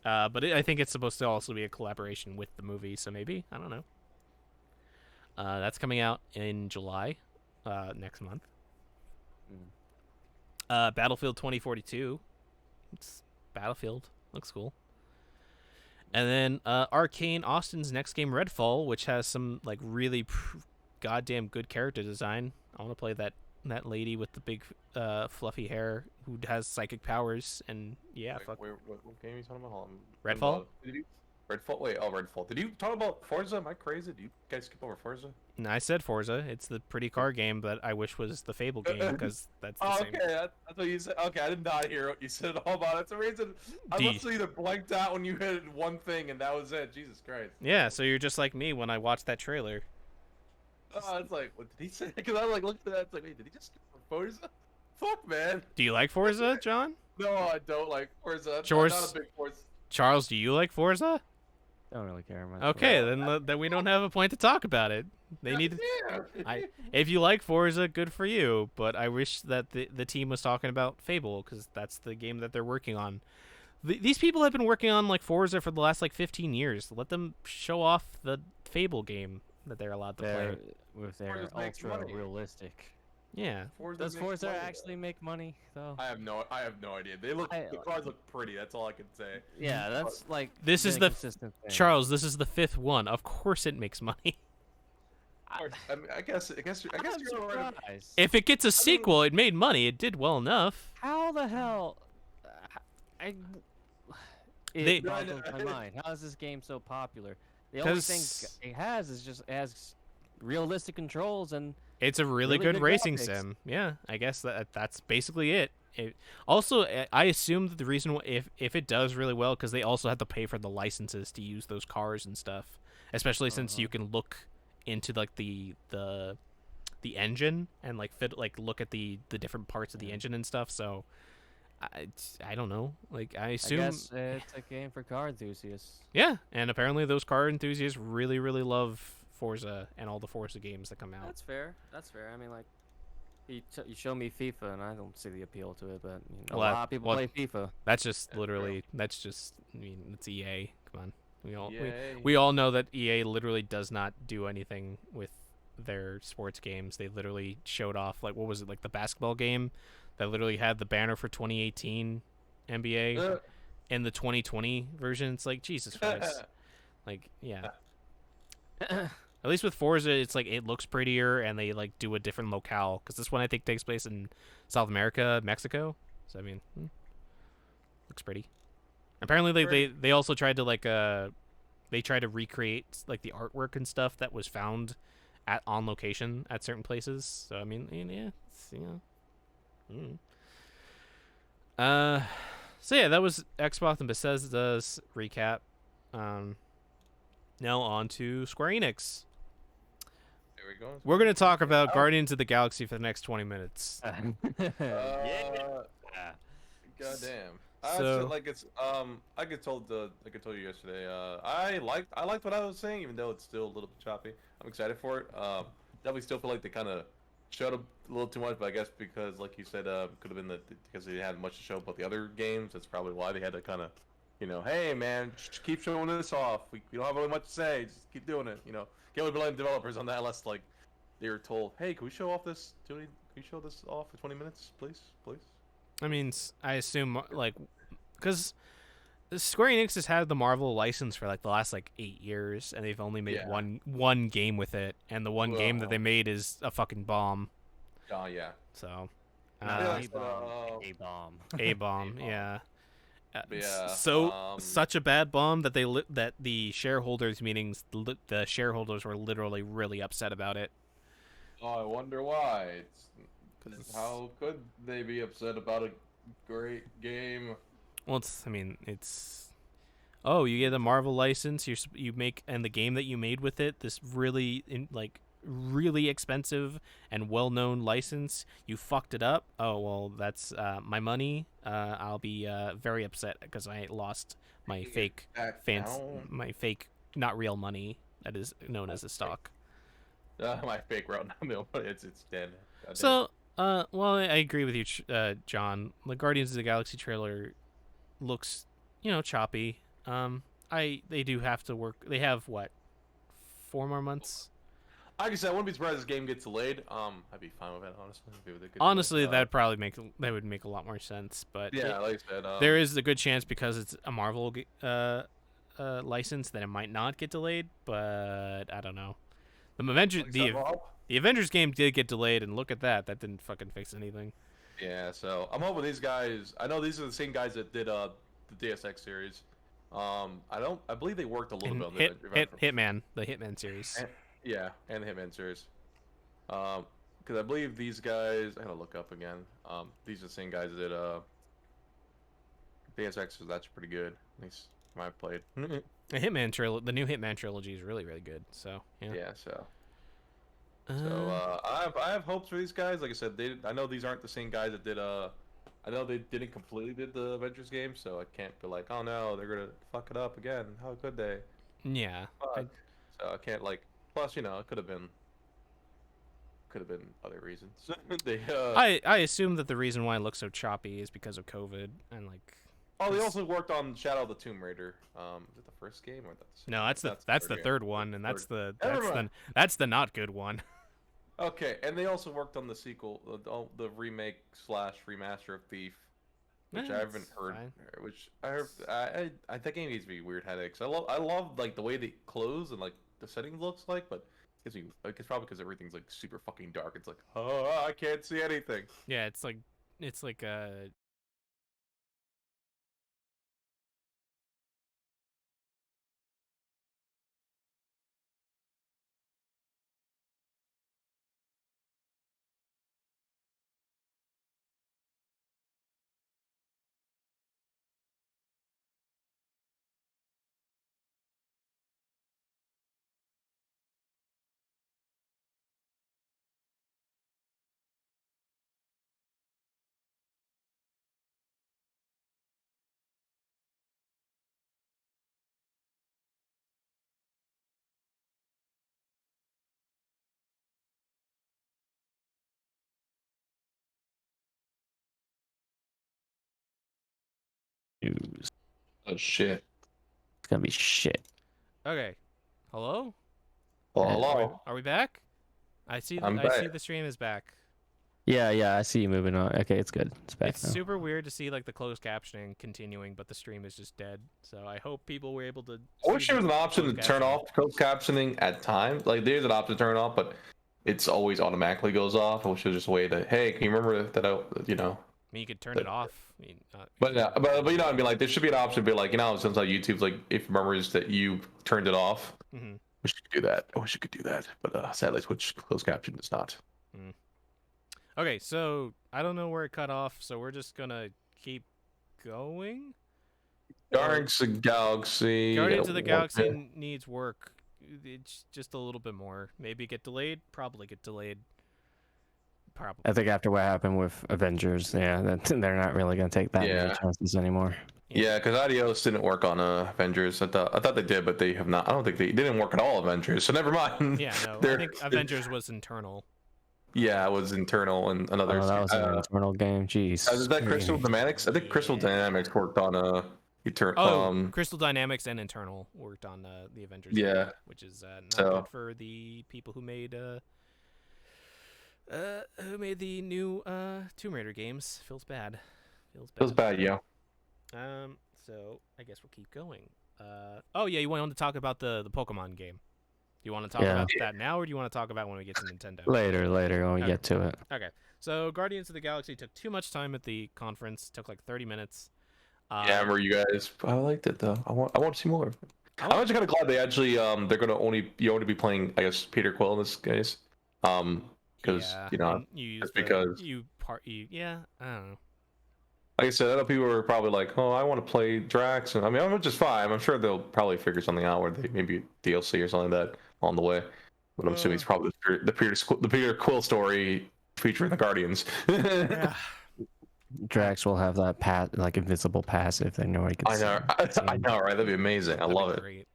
But I think it's supposed to also be a collaboration with the movie, so maybe I don't know. That's coming out in July, next month. Battlefield 2042. It's Battlefield. Looks cool. And then Arcane Austin's next game, Redfall, which has some like really goddamn good character design. I want to play that lady with the big fluffy hair who has psychic powers, and yeah, fuck. Wait, what game are you talking about? Hold on. Redfall? Redfall? Wait, Redfall. Did you talk about Forza? Am I crazy? Did you guys skip over Forza? No, I said Forza. It's the pretty car game that I wish was the Fable game, because that's the same. Okay, that's what you said. Okay, I did not hear what you said all about it. That's the reason I must have either blanked out when you hit one thing and that was it. Jesus Christ. Yeah, so you're just like me when I watched that trailer. Oh, it's like, what did he say? Because I like looked at that. It's like, wait, did he just skip for Forza? Fuck, man. Do you like Forza, John? No, I don't like Forza. George, I'm not a big Forza. Charles, do you like Forza? Don't really care much. Okay, then we don't have a point to talk about it. They need. If you like Forza, good for you. But I wish that the team was talking about Fable, because that's the game that they're working on. These people have been working on like Forza for the last like 15 years. Let them show off the Fable game that they're allowed to play with their ultra realistic. Yeah. Does Forza actually make money though? I have no idea. The cars look pretty. That's all I can say. Yeah, that's like this is the consistent thing. Charles. This is the 5th one. Of course, it makes money. I mean, I guess you're right. If it gets a sequel, it made money. It did well enough. How the hell? It boggles my mind. How is this game so popular? The only thing it has is just it has realistic controls and it's a really good racing graphics. sim. Yeah, I guess that's basically it. Also, I assume that the reason if it does really well, because they also have to pay for the licenses to use those cars and stuff, especially since you can look into like the engine and like look at the different parts of the engine and stuff. So I don't know. Like I assume I guess it's a game for car enthusiasts. Yeah, and apparently those car enthusiasts really love Forza and all the Forza games that come out. That's fair. I mean, like, you show me FIFA and I don't see the appeal to it, but a lot of people play FIFA. That's just literally. That's just. I mean, it's EA. Come on. We all know that EA literally does not do anything with their sports games. They literally showed off like what was it, like the basketball game that literally had the banner for 2018 NBA and the 2020 version. It's like Jesus Christ. Like yeah. At least with Forza, it's like it looks prettier, and they like do a different locale, because this one I think takes place in South America, Mexico. So I mean, looks pretty. Apparently, they also tried to like they tried to recreate like the artwork and stuff that was found on location at certain places. So I mean, yeah, it's, So yeah, that was Xbox and Bethesda's recap. Now on to Square Enix. There we go. We're going to talk about Guardians of the Galaxy for the next 20 minutes. Goddamn. So, like it's I could told you yesterday. I liked what I was saying, even though it's still a little bit choppy. I'm excited for it. Definitely still feel like they kind of showed a little too much, but I guess because, like you said, could have been because they had much to show about the other games. That's probably why they had to kind of, hey man, just keep showing this off. We don't have really much to say. Just keep doing it. Can't really blame developers on that unless like they were told, hey, can we show off this? Can we show this off for 20 minutes, please? I mean, I assume like, because Square Enix has had the Marvel license for like the last like 8 years, and they've only made Yeah. one game with it, and the one game that they Well, made is a fucking bomb. oh yeah. So, Not Yeah, uh, like I said, A bomb. a bomb, A-bomb. yeah. But yeah. Such a bad bomb that that the shareholders meetings the shareholders were literally really upset about it. Oh, I wonder why. Cause How could they be upset about a great game? well, it's oh, you get a Marvel license, you make and the game that you made with it, this really expensive and well-known license, you fucked it up. Oh well, that's my money. I'll be very upset because I lost my Bring it fake back fans, down. my fake not real money that is known as a stock. My fake route now, it's dead. God damn it. So, well, I agree with you, John. The Guardians of the Galaxy trailer looks, choppy. They do have to work. They have what, 4 more months? Like I said, I wouldn't be surprised if this game gets delayed. I'd be fine with it, honestly. If it gets Honestly, delayed. that would make a lot more sense. But Yeah, like I said, there is a good chance because it's a Marvel license that it might not get delayed. But I don't know. The Avengers like I said, the Avengers game did get delayed, and look at that. That didn't fucking fix anything. yeah, so I'm hoping these guys. I know these are the same guys that did the Deus Ex series. I believe they worked a little And bit on the Hitman, the Hitman series. Yeah, and the Hitman series. Because I believe these guys. I gotta look up again. These are the same guys that did Deus Ex was actually pretty good. At least when I played. The new Hitman trilogy is really really good. So yeah. Yeah, so I have hopes for these guys. Like I said, I know these aren't the same guys that did I know they didn't completely did the Avengers game, so I can't be like, oh no, they're gonna fuck it up again. How could they? Yeah. Fuck. So I can't like. Plus, it could have been other reasons. They I assume that the reason why it looks so choppy is because of COVID and like. Oh, they also worked on Shadow of the Tomb Raider. Is it the first game or that's the No, that's the third one, and that's the not good one. Okay, and they also worked on the sequel, the remake slash remaster of Thief, which I haven't heard. Fine. Which I heard. I that game needs to be weird headaches. I love like the way they close and like the setting looks like, but it's probably because everything's like super fucking dark. It's like, oh, I can't see anything. Yeah, it's like News. Oh shit. It's gonna be shit. okay. Hello? Well, Yeah. hello. Are we back? I see back. the stream is back. Yeah, I see you moving on. Okay, it's good. It's back It's now. super weird to see like the closed captioning continuing, but the stream is just dead. So I hope people were able to. I wish see there was the an option to closed turn captioning. off closed captioning at times. Like there's an option to turn it off, but it's always automatically goes off. I wish there was just a way to, hey, can you remember that I mean, you could turn it off. I mean, But yeah, but you know what I mean? Like there should be an option to be like, sometimes YouTube's like, if it remembers that you turned it off, hmm wish you could do that. I wish you could do that, but sadly, Twitch closed caption does not. Okay, so I don't know where it cut off, so we're just gonna keep going. Guardians of the Galaxy. Guardians of the Galaxy needs work. It's just a little bit more. Maybe get delayed. Probably get delayed. Probably. I think after what happened with Avengers, yeah, they're not really gonna take that many chances anymore. Yeah, because Adios didn't work on Avengers. I thought they did, but they have not. I don't think they didn't work at all Avengers. So never mind. Yeah, no. I think Avengers was internal. Yeah, it was internal and another. Oh, that was an internal game. Jeez. Is that Crystal Dynamics? I think Crystal Dynamics worked on Crystal Dynamics and Internal worked on the Avengers. Yeah, game, which is not good for the people who made the new Tomb Raider games. Feels bad. yeah. So I guess we'll keep going. Oh yeah, you wanted to talk about the Pokemon game. Do you want to talk about that now, or do you want to talk about when we get to Nintendo? Later when we get to it. Okay. So Guardians of the Galaxy took too much time at the conference. Took like 30 minutes. Yeah, were you guys? I liked it though. I want to see more. I'm actually kind of glad they actually they're gonna only be playing, I guess, Peter Quill in this case. Because yeah, I don't know. Like I said, I know people were probably like, "Oh, I want to play Drax," and I mean, which is fine. I'm sure they'll probably figure something out where they maybe DLC or something like that on the way. But I'm assuming it's probably the Peter Quill story featuring the Guardians. Yeah. Drax will have that like invisible passive thing. Nobody can I know, right? That'd be amazing. I love it. Great.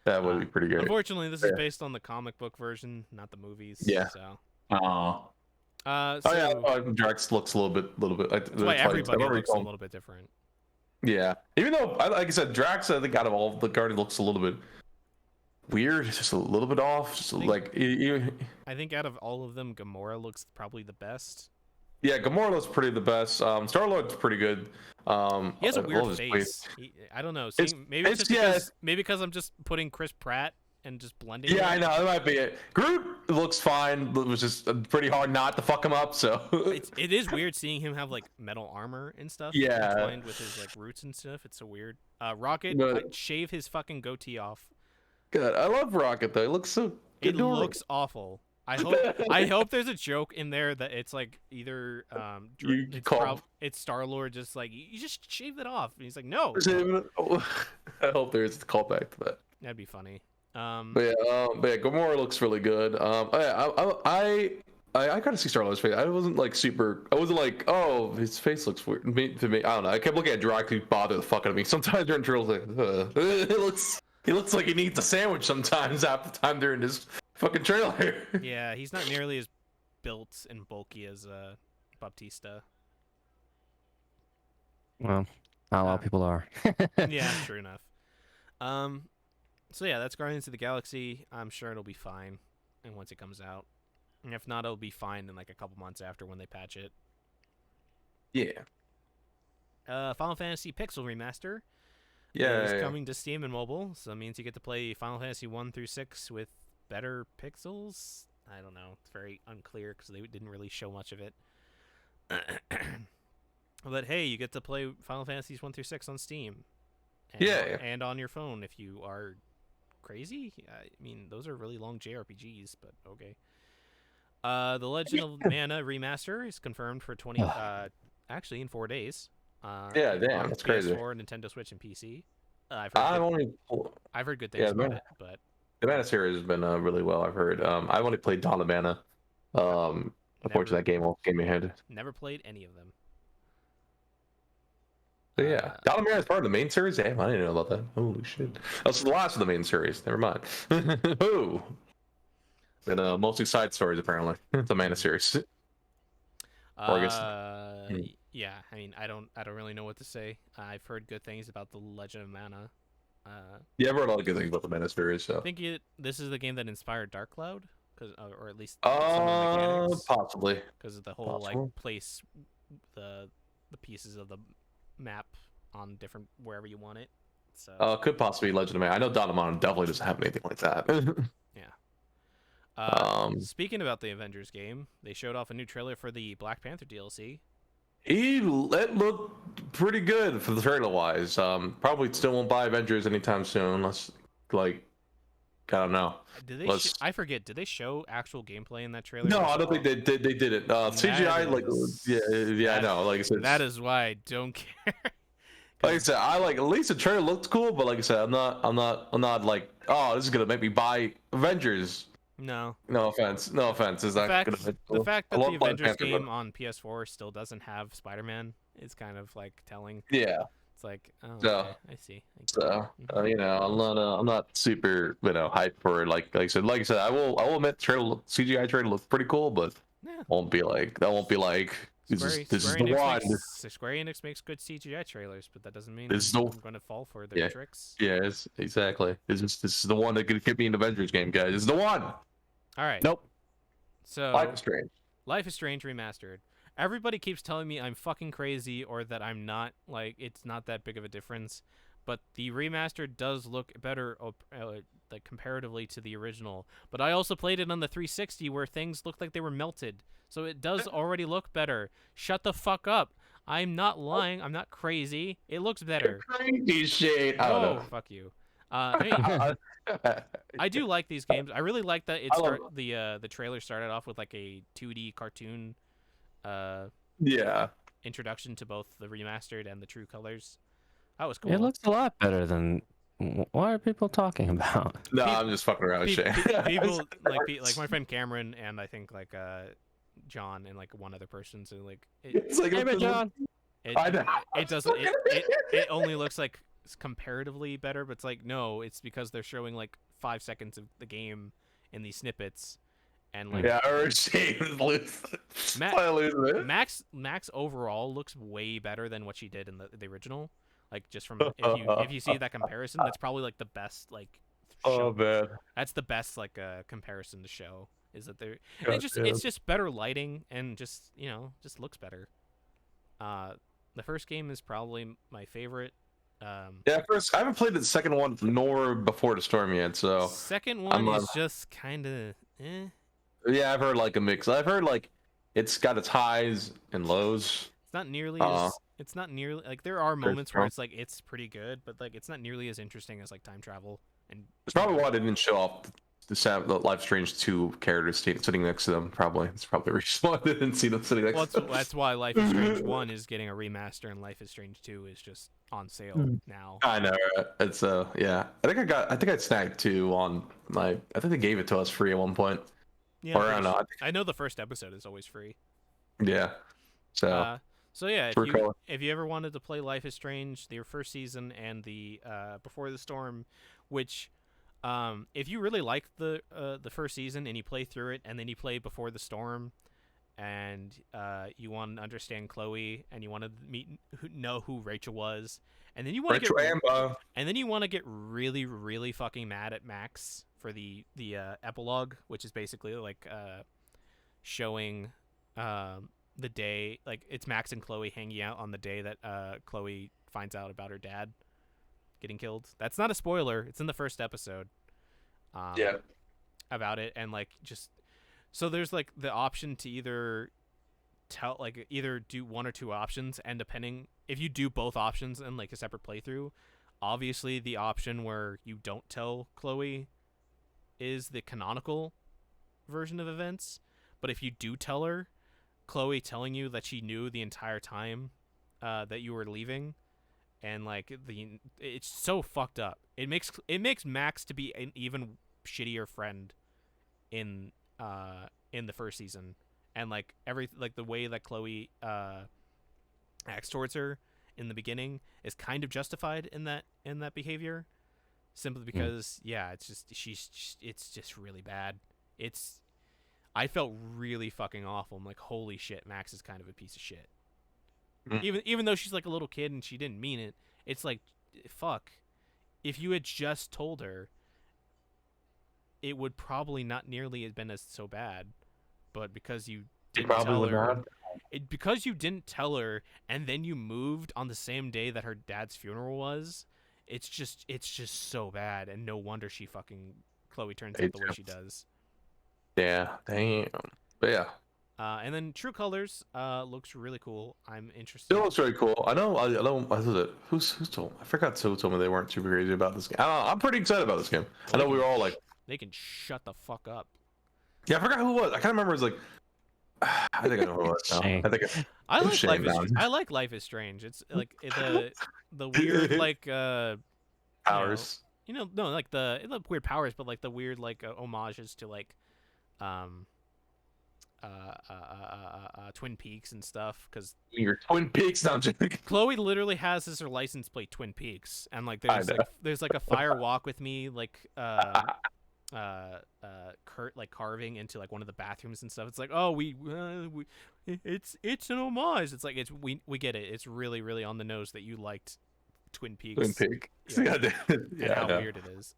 That would be pretty great. Unfortunately, this is based on the comic book version, not the movies. Yeah. So. Drax looks a little bit. That's why everybody looks a little bit different. Yeah, even though, like I said, Drax, I think out of all the Guardians looks a little bit weird, just a little bit off. I think out of all of them, Gamora looks probably the best. Yeah, Gamora looks pretty the best. Star-Lord's pretty good. He has a weird face. I don't know. Maybe because I'm just putting Chris Pratt and just blending. Yeah, I know that might be it. Groot looks fine. It was just pretty hard not to fuck him up. So it is weird seeing him have like metal armor and stuff. Yeah, entwined with his like roots and stuff. It's so weird. Rocket, shave his fucking goatee off. Good. I love Rocket though. It looks so. It looks awful. I hope there's a joke in there that it's like either it's Star-Lord just like you just shave it off, and he's like no. I hope there's a callback to that. That'd be funny. But yeah, Gamora looks really good. I gotta see Star-Lord's face. I wasn't like, oh, his face looks weird to me. I don't know. I kept looking at Drax, who bothered the fuck out of me. Sometimes during trailers, like, he looks like he needs a sandwich sometimes half the time during this fucking trailer. Yeah, he's not nearly as built and bulky as Baptista. Well, not a lot of people are. Yeah, true enough. So yeah, that's Guardians of the Galaxy. I'm sure it'll be fine, and once it comes out, and if not, it'll be fine in like a couple months after when they patch it. Yeah. Final Fantasy Pixel Remaster. Yeah. Is coming to Steam and mobile, so it means you get to play Final Fantasy 1 through 6 with better pixels. I don't know. It's very unclear because they didn't really show much of it. But hey, you get to play Final Fantasies 1 through 6 on Steam. And on your phone if you are crazy. I mean, those are really long JRPGs, but okay. The Legend of Mana remaster is confirmed for actually in 4 days. Yeah, damn, that's crazy. PS4, Nintendo Switch, and PC. I've heard good things about it, but the Mana series has been really well. I've heard. I've only played Dawn of Mana. Unfortunately, that game came ahead. Never played any of them. So yeah, Dawn of Mana is part of the main series. Damn, I didn't know about that. Holy shit! That's the last of the main series. Never mind. Ooh. And mostly side stories apparently. The Mana series. Yeah, I mean, I don't really know what to say. I've heard good things about the Legend of Mana. Yeah, I've heard a lot of good things about the Mana series. So I think this is the game that inspired Dark Cloud, or at least some of the mechanics. Possibly because of the whole like place the pieces of the map on different wherever you want it. So could possibly be Legend of Mana. I know Dawn of Mana definitely doesn't have anything like that. Yeah. Speaking about the Avengers game, they showed off a new trailer for the Black Panther DLC. It looked pretty good for the trailer wise. Probably still won't buy Avengers anytime soon unless I don't know. I forget. Did they show actual gameplay in that trailer? No, I don't think they did. They did it. CGI, yeah, I know. Like I said, that is why I don't care. Like I said, at least the trailer looked cool, but like I said, I'm not like, oh, this is gonna make me buy Avengers. No offense. Is that the fact that the Avengers game on PS4 still doesn't have Spider-Man is kind of like telling. Yeah. It's like, oh, so, okay, I see. I'm not super, hyped for it. Like I said, I will admit the CGI trailer looks pretty cool, but that won't be like this is the one. Square Enix makes good CGI trailers, but that doesn't mean I'm going to fall for their tricks. Yes, exactly. This is the one that could get me an Avengers game, guys. This is the one. All right. Nope. So Life is Strange. Life is Strange remastered. everybody keeps telling me I'm fucking crazy or that I'm not, like, it's not that big of a difference, but the remaster does look better, like, comparatively to the original. But I also played it on the 360 where things looked like they were melted, so it does already look better. Shut the fuck up. I'm not lying. I'm not crazy. It looks better. Crazy shit. I don't Oh, know. fuck you. I mean, I do like these games. I really like that I love. the trailer started off with like a 2D cartoon uh Yeah. introduction to both the remastered and the true colors. That was It cool. looks a lot better than. What are people talking about? No, Pe- I'm just fucking around with shit. People like my friend Cameron and I think like John and like one other person. So like It's like Hey, John. I know. it doesn't it only looks like it's comparatively better, but it's like no, it's because they're showing like 5 seconds of the game in these snippets, and like Yeah, or James lose. Max overall looks way better than what she did in the original. Like just from if you see that comparison, that's probably like the best like show. Oh man. That's the best like comparison to show is that they're and it's just better lighting and just just looks better. The first game is probably my favorite. Yeah, first I haven't played the second one nor Before the Storm yet, so Second one is just kind of yeah, I've heard like a mix. I've heard like it's got its highs and lows. It's not nearly as it's not nearly like there are moments where it's like it's pretty good, but like it's not nearly as interesting as like time travel and It's probably why they didn't show off the Life is Strange 2 characters sitting next to them. Probably it's probably the reason why they didn't see them sitting next to them. That's why Life is Strange 1 is getting a remaster and Life is Strange 2 is just on sale now. I know, right? It's yeah. I think I snagged 2 on my. I think they gave it to us free at one point. Yeah, or I don't know. I know the first episode is always free. Yeah. So yeah, if you ever wanted to play Life is Strange, their first season and the Before the Storm, which if you really like the first season and you play through it and then you play Before the Storm and you want to understand Chloe and you want to know who Rachel was and then you want to get really really fucking mad at Max for the epilogue, which is basically like showing the day, like it's Max and Chloe hanging out on the day that Chloe finds out about her dad getting killed. That's not a spoiler. It's in the first episode. Yeah. About it, and like just so there's like the option to either do one or two options, and depending if you do both options in like a separate playthrough, obviously the option where you don't tell Chloe is the canonical version of events, but if you do tell her, Chloe telling you that she knew the entire time that you were leaving, and like it's so fucked up. It makes Max to be an even shittier friend in the first season, and like the way that Chloe acts towards her in the beginning is kind of justified in that behavior, simply because it's just really bad. I felt really fucking awful. I'm like, holy shit, Max is kind of a piece of shit. Even though she's like a little kid and she didn't mean it, it's like, fuck. If you had just told her, it would probably not nearly have been as so bad. But because you didn't tell her, because you didn't tell her, and then you moved on the same day that her dad's funeral was, it's just so bad, and no wonder Chloe turns out the way she does. Yeah, damn. But yeah. And then True Colors looks really cool. I'm interested. It looks very cool. I know. Who's told? I forgot who told me they weren't super crazy about this game. I'm pretty excited about this game. I know we were all like, they can shut the fuck up. Yeah, I forgot who it was. I can't remember. It was like, I think I know who it was now. I like Life is Strange. It's like the weird like powers. No, like the weird powers, but like the weird like homages to like Twin Peaks and stuff, because your Twin Peaks now. Chloe literally has as her license plate Twin Peaks, and like there's like a Fire Walk with Me like Kurt like carving into like one of the bathrooms and stuff. It's like, oh, it's an homage. It's like we get it. It's really really on the nose that you liked Twin Peaks. Twin Peaks. Yeah, how weird it is.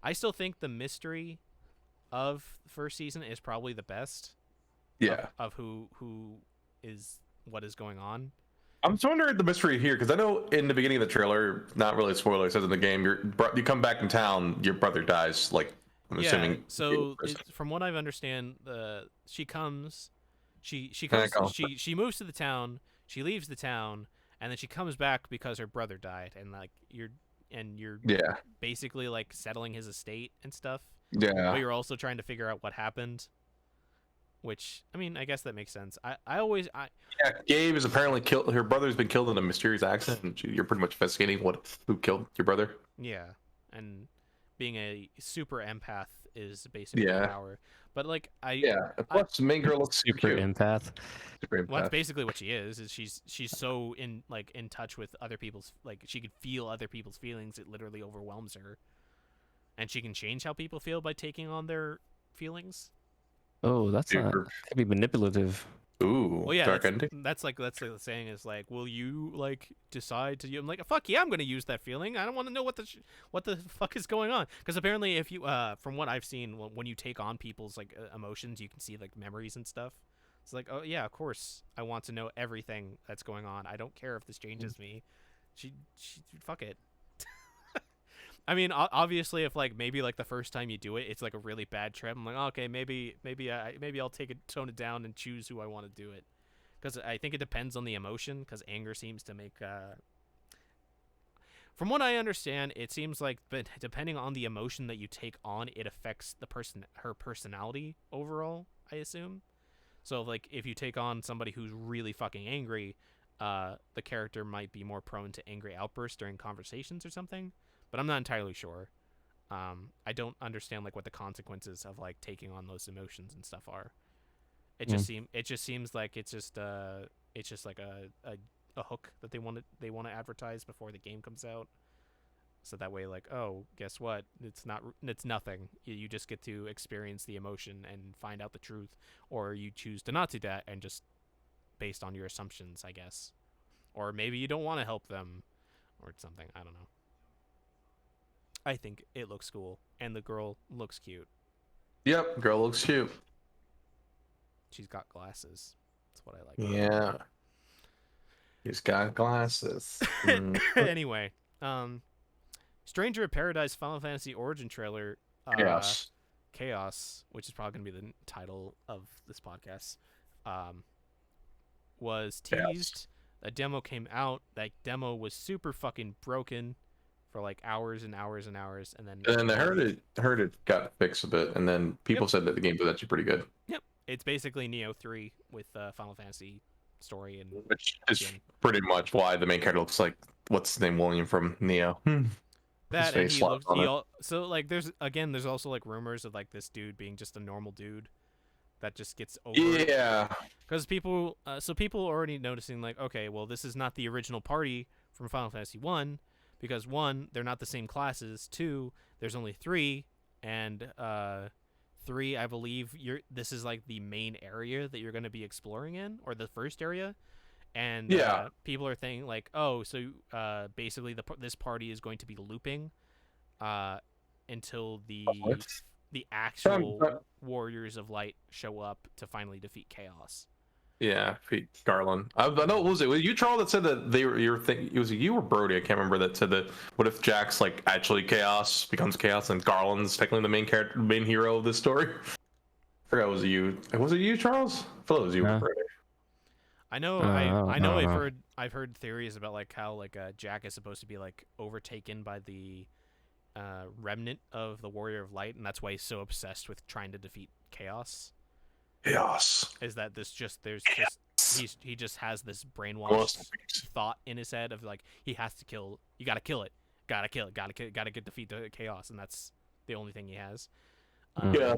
I still think the mystery of the first season is probably the best. Yeah. Of who is what is going on. I'm just wondering the mystery here, because I know in the beginning of the trailer, not really a spoiler, it says in the game, you come back in town, your brother dies. Like, I'm Yeah. assuming. So from what I understand, she comes, Cool. she moves to the town, she leaves the town, and then she comes back because her brother died, and like you're Yeah, basically like settling his estate and stuff, but yeah. you're also trying to figure out what happened. Which, I mean, I guess that makes sense. I always Yeah, Gabe is apparently killed. Her brother's been killed in a mysterious accident, and you're pretty much investigating who killed your brother. yeah, and being a super empath is basically her Yeah, power. But like yeah. And plus, the main girl looks Super cute. empath. Super well, that's empath. basically what she is. Is she's so in touch with other people's, like, she could feel other people's feelings. It literally overwhelms her, and she can change how people feel by taking on their feelings. Oh, that's not. Super. That could be manipulative. Ooh, Well, yeah, dark ending. that's like the saying is like, will you like decide to? I'm like, fuck yeah, I'm gonna use that feeling. I don't want to know what the fuck is going on, because apparently, if you from what I've seen, when you take on people's like emotions, you can see like memories and stuff. It's like, oh yeah, of course, I want to know everything that's going on. I don't care if this changes me. She fuck it. I mean, obviously, if like maybe like the first time you do it, it's like a really bad trip. I'm like, oh, okay, maybe I'll tone it down and choose who I want to do it, because I think it depends on the emotion. Because anger seems to make, from what I understand, it seems like, but depending on the emotion that you take on, it affects her personality overall. I assume. So like, if you take on somebody who's really fucking angry, the character might be more prone to angry outbursts during conversations or something. But I'm not entirely sure. I don't understand like what the consequences of like taking on those emotions and stuff are. It just seems like it's just like a hook that they want to advertise before the game comes out. So that way, like, oh, guess what? It's nothing. You just get to experience the emotion and find out the truth, or you choose to not do that and just based on your assumptions, I guess. Or maybe you don't want to help them, or something. I don't know. I think it looks cool, and the girl looks cute. Yep, girl looks cute. She's got glasses. That's what I like. Yeah, he's got glasses. Mm. Anyway, Stranger of Paradise Final Fantasy Origin trailer. Chaos. Chaos, which is probably gonna be the title of this podcast, was teased. Chaos. A demo came out. That demo was super fucking broken for like hours and hours and hours, and then I heard it got fixed a bit, and then people said that the game was actually pretty good. Yep, it's basically Neo 3 with Final Fantasy story, and Which is pretty much why the main character looks like what's his name, William from Neo. that, and so like there's also like rumors of like this dude being just a normal dude that just gets over. Yeah, because people are already noticing like, okay, well, this is not the original party from Final Fantasy 1, because 1, they're not the same classes. 2, there's only 3, and 3, I believe this is like the main area that you're going to be exploring in, or the first area. And people are thinking like, oh, so basically this party is going to be looping until the actual Warriors of Light show up to finally defeat Chaos. Yeah, Pete Garland. I know, was it you, Charles, that said that it was you or Brody, I can't remember, that said that what if Jack's like actually Chaos, becomes Chaos, and Garland's technically the main hero of this story? I forgot, was it you, Charles? I thought it was you or Brody. I know I've heard theories about like how like Jack is supposed to be like overtaken by the remnant of the Warrior of Light, and that's why he's so obsessed with trying to defeat Chaos. Chaos. Is that he just has this brainwashed thought in his head of like, he has to kill, you gotta kill it, gotta defeat the Chaos, and that's the only thing he has. Yeah,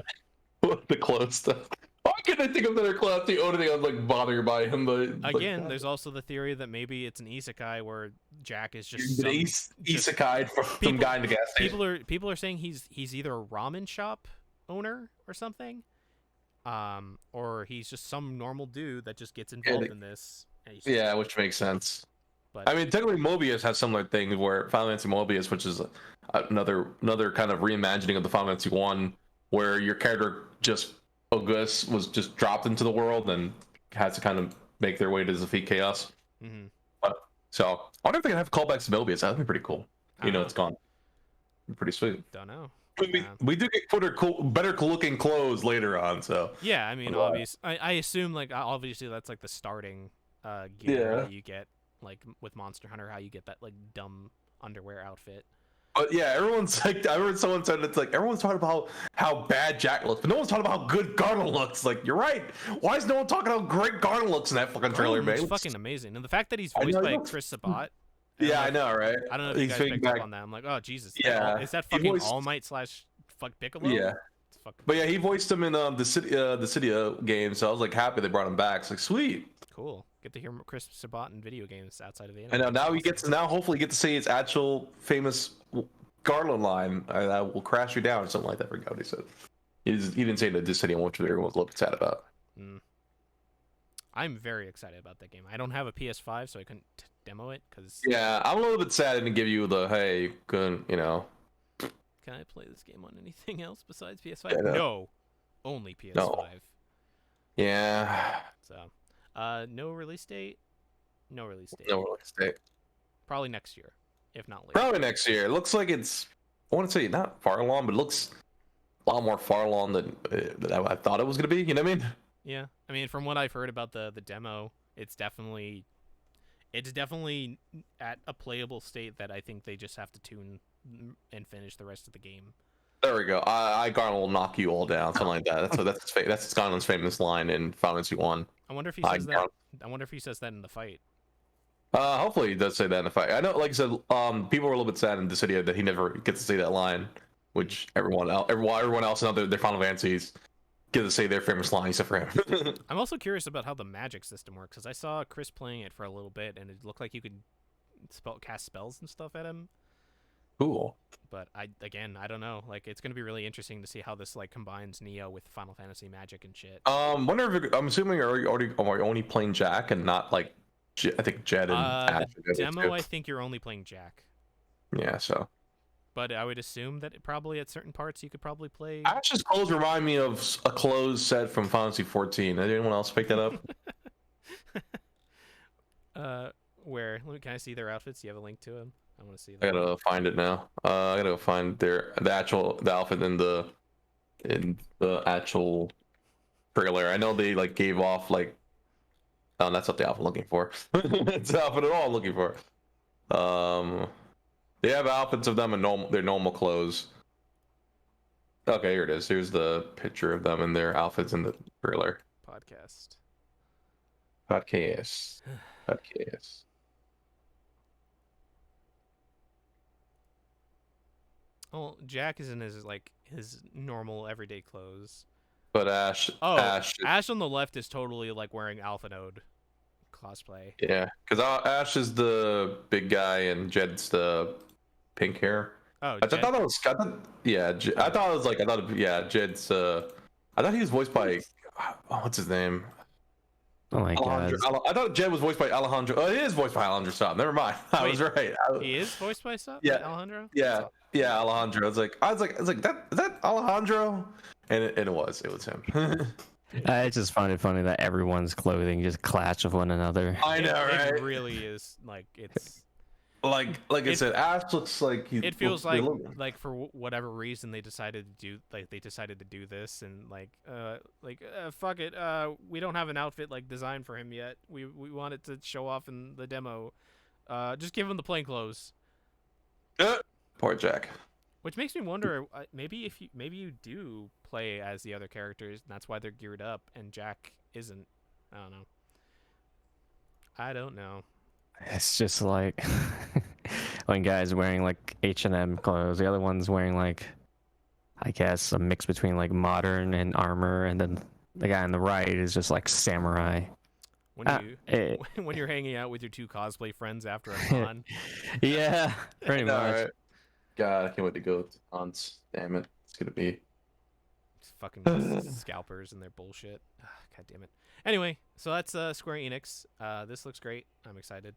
the clone stuff. Why can't I think of another class? The only thing I was like bothered by him, but again, there's also the theory that maybe it's an isekai where Jack is just isekai from some guy in the gas station. People are saying he's either a ramen shop owner or something, or he's just some normal dude that just gets involved in this. Yeah, which makes sense. But I mean, technically, Mobius has similar things where Final Fantasy Mobius, which is another kind of reimagining of the Final Fantasy 1, where your character August was just dropped into the world and has to kind of make their way to defeat Chaos. Mm-hmm. So I wonder if they can have callbacks to Mobius. That'd be pretty cool. It's gone. Pretty sweet. Don't know. We do get better looking clothes later on. So yeah, I mean, I assume like obviously that's like the starting gear that you get like with Monster Hunter, how you get that like dumb underwear outfit. But yeah, everyone's like, I heard someone said it's like everyone's talking about how bad Jack looks, but no one's talking about how good Garland looks. Like, you're right. Why is no one talking about how great Garland looks in that fucking trailer, man? It's fucking amazing, and the fact that he's voiced by Chris Sabat. Yeah, I know, right? I don't know if you guys picked up on that. I'm like, oh Jesus. Yeah, is that fucking All Might / fuck Piccolo? Yeah. But yeah, he voiced him in the Cydia game, so I was like happy they brought him back. It's like, sweet. Cool. Get to hear Chris Sabat in video games outside of the anime. I know, now he gets hopefully get to see his actual famous Garland line. I will crash you down or something like that. I forgot what he said. He didn't say that this Cydia, which everyone was a little bit sad about. I'm very excited about that game. I don't have a PS5, so I couldn't demo it because. Yeah, I'm a little bit sad I didn't give you the hey, good, Can I play this game on anything else besides PS5? Yeah, no, only PS5. No. Yeah. So, no release date. No release date. No release date. Probably next year, if not later. Probably next year. It looks like it's. I want to say not far along, but it looks a lot more far along than I thought it was gonna be. You know what I mean? Yeah, I mean, from what I've heard about the demo, it's definitely at a playable state that I think they just have to tune and finish the rest of the game. There we go. Garland will knock you all down, something like that. That's Garland's famous line in Final Fantasy 1. I wonder if he says that. I wonder if he says that in the fight. Hopefully he does say that in the fight. I know, like I said, people were a little bit sad in the city that he never gets to say that line, which everyone else in other their Final Fantasies get to say their famous line except for him. I'm also curious about how the magic system works, because I saw Chris playing it for a little bit, and it looked like you could cast spells and stuff at him. Cool. But I don't know. Like, it's gonna be really interesting to see how this like combines Neo with Final Fantasy magic and shit. Wonder if I'm assuming you're only playing Jack and not like I think Jed and Ash. Demo, I think you're only playing Jack. Yeah. So. But I would assume that probably at certain parts you could probably play. Ash's clothes remind me of a clothes set from Final Fantasy 14. Did anyone else pick that up? Where? Can I see their outfits? Do you have a link to them? I want to see. I gotta find it now. I gotta find the outfit in the actual trailer. I know they like gave off like. Oh, that's not the outfit I'm looking for. It's the outfit at all I'm looking for. They have outfits of them in their normal clothes. Okay, here it is. Here's the picture of them in their outfits in the trailer. Podcast. Well, Jack is in his normal everyday clothes. But Ash on the left is totally like wearing Alpha Node cosplay. Yeah, because Ash is the big guy and Jed's the pink hair. Oh, I thought it was. Jed's. I thought he was voiced by. What's his name? Oh my god! I thought Jed was voiced by Alejandro. Oh, he is voiced by Alejandro Saab. Never mind. I was right. He is voiced by Saab. Yeah, Alejandro. Yeah, Alejandro. I was like, that Alejandro, and it was him. I just find it funny that everyone's clothing just clash with one another. I know, right? It really is like it's. Like I said, Ash looks like it feels like for whatever reason they decided to do this and fuck it, we don't have an outfit like designed for him yet. We want it to show off in the demo. Just give him the plain clothes. Poor Jack. Which makes me wonder, maybe you do play as the other characters and that's why they're geared up and Jack isn't. I don't know. It's just like one guy's wearing like H&M clothes, the other one's wearing like, I guess, a mix between like modern and armor, and then the guy on the right is just like samurai. When you're hanging out with your two cosplay friends after a con. Yeah, pretty much. Right. God, I can't wait to go to cons. Damn it, it's gonna be fucking scalpers and their bullshit. God damn it. Anyway, so that's Square Enix. This looks great. I'm excited.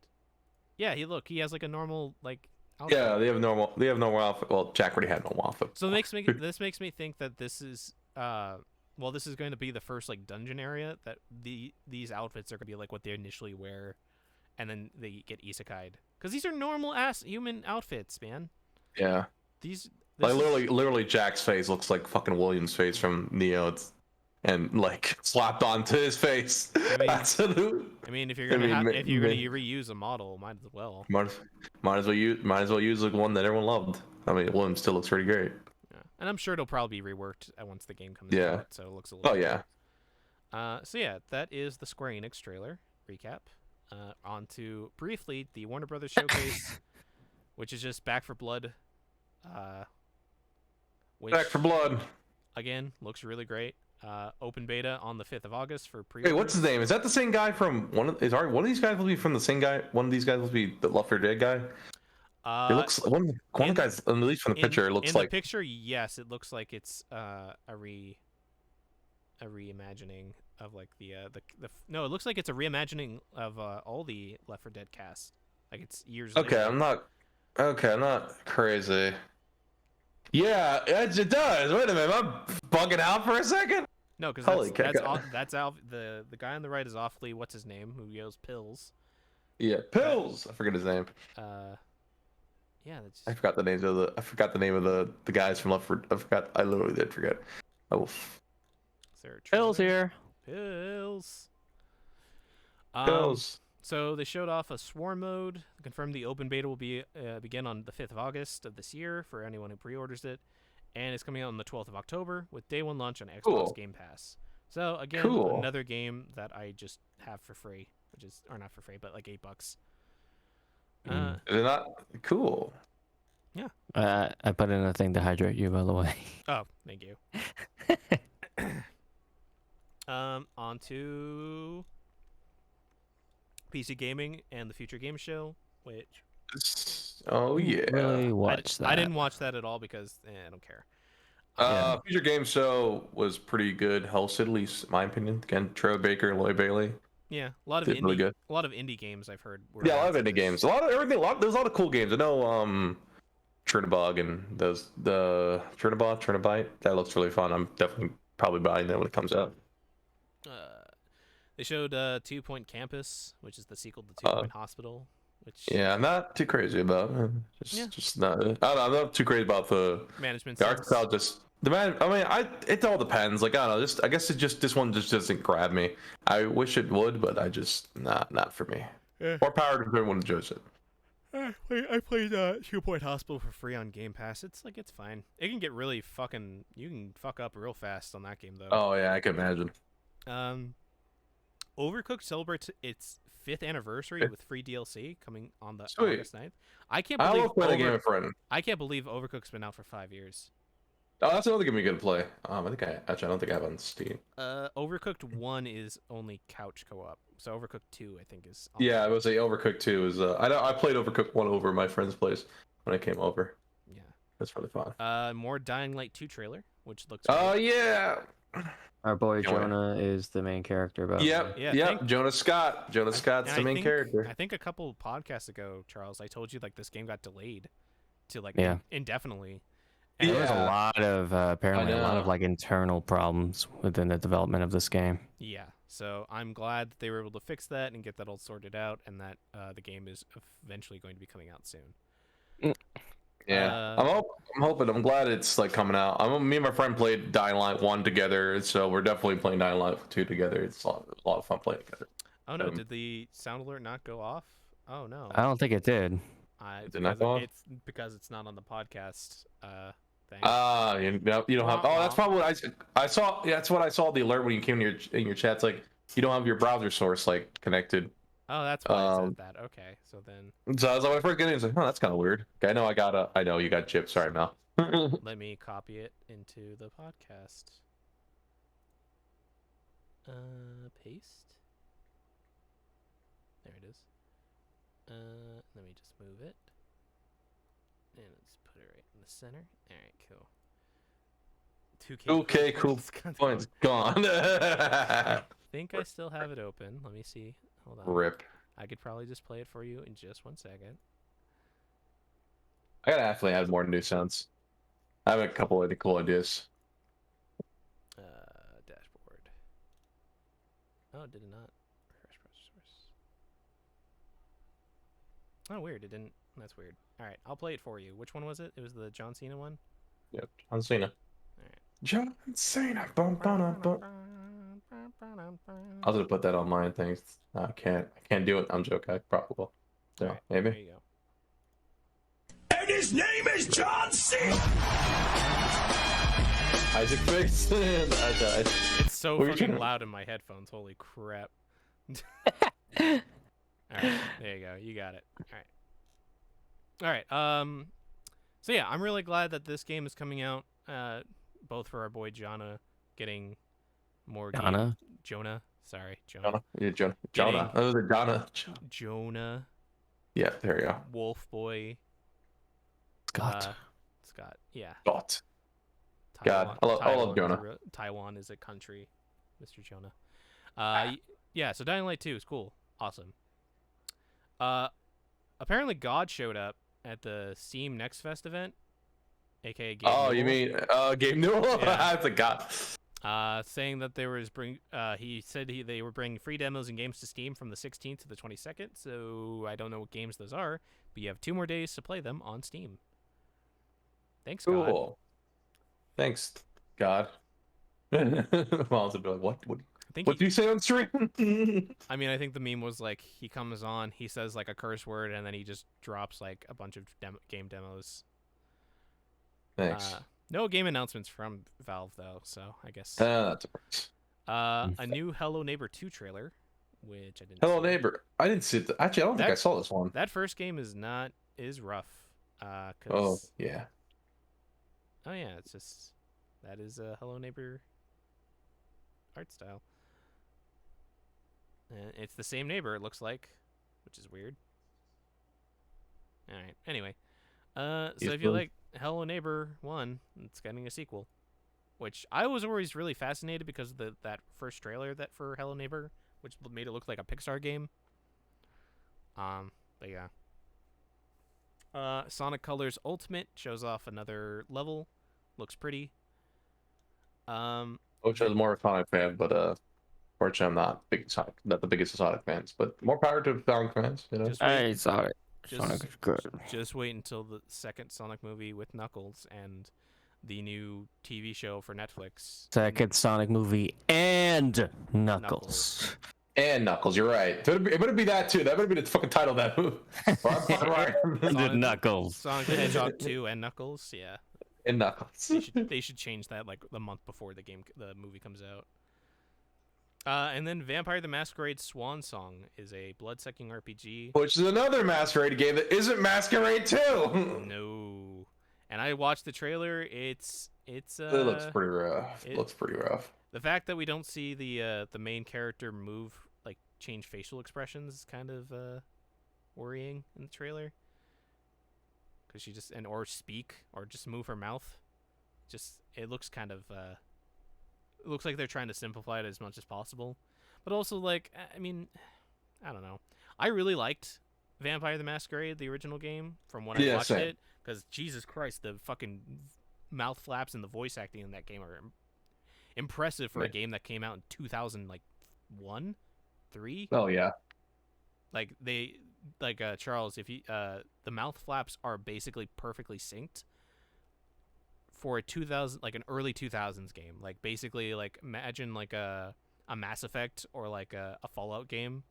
Yeah, he has like a normal like outfit. Yeah, they have normal outfit. Well, Jack already had normal outfit. So this makes me think that this is well, this is going to be the first like dungeon area that these outfits are going to be like what they initially wear, and then they get isekai'd because these are normal ass human outfits, man. Yeah. These Like this is, literally, Jack's face looks like fucking William's face from Neo, and like slapped onto his face. I mean, Absolutely. if you're I gonna mean, if you're gonna reuse a model, might as well. might as well use the one that everyone loved. I mean, William still looks pretty great. Yeah. And I'm sure it'll probably be reworked once the game comes Yeah. out, so it looks a little. Oh yeah. So yeah, that is the Square Enix trailer recap. On to briefly the Warner Brothers showcase, which is just Back for Blood. Which, Back for Blood. again, looks really great. Open beta on the 5th of August for pre. Wait, what's his name? Is that the same guy from one of these guys will be from the same guy? One of these guys will be the Left 4 Dead guy. It looks one of the guys, at least from the picture, it looks in like. the picture, yes, it looks like it's a reimagining of like no, it looks like it's a reimagining of all the Left 4 Dead cast. Like it's years Okay, later. I'm not crazy. Yeah, it does. Wait a minute, I'm bugging out for a second. No, because Holy that's the guy on the right is awfully what's his name who yells pills. Yeah, Pills. I forget his name. Yeah, that's. I forgot the names of the. I forgot the name of the guys from Left 4. I forgot. I literally did forget. Oh. Is there a Pills trailer? here. Pills. Pills. So they showed off a swarm mode. Confirmed the open beta will begin on the 5th of August of this year for anyone who pre-orders it, and it's coming out on the 12th of October with day one launch on Xbox Game Pass. So again, another game that I just have for free, or not for free, but like $8. They're not cool. Yeah. I put in a thing to hydrate you, by the way. Oh, thank you. On to PC Gaming and the Future Game Show, which Oh yeah. Really watch that. I didn't watch that at all because I don't care. Future Game Show was pretty good. Hell's at least in my opinion. Again, Trevor Baker and Lloyd Bailey. Yeah, a lot of Did really good. a lot of indie games I've heard. Yeah, a lot of indie games. A lot of everything. There's a lot of cool games. I know Chernobog and the Chernobite. That looks really fun. I'm definitely probably buying that when it comes out. They showed 2 Point Campus, which is the sequel to 2 Point Hospital. Which I'm not too crazy about. Just not. I don't know, I'm not too crazy about the management. The art style it all depends. Like I don't know. I guess this one just doesn't grab me. I wish it would, but I just not for me. Yeah. More power to everyone who enjoys it. I played 2 Point Hospital for free on Game Pass. It's fine. It can get really you can fuck up real fast on that game though. Oh yeah, I can imagine. Overcooked celebrates its 5th anniversary with free DLC coming on the August 9th. I can't believe Overcooked's been out for 5 years. Oh, that's another game we can play. I don't think I have on Steam. Overcooked 1 is only couch co-op. So Overcooked 2 I think is I would say Overcooked 2 is I played Overcooked 1 over at my friend's place when I came over. Yeah. That's really fun. More Dying Light 2 trailer, which looks yeah. Our boy Jonah is the main character. Yep. Jonah Scott. Jonah Scott's the main character. I think a couple podcasts ago, Charles, I told you like this game got delayed to indefinitely. And there was a lot of apparently a lot of like internal problems within the development of this game. Yeah. So I'm glad that they were able to fix that and get that all sorted out, and that the game is eventually going to be coming out soon. Yeah, I'm hoping. I'm glad it's like coming out. Me and my friend played Dying Light 1 together, so we're definitely playing Dying Light 2 together. It's a lot of fun playing together. Oh no! Did the sound alert not go off? Oh no! I don't think it did. Did not go off? It's because it's not on the podcast. Thing. You don't have. Oh, that's probably what I saw. Yeah, that's what I saw. The alert when you came in your chat. It's like you don't have your browser source like connected. Oh, that's why it said that. Okay, so then. So I was like, when I first get in, it's like, oh, that's kind of weird. Okay, I know you got chipped. Sorry, Mel. Let me copy it into the podcast. Paste. There it is. Let me just move it. And let's put it right in the center. All right, cool. 2K cool points gone. I think I still have it open. Let me see. Hold on. Rip. I could probably just play it for you in just 1 second. I gotta definitely add more new sounds. I have a couple of cool ideas. Definitely. Oh, did it not? Refresh process source. Oh, weird. It didn't. That's weird. All right, I'll play it for you. Which one was it? It was the John Cena one. Yep, John Cena. All right. John Cena. Bum, bum, bum. I was gonna put that on mine. Thanks. I can't do it. I'm joking. I probably will. So All right, maybe. there you go. And his name is John Cena. Isaac Mason. I died. It's so What were you fucking trying to- loud in my headphones. Holy crap. All right, there you go. You got it. All right. So yeah, I'm really glad that this game is coming out. Both for our boy Jonah getting more Jonah? Jonah. Sorry, Jonah. Jonah. Yeah, Jonah. Getting- Jonah. Oh, the Jonah. Jonah. Yeah, there you go. Wolf Boy. Scott. Scott. Yeah. God. God, I love Taiwan Jonah. is Taiwan is a country, Mr. Jonah. Yeah. So Dying Light 2 is cool. Awesome. Apparently God showed up at the Steam Next Fest event, aka Gabe Oh, you Newell. mean Gabe Newell? Yeah. I forgot. Saying that he said they were bringing free demos and games to Steam from the 16th to the 22nd. So I don't know what games those are, but you have 2 more days to play them on Steam. Thanks, God. Cool. Thanks, God. Miles would be like, what? I think What do you say on stream? I mean, I think the meme was like he comes on, he says like a curse word, and then he just drops like a bunch of game demos. Thanks. No game announcements from Valve though, so I guess. That's A new Hello Neighbor 2 trailer, which I didn't. Hello see. Neighbor. I didn't see it. Actually, I don't think I saw this one. That first game is rough. Oh, 'Cause yeah. oh yeah, it's just that is a Hello Neighbor art style. And it's the same neighbor, it looks like, which is weird. All right. Anyway, so He's if you cool. like Hello Neighbor 1, it's getting a sequel, which I was always really fascinated because of that first trailer that for Hello Neighbor, which made it look like a Pixar game. But yeah. Sonic Colors Ultimate shows off another level. Looks pretty. Which I was more a Sonic fan, but fortunately, I'm not the biggest of Sonic fans. But more power to Sonic fans, you know. Just wait, I saw it. just, Sonic is good. just wait until the second Sonic movie with Knuckles and the new TV show for Netflix. Second Sonic movie and Knuckles. And Knuckles, you're right. It better be that too. That better be the fucking title of that movie. Right. Sonic- Knuckles. Sonic the Hedgehog 2 and Knuckles, yeah. And Knuckles. They should change that like the month before the movie comes out. And then Vampire the Masquerade Swan Song is a blood-sucking RPG. Which is another Masquerade game that isn't Masquerade 2. No. And I watched the trailer. It looks pretty rough. it- Looks pretty rough. The fact that we don't see the main character change facial expressions is kind of worrying in the trailer. Because she just or speak or just move her mouth. It looks kind of it looks like they're trying to simplify it as much as possible. But also I don't know. I really liked Vampire the Masquerade, the original game, from when I watched same. it. Because Jesus Christ, the fucking mouth flaps and the voice acting in that game are impressive for a Right. game that came out in 2001, 3. Oh yeah. Charles, if you the mouth flaps are basically perfectly synced for a 2000 an early 2000s game. Basically imagine a Mass Effect or a Fallout game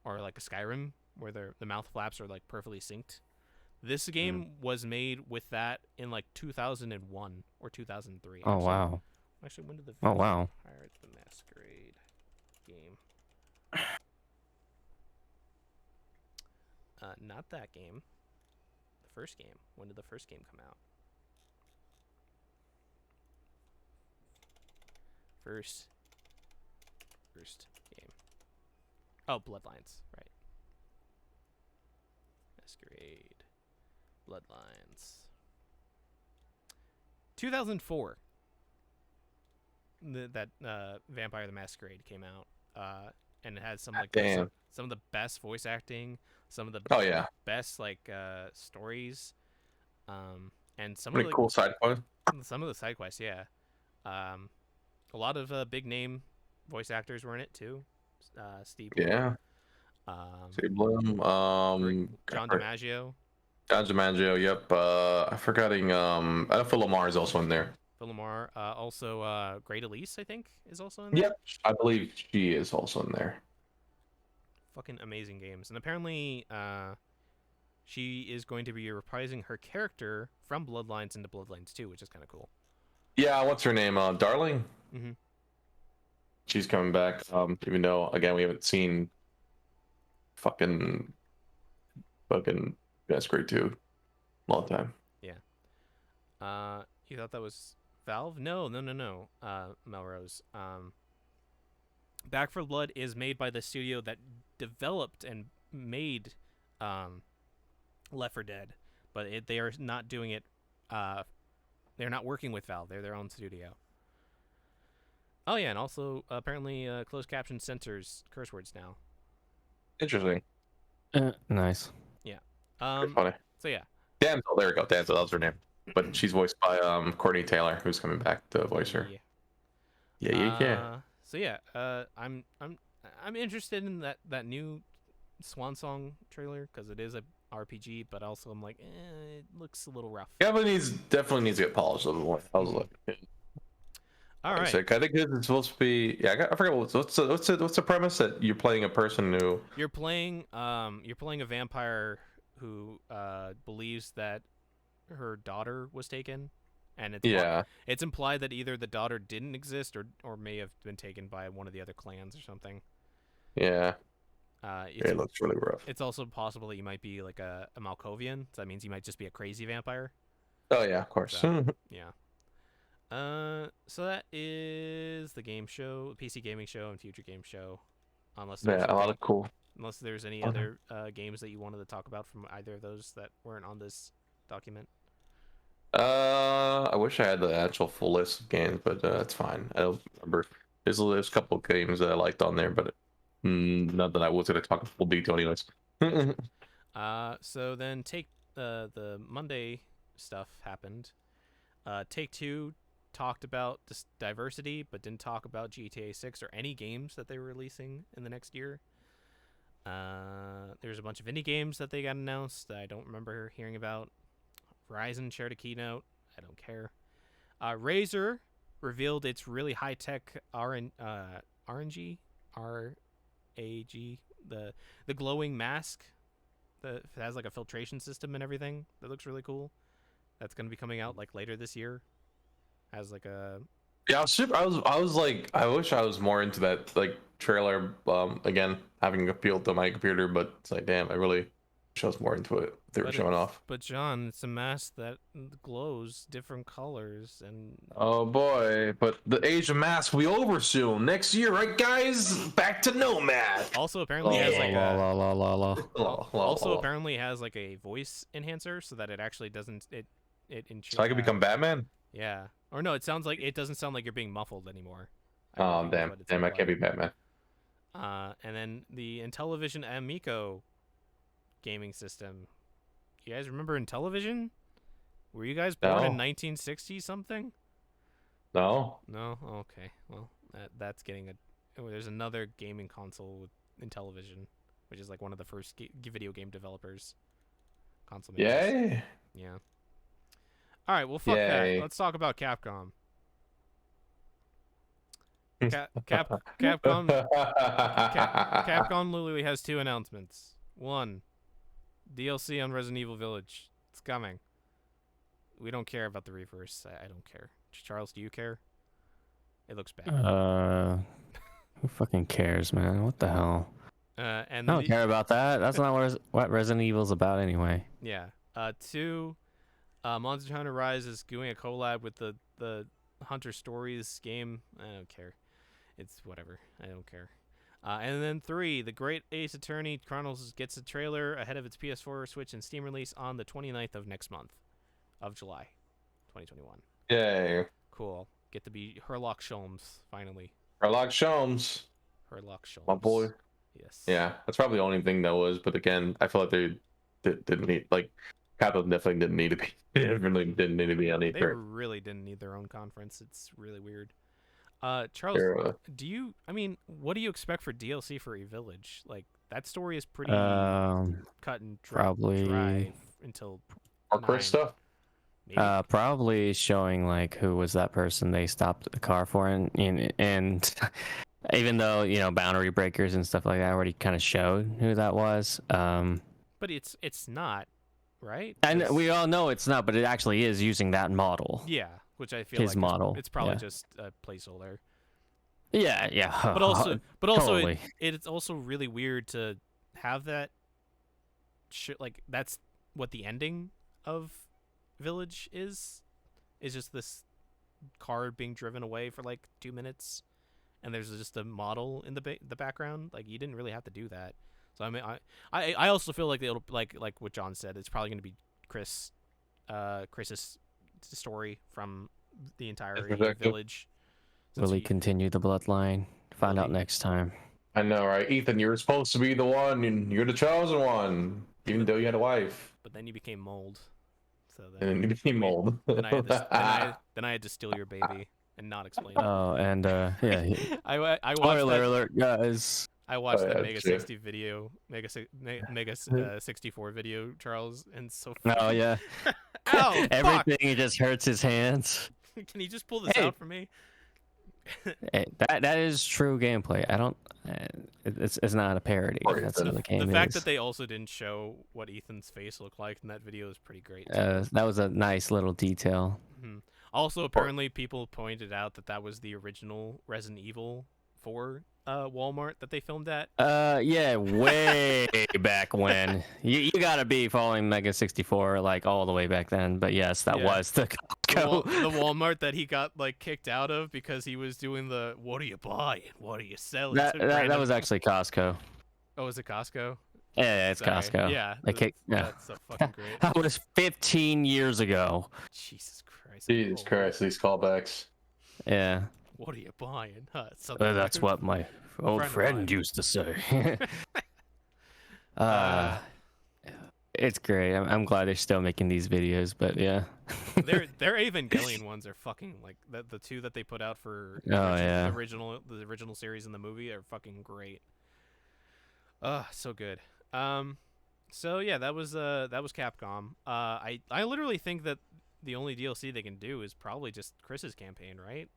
or a Skyrim where the mouth flaps are perfectly synced. This game was made with that in 2001 or 2003. Oh actually. wow. Actually, when did the Oh wow. Pirates the Masquerade game? Not that game. The first game. When did the first game come out? First game. Oh, Bloodlines. Right. Masquerade. Bloodlines. 2004. That Vampire the Masquerade came out, and it had some Damn. some of the best voice acting, some of the Oh yeah. best stories, and some Pretty of the cool side quest. some of the side quests. Yeah, a lot of big name voice actors were in it too. Steve Bloom. Yeah. Steve Bloom. John DiMaggio. Don DiMaggio. Yep. I'm forgetting. Phil Lamar is also in there. Phil Lamar. Also, Great Elise, I think, is also in there. Yep. I believe she is also in there. Fucking amazing games. And apparently, she is going to be reprising her character from Bloodlines into Bloodlines 2, which is kind of cool. Yeah. What's her name? Darling. Mm-hmm. She's coming back. Even though again we haven't seen fucking that's great too. Long time. Yeah. You thought that was Valve? No. Melrose. Back for Blood is made by the studio that developed and made Left 4 Dead, but they are not doing it. They're not working with Valve. They're their own studio. Oh yeah, and also apparently closed caption censors curse words now. Interesting. Nice. Yeah. Funny. So yeah. Damsel. There we go. Damsel. That was her name. But she's voiced by Courtney Taylor, who's coming back to voice her. Yeah. So yeah, I'm interested in that new Swan Song trailer because it is a RPG, but also I'm like, it looks a little rough. Yeah, but definitely needs to get polished a little more. I was like, all right. I think it's supposed to be. Yeah, I forgot what's the premise that you're playing a person who you're playing a vampire who believes that her daughter was taken, and it's implied that either the daughter didn't exist or may have been taken by one of the other clans or something. Yeah. It looks really rough. It's also possible that you might be like a Malkovian, so that means you might just be a crazy vampire. Oh yeah, of course. So, yeah. So that is the game show, PC gaming show, and future game show. Unless there's a lot of cool. Unless there's any other games that you wanted to talk about from either of those that weren't on this document. I wish I had the actual full list of games, but it's fine. I don't remember. There's a couple of games that I liked on there, but not that I was going to talk in full detail, anyways. So then the Monday stuff happened. Take-Two talked about this diversity, but didn't talk about GTA 6 or any games that they were releasing in the next year. There's a bunch of indie games that they got announced that I don't remember hearing about. Verizon shared a keynote. I don't care. Razer revealed its really high-tech RNG, RAG, the glowing mask that has like a filtration system and everything. That looks really cool. That's going to be coming out like later this year. Has like a I was like, I wish I was more into that like trailer. Again, having appealed to my computer, but it's like, damn, I really wish I was more into it. They were showing off. But John, it's a mask that glows different colors and. Oh boy! But the age of masks will be over soon. Next year, right, guys? Back to Nomad. Also, apparently has like apparently has like a voice enhancer so that it actually doesn't So I can become Batman. Yeah. Or no, it doesn't sound like you're being muffled anymore. Oh damn! I can't be Batman. And then the Intellivision Amico gaming system. You guys remember Intellivision? Were you guys born in 1960 something? No. No. Okay. Well, that's getting there's another gaming console with Intellivision, which is like one of the first video game developers. Console makers. Yay! Yeah. All right, well, fuck that. Let's talk about Capcom. Capcom literally has two announcements. One, DLC on Resident Evil Village. It's coming. We don't care about the reverse. I don't care. Charles, do you care? It looks bad. Who fucking cares, man? What the hell? And I don't care about that. That's not what Resident Evil's about anyway. Yeah. Two, Monster Hunter Rise is doing a collab with the Hunter Stories game. I don't care. It's whatever. I don't care. And then 3, The Great Ace Attorney Chronicles gets a trailer ahead of its PS4, Switch, and Steam release on the 29th of next month of July, 2021. Yay. Cool. Get to be Herlock Sholmes, finally. Herlock Sholmes. My boy. Yes. Yeah, that's probably the only thing that was, but again, I feel like they didn't need, like, Capcom definitely didn't need to be, it really didn't need to be on They E3. really didn't need their own conference. It's really weird. Charles, Era. I mean, what do you expect for DLC for E-Village? Like, that story is pretty cut and Probably. dry until Or Chris 9, stuff. maybe. Probably showing like who was that person they stopped the car for, and even though boundary breakers and stuff like that already kind of showed who that was. But it's not, right? And 'Cause- we all know it's not, but it actually is using that model. yeah, which I feel His like model. it's probably Yeah. just a placeholder. Yeah. But also totally. it's also really weird to have that shit, like that's what the ending of Village is just this car being driven away for like 2 minutes, and there's just a model in the background. Like, you didn't really have to do that. So I mean, I also feel like it'll like what John said. It's probably going to be Chris's story from the entirety of perspective. Village. Since Will he continue the bloodline? Find Will out he? next time. I know, right? Ethan, you're supposed to be the one, and you're the chosen one, even though you had a wife. But then you became mold. So And then you became we- mold. Then I had to steal your baby and not explain it. Oh, and yeah. I watched Spoiler that. alert, guys. I watched Oh, that yeah, Mega shit. 60 video, Mega 64 video, Charles, and so. Oh yeah. Ow! Fuck! Everything he just hurts his hands. Can you just pull this Hey. out for me? That is true gameplay. I don't. It's not a parody. Or That's the- what the game The fact is. that they also didn't show what Ethan's face looked like in that video is pretty great. That was a nice little detail. Also, apparently, people pointed out that was the original Resident Evil 4 Walmart that they filmed at. Yeah, way back when. You gotta be following Mega 64 like all the way back then. But yes, that Yeah. was the The Costco. Walmart that he got like kicked out of because he was doing the "What are you buying? What are you selling?" that, to that random- was actually Costco. Oh, was it Yeah, Costco? it's Sorry. Costco. Yeah, They kicked. Yeah, that's so fucking great. that was 15 years ago. Jesus Christ. Jesus Oh, Christ, these callbacks. Yeah, What are you buying? Huh, something that's weird. what my old Friend of friend mine. used to say. It's great. I'm glad they're still making these videos, but yeah. Their Evangelion ones are fucking like the two that they put out for yeah. the original series in the movie are fucking great. So good. So yeah, that was Capcom. I literally think that the only DLC they can do is probably just Chris's campaign, right?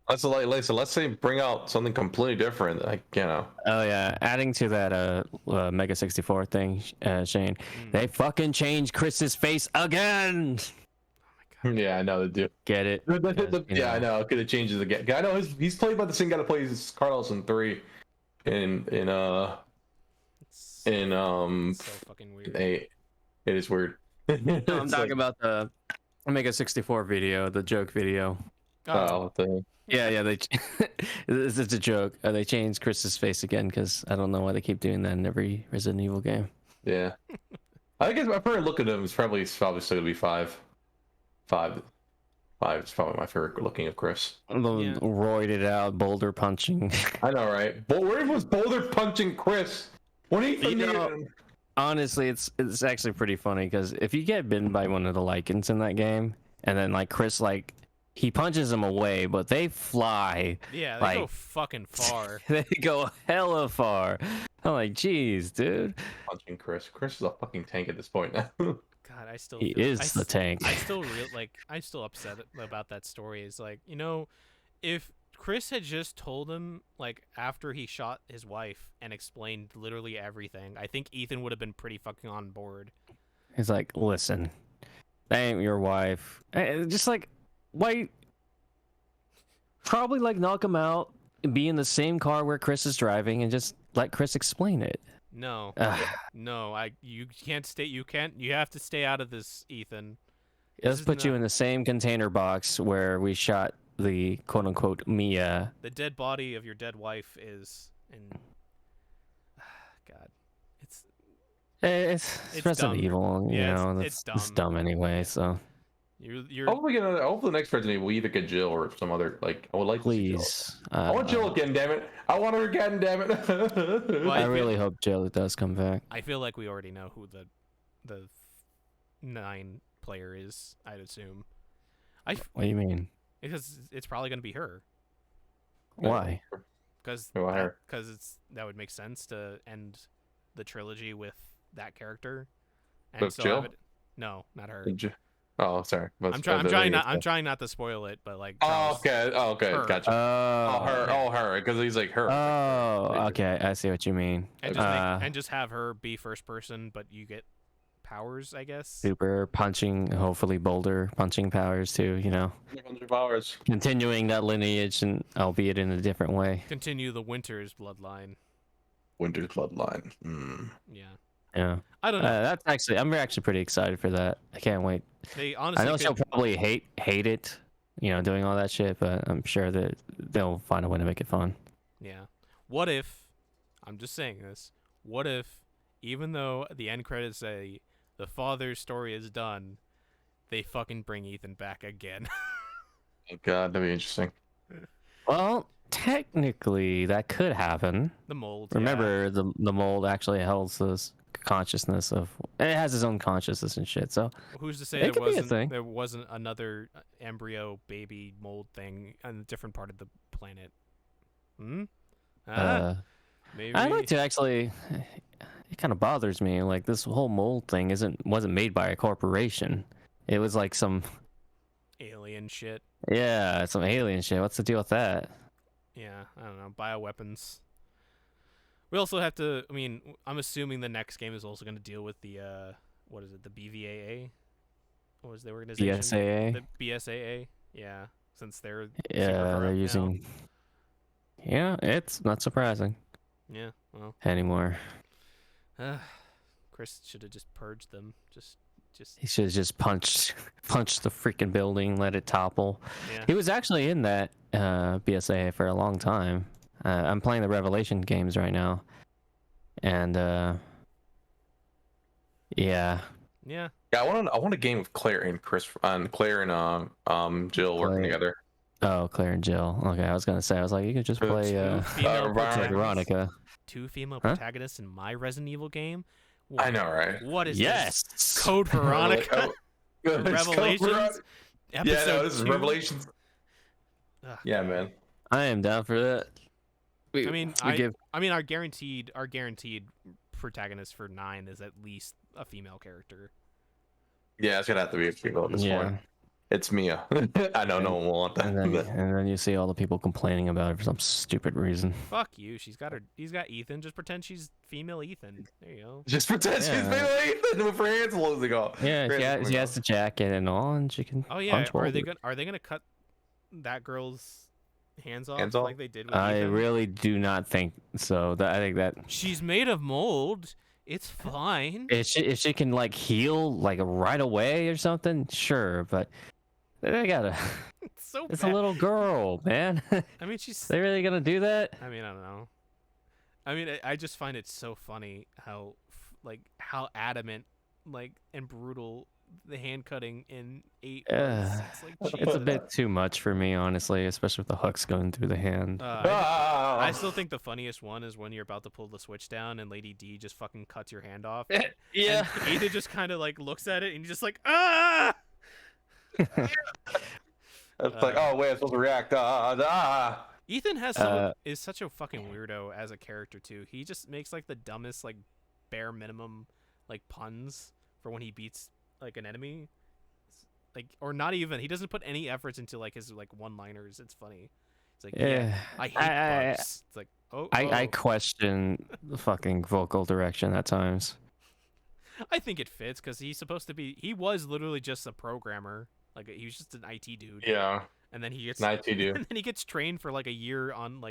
Let's let's say bring out something completely different. Like, Oh yeah, adding to that Mega 64 thing, Shane. They fucking changed Chris's face again. Oh my god. yeah, I know they do. Get it? Yeah, I know. Could have changed it again. I know he's played by the same guy that plays Carlos in 3, in It's so so fucking weird. 8. It is weird. No, I'm talking about the Mega 64 video, the joke video. Oh, Yeah, they. It's a joke. They changed Chris's face again because I don't know why they keep doing that in every Resident Evil game. yeah. I guess my favorite look at him is probably still gonna be 5. 5 is probably my favorite looking of Chris. The Yeah. roided out boulder punching. I know, right? But where was Boulder punching Chris? When he You know, honestly, it's actually pretty funny because if you get bitten by one of the lichens in that game, and then like Chris he punches them away, but they fly. Yeah, they like- go fucking far. They go hella far. I'm like, geez, dude. punching Chris. Chris is a fucking tank at this point now. God, I still He feel- is the tank. I'm still upset about that story. It's like, if Chris had just told him like after he shot his wife and explained literally everything, I think Ethan would have been pretty fucking on board. He's like, listen, that ain't your wife. Just like, why? Probably like knock him out, be in the same car where Chris is driving, and just let Chris explain it. No, Ugh. no, you can't stay. You have to stay out of this, Ethan. Let's is put you not- in the same container box where we shot the quote unquote Mia. The dead body of your dead wife is in. God, It's It's Resident dumb. Evil, you Yeah, know. it's It's dumb. dumb anyway. So you're Hopefully, hopefully the next Resident Evil we either get Jill or some other I would like to see Jill. please, I want Jill again, damn it! I want her again, damn it! Well, I I feel- really hope Jill does come back. I feel like we already know who the 9 player is. I'd assume. What do you mean? Because it's probably gonna be her. Why? Because Why her? that would make sense to end the trilogy with that character. And With so Jill? I would no, not her. Oh, sorry. I'm trying not to spoil it, but like Oh, Charles, okay. Oh, okay. her. Gotcha. her. yeah. Oh, her. Because he's like her. Oh, okay. I see what you mean. And just have her be first person, but you get powers, I guess. Super punching, hopefully boulder punching powers too. 100 powers. Continuing that lineage, and albeit in a different way. Continue the Winter's bloodline. Winter's bloodline. Yeah. Yeah. I don't know. I'm actually pretty excited for that. I can't wait. They honestly I know could, she'll probably hate it, doing all that shit, but I'm sure that they'll find a way to make it fun. Yeah. What if, I'm just saying this, what if, even though the end credits say the father's story is done, they fucking bring Ethan back again? Oh, God, that'd be interesting. Well, technically, that could happen. The mold. Remember, the mold actually holds this consciousness of. It has its own consciousness and shit. So Who's to say it could be a thing. there wasn't another embryo baby mold thing on a different part of the planet? Maybe. I'd like to actually. It kind of bothers me. Like this whole mold thing wasn't made by a corporation. It was like some alien shit. Yeah, some alien shit. What's the deal with that? Yeah, I don't know. Bioweapons. We also have to. I mean, I'm assuming the next game is also going to deal with the what is it? The BVAA. What was the organization? BSAA. The BSAA. Yeah, since they're they're using. now. Yeah, it's not surprising. Yeah, well. Anymore. Chris should have just purged them. Just. He should have just punched the freaking building, let it topple. Yeah. He was actually in that BSAA for a long time. I'm playing the Revelation games right now, and yeah. Yeah, I want a game with Claire and Jill working together. Oh, Claire and Jill. Okay, I was gonna say, you could just play Veronica. 2 female protagonists in my Resident Evil game. I know, right? What is this? Code Veronica? Revelations? This is Revelations. Ugh. Yeah, man. I am down for that. Our guaranteed protagonist for 9 is at least a female character. Yeah, it's gonna have to be a female at this point. It's Mia. I know no one will want that. And then you see all the people complaining about it for some stupid reason. Fuck you. He's got Ethan. Just pretend she's female Ethan. There you go. Just pretend she's female Ethan with her hands losing off. Yeah, she has the jacket and all, and she can. Oh yeah. Are they gonna cut that girl's hands off like they did with I Ethan? really do not think so. I think that she's made of mold. It's fine. If she can heal right away or something, sure, but they gotta. It's a little girl, man. I mean, they really gonna do that? I mean, I don't know. I mean, I just find it so funny how adamant and brutal the hand cutting in 8 was. It's a bit too much for me, honestly, especially with the hooks going through the hand. I still think the funniest one is when you're about to pull the switch down and Lady D just fucking cuts your hand off. Yeah. And Ethan just kind of looks at it and just ah. It's oh wait, I'm supposed to react. Ethan is such a fucking weirdo as a character too. He just makes the dumbest bare minimum puns for when he beats an enemy. Or not even. He doesn't put any efforts into his one-liners. It's funny. It's I hate bugs. It's I question the fucking vocal direction at times. I think it fits because he's supposed to be. He was literally just a programmer. He was just an IT dude. Yeah. And then he gets an IT dude. And then he gets trained for a year on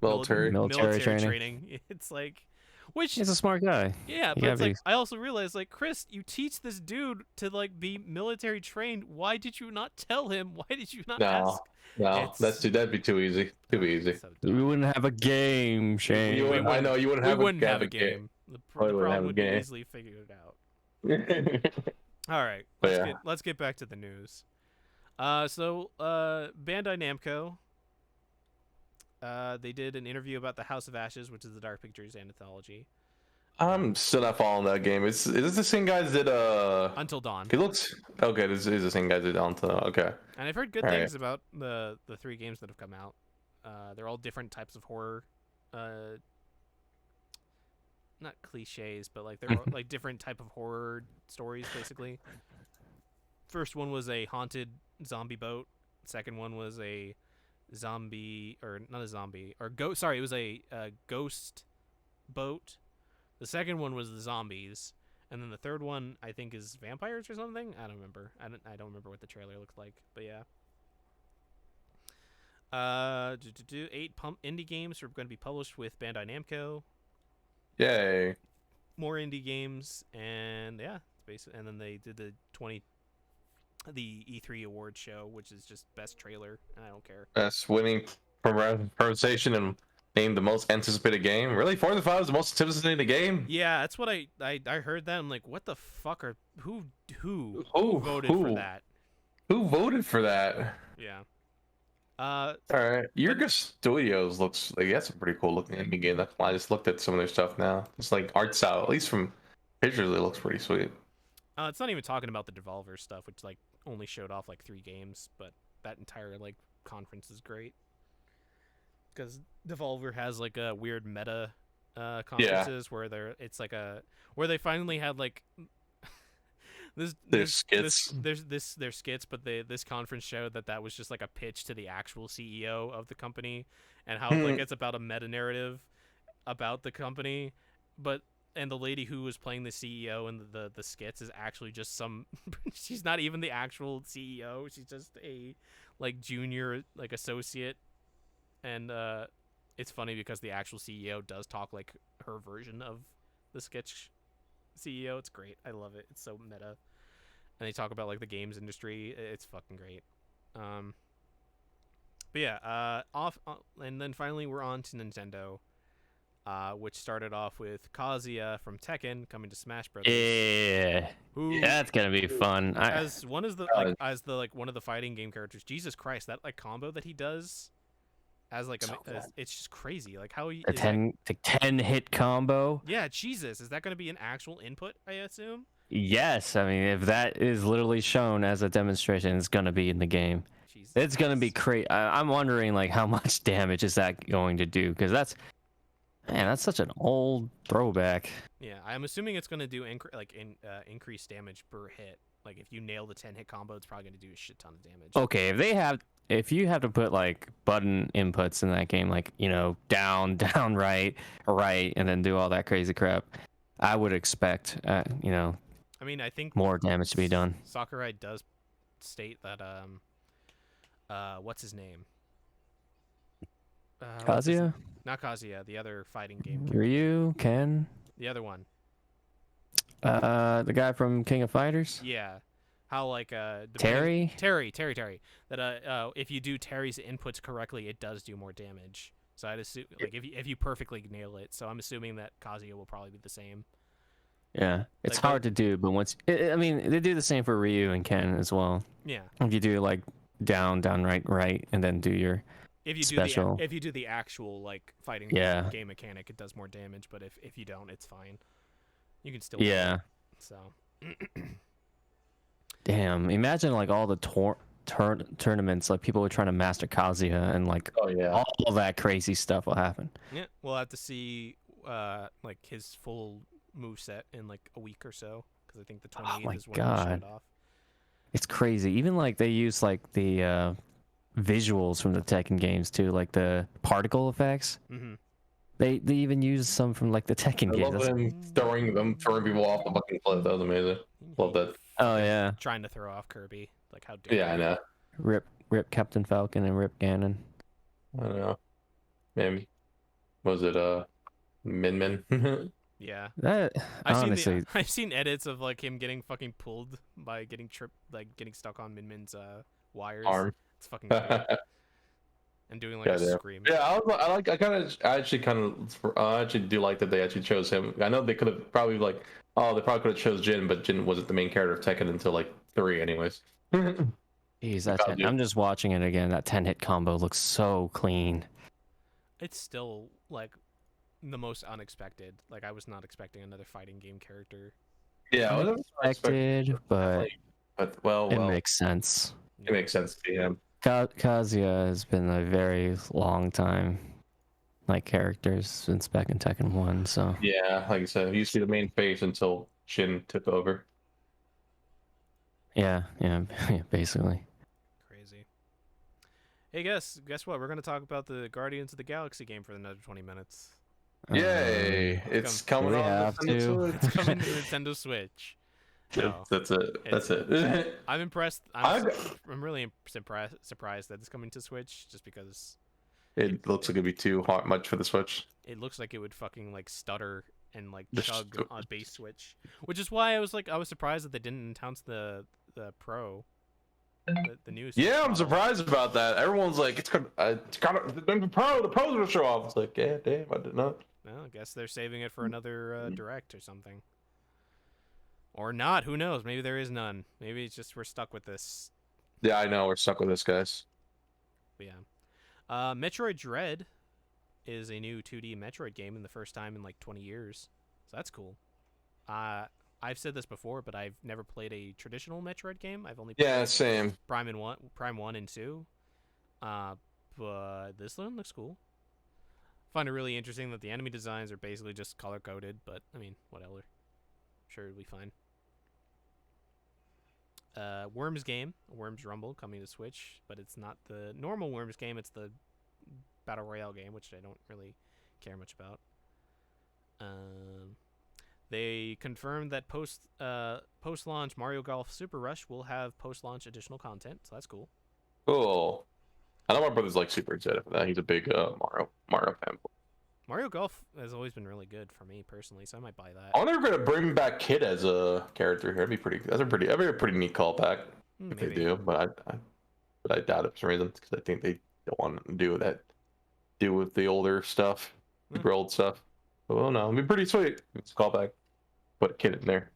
military training. It's which he's a smart guy. Yeah, but it's I also realized Chris, you teach this dude to be military trained. Why did you not tell him? Why did you not ask? No, that'd be too easy. Too easy. So we wouldn't have a game, Shane. I know you wouldn't have. We wouldn't have a game. The problem would be easily figured out. All right, let's get back to the news. So Bandai Namco, they did an interview about the House of Ashes, which is the Dark Pictures anthology. I'm still not following that game. Is this the same guys that Until Dawn. He looks okay. This is the same guys that Until Okay. And I've heard good All right. things about the 3 games that have come out. They're all different types of horror. Not cliches, but like they're all, like different type of horror stories basically. First one was a haunted zombie boat. Second one was a zombie, or not a zombie, or ghost. Sorry, it was a ghost boat. The second one was the zombies, and then the third one I think is vampires or something. I don't remember. I don't remember what the trailer looked like, but yeah. 8 indie games are going to be published with Bandai Namco. Yay. More indie games, and yeah, it's basically. And then they did the E3 award show, which is just best trailer, and I don't care. Best winning conversation and named the most anticipated game. Really, Forza 5 is the most anticipated game? Yeah, that's what I heard that. I'm like, what the fuck are who voted for that? Who voted for that? Yeah. All right, Yurga Studios looks like that's a pretty cool looking indie game. I just looked at some of their stuff now. It's like art style, at least from pictures, it looks pretty sweet. It's not even talking about the Devolver stuff, which like only showed off like 3 games, but that entire like conference is great because Devolver has like a weird meta conferences where where they finally had like their skits, but this conference showed that was just like a pitch to the actual CEO of the company and how like it's about a meta narrative about the company, and the lady who was playing the CEO in the skits is actually just some she's not even the actual CEO, she's just a like junior like associate, and it's funny because the actual CEO does talk like her version of the sketch CEO. It's great. I love it. It's so meta. And they talk about like the games industry. It's fucking great. But yeah, and then finally we're on to Nintendo, which started off with Kazuya from Tekken coming to Smash Brothers. Yeah, that's gonna be fun. As one of the one of the fighting game characters. Jesus Christ, that like combo that he does, as like it's just crazy. Like how he the 10 hit combo. Yeah, Jesus, is that gonna be an actual input? I assume. Yes, I mean if that is literally shown as a demonstration, it's gonna be in the game. Jesus. It's gonna be crazy. I'm wondering like how much damage is that going to do, because that's such an old throwback. Yeah, I'm assuming it's gonna do increased damage per hit. Like if you nail the 10 hit combo, it's probably gonna do a shit ton of damage. Okay, if you have to put like button inputs in that game, like down, right, and then do all that crazy crap, I would expect I mean, I think more damage to be done. Sakurai does state that what's his name? Kazuya? Not Kazuya, the other fighting game. Ryu, Ken? The other one. The guy from King of Fighters? Yeah. How like Terry? Terry. That if you do Terry's inputs correctly, it does do more damage. So I'd assume like if you perfectly nail it. So I'm assuming that Kazuya will probably be the same. Yeah, it's hard to do, but I mean, they do the same for Ryu and Ken as well. Yeah. If you do like down, right, and then do your special. If you do the actual like fighting game mechanic, it does more damage. But if you don't, it's fine. You can still yeah. So. Damn! Imagine like all the tournaments, like people were trying to master Kazuya, and like all that crazy stuff will happen. Yeah, we'll have to see like his full moveset in like a week or so, because I think the 28th is when it showed off. It's crazy. Even like they use like the visuals from the Tekken games too, like the particle effects. Mm-hmm. They even use some from like the Tekken games. I love them throwing people off the fucking cliff. That was amazing. Love that. Oh yeah. Trying to throw off Kirby. Like how dare Yeah, I know. Rip Captain Falcon and Rip Ganon. I don't know. Maybe. Was it Min Min? Yeah. That honestly, I've seen edits of like him getting fucking pulled by getting getting stuck on Min Min's wires. Arm. It's fucking great. And doing like a scream. Yeah, I actually do like that they actually chose him. I know they could have probably they probably could have chose Jin, but Jin wasn't the main character of Tekken until like 3 anyways. Jeez, I'm just watching it again. That 10 hit combo looks so clean. It's still like the most unexpected. Like I was not expecting another fighting game character. Yeah, I wasn't Unexpected, but but well, it makes sense. it makes sense to him. Kazuya has been a very long time like characters since back in Tekken 1, so Yeah, like I said, he used to be the main face until Shin took over. yeah, basically. Crazy. Hey, guess what? We're gonna talk about the Guardians of the Galaxy game for another 20 minutes. Yay! It's do coming we on have Nintendo to? Switch. It's coming to Nintendo Switch. No, That's it. That's it. I'm impressed. I'm really surprised that it's coming to Switch, just because It looks like it'd be too hot much for the Switch. it looks like it would fucking like stutter and like Just- chug on a base Switch, which is why I was surprised that they didn't announce the Pro, the new. Switch Yeah, I'm model. surprised about that. Everyone's like, it's got the Pro's gonna show off. It's like, yeah, damn, I did not. Well, I guess they're saving it for another direct or something. Or not, who knows? Maybe there is none. Maybe it's just we're stuck with this. Yeah, I know we're stuck with this, guys. But yeah. Metroid Dread is a new 2D Metroid game, and the first time in like 20 years. So that's cool. I've said this before, but I've never played a traditional Metroid game. I've only played Yeah, same. Prime 1 and 2. But this one looks cool. Find it really interesting that the enemy designs are basically just color coded, but I mean, whatever. I'm sure it'll be fine. Worms game, Worms Rumble, coming to Switch, but it's not the normal Worms game. It's the Battle Royale game, which I don't really care much about. They confirmed that post-launch Mario Golf Super Rush will have post-launch additional content, so that's cool. Cool. I know my brother's like super excited for that. He's a big Mario fan. Mario Golf has always been really good for me personally, so I might buy that. I wonder if they're gonna bring back Kid as a character here. That'd be pretty. That'd be a pretty neat callback if they Maybe. do. But I doubt it for some reason because I think they don't want to do with the older stuff, super old stuff. Well, no, it'd be pretty sweet. It's a callback. Put a Kid in there.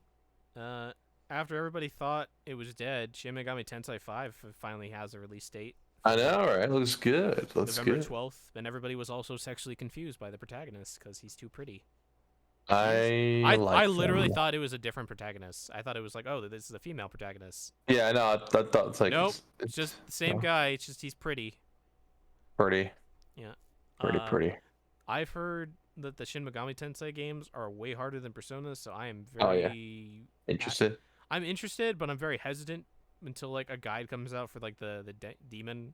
After everybody thought it was dead, Shin Megami Tensei 5 finally has a release date. I know, right? Looks good. Looks November good. 12th, and everybody was also sexually confused by the protagonist because he's too pretty. I literally thought it was a different protagonist. I thought it was like, oh, this is a female protagonist. Yeah, I know. I thought it's like Nope, it's just the same guy. It's just he's pretty. pretty. Yeah. Pretty. I've heard that the Shin Megami Tensei games are way harder than Persona, so I am very Interested? I'm interested, but I'm very hesitant until like a guide comes out for like the demon,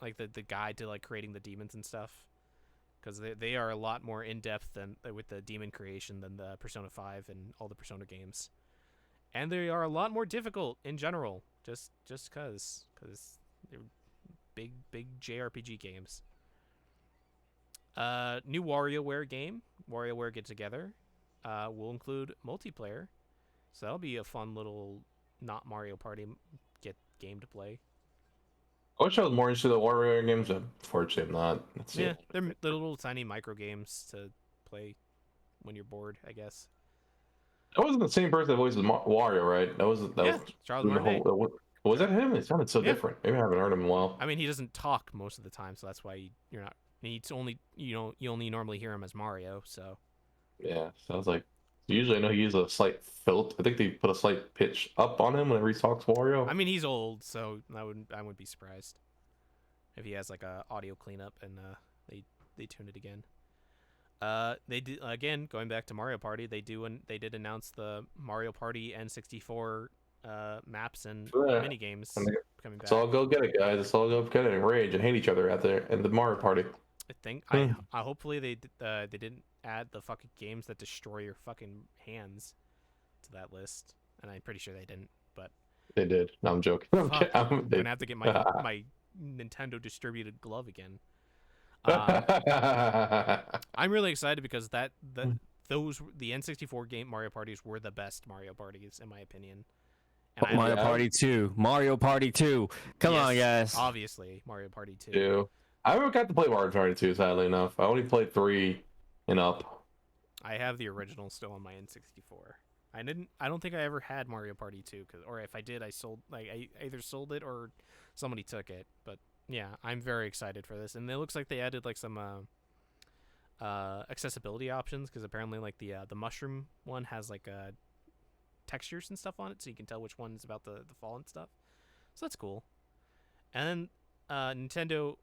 like the guide to like creating the demons and stuff, because they are a lot more in depth than with the demon creation than the Persona 5 and all the Persona games, and they are a lot more difficult in general. Just because they're big JRPG games. New WarioWare game, WarioWare Get Together, will include multiplayer, so that'll be a fun little not Mario Party game to play. I wish I was more into the Warrior games, but unfortunately I'm not. Yeah, they're little tiny micro games to play when you're bored, I guess. That wasn't the same person that voiced Wario, right? That was Charles Martinet. Was that him? It sounded so Yeah. different. Maybe I haven't heard him in a while. I mean, he doesn't talk most of the time, so that's why you're not. He's only you only normally hear him as Mario. So Yeah, sounds like. Usually I know he uses a slight filter. I think they put a slight pitch up on him whenever he talks Wario. I mean, he's old, so I wouldn't be surprised if he has like a audio cleanup and they tune it again. They did again, going back to Mario Party. They did announce the Mario Party N64 maps and mini games coming back. Let's all go get it, guys. Let's all go get it and rage and hate each other out there in the Mario Party. I think I hopefully they didn't add the fucking games that destroy your fucking hands to that list, and I'm pretty sure they didn't. But They did. No, I'm joking. fuck, I'm They- gonna have to get my my Nintendo distributed glove again. I'm really excited because the N64 game Mario parties were the best Mario parties in my opinion. And Mario Party 2. Mario Party 2. Come on, Yes, guys. obviously Mario Party 2. do. I haven't got to play Mario Party 2, sadly enough. I only played 3 and up. I have the original still on my N64. I don't think I ever had Mario Party 2, or if I did, I either sold it or somebody took it. But yeah, I'm very excited for this, and it looks like they added like some accessibility options, because apparently like the mushroom one has like textures and stuff on it, so you can tell which one is about the fall and stuff. So that's cool. And then Nintendo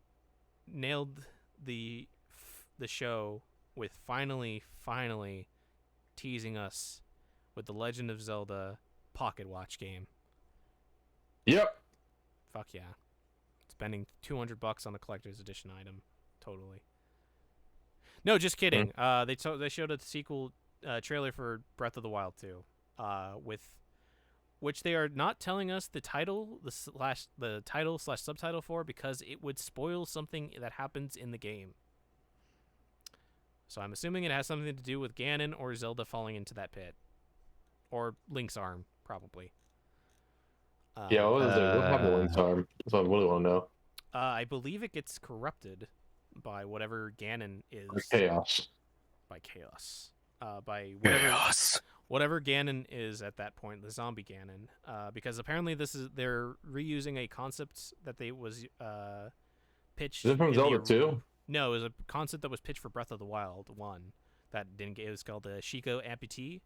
nailed the show with finally teasing us with the Legend of Zelda Pocket Watch game. Yep. Fuck yeah. Spending $200 on a collector's edition item. Totally. No, just kidding. They showed a sequel trailer for Breath of the Wild 2, with which they are not telling us the title, the title / subtitle for, because it would spoil something that happens in the game. So I'm assuming it has something to do with Ganon or Zelda falling into that pit, or Link's arm, probably. Yeah, what happened to Link's arm? That's what I really want to know. I believe it gets corrupted by whatever Ganon is. Or chaos. By chaos. By whatever Ganon is at that point, the zombie Ganon. Because apparently they're reusing a concept that was pitched. Is it from Zelda 2? No, it was a concept that was pitched for Breath of the Wild 1 that didn't get. It was called the Shiko Amputee,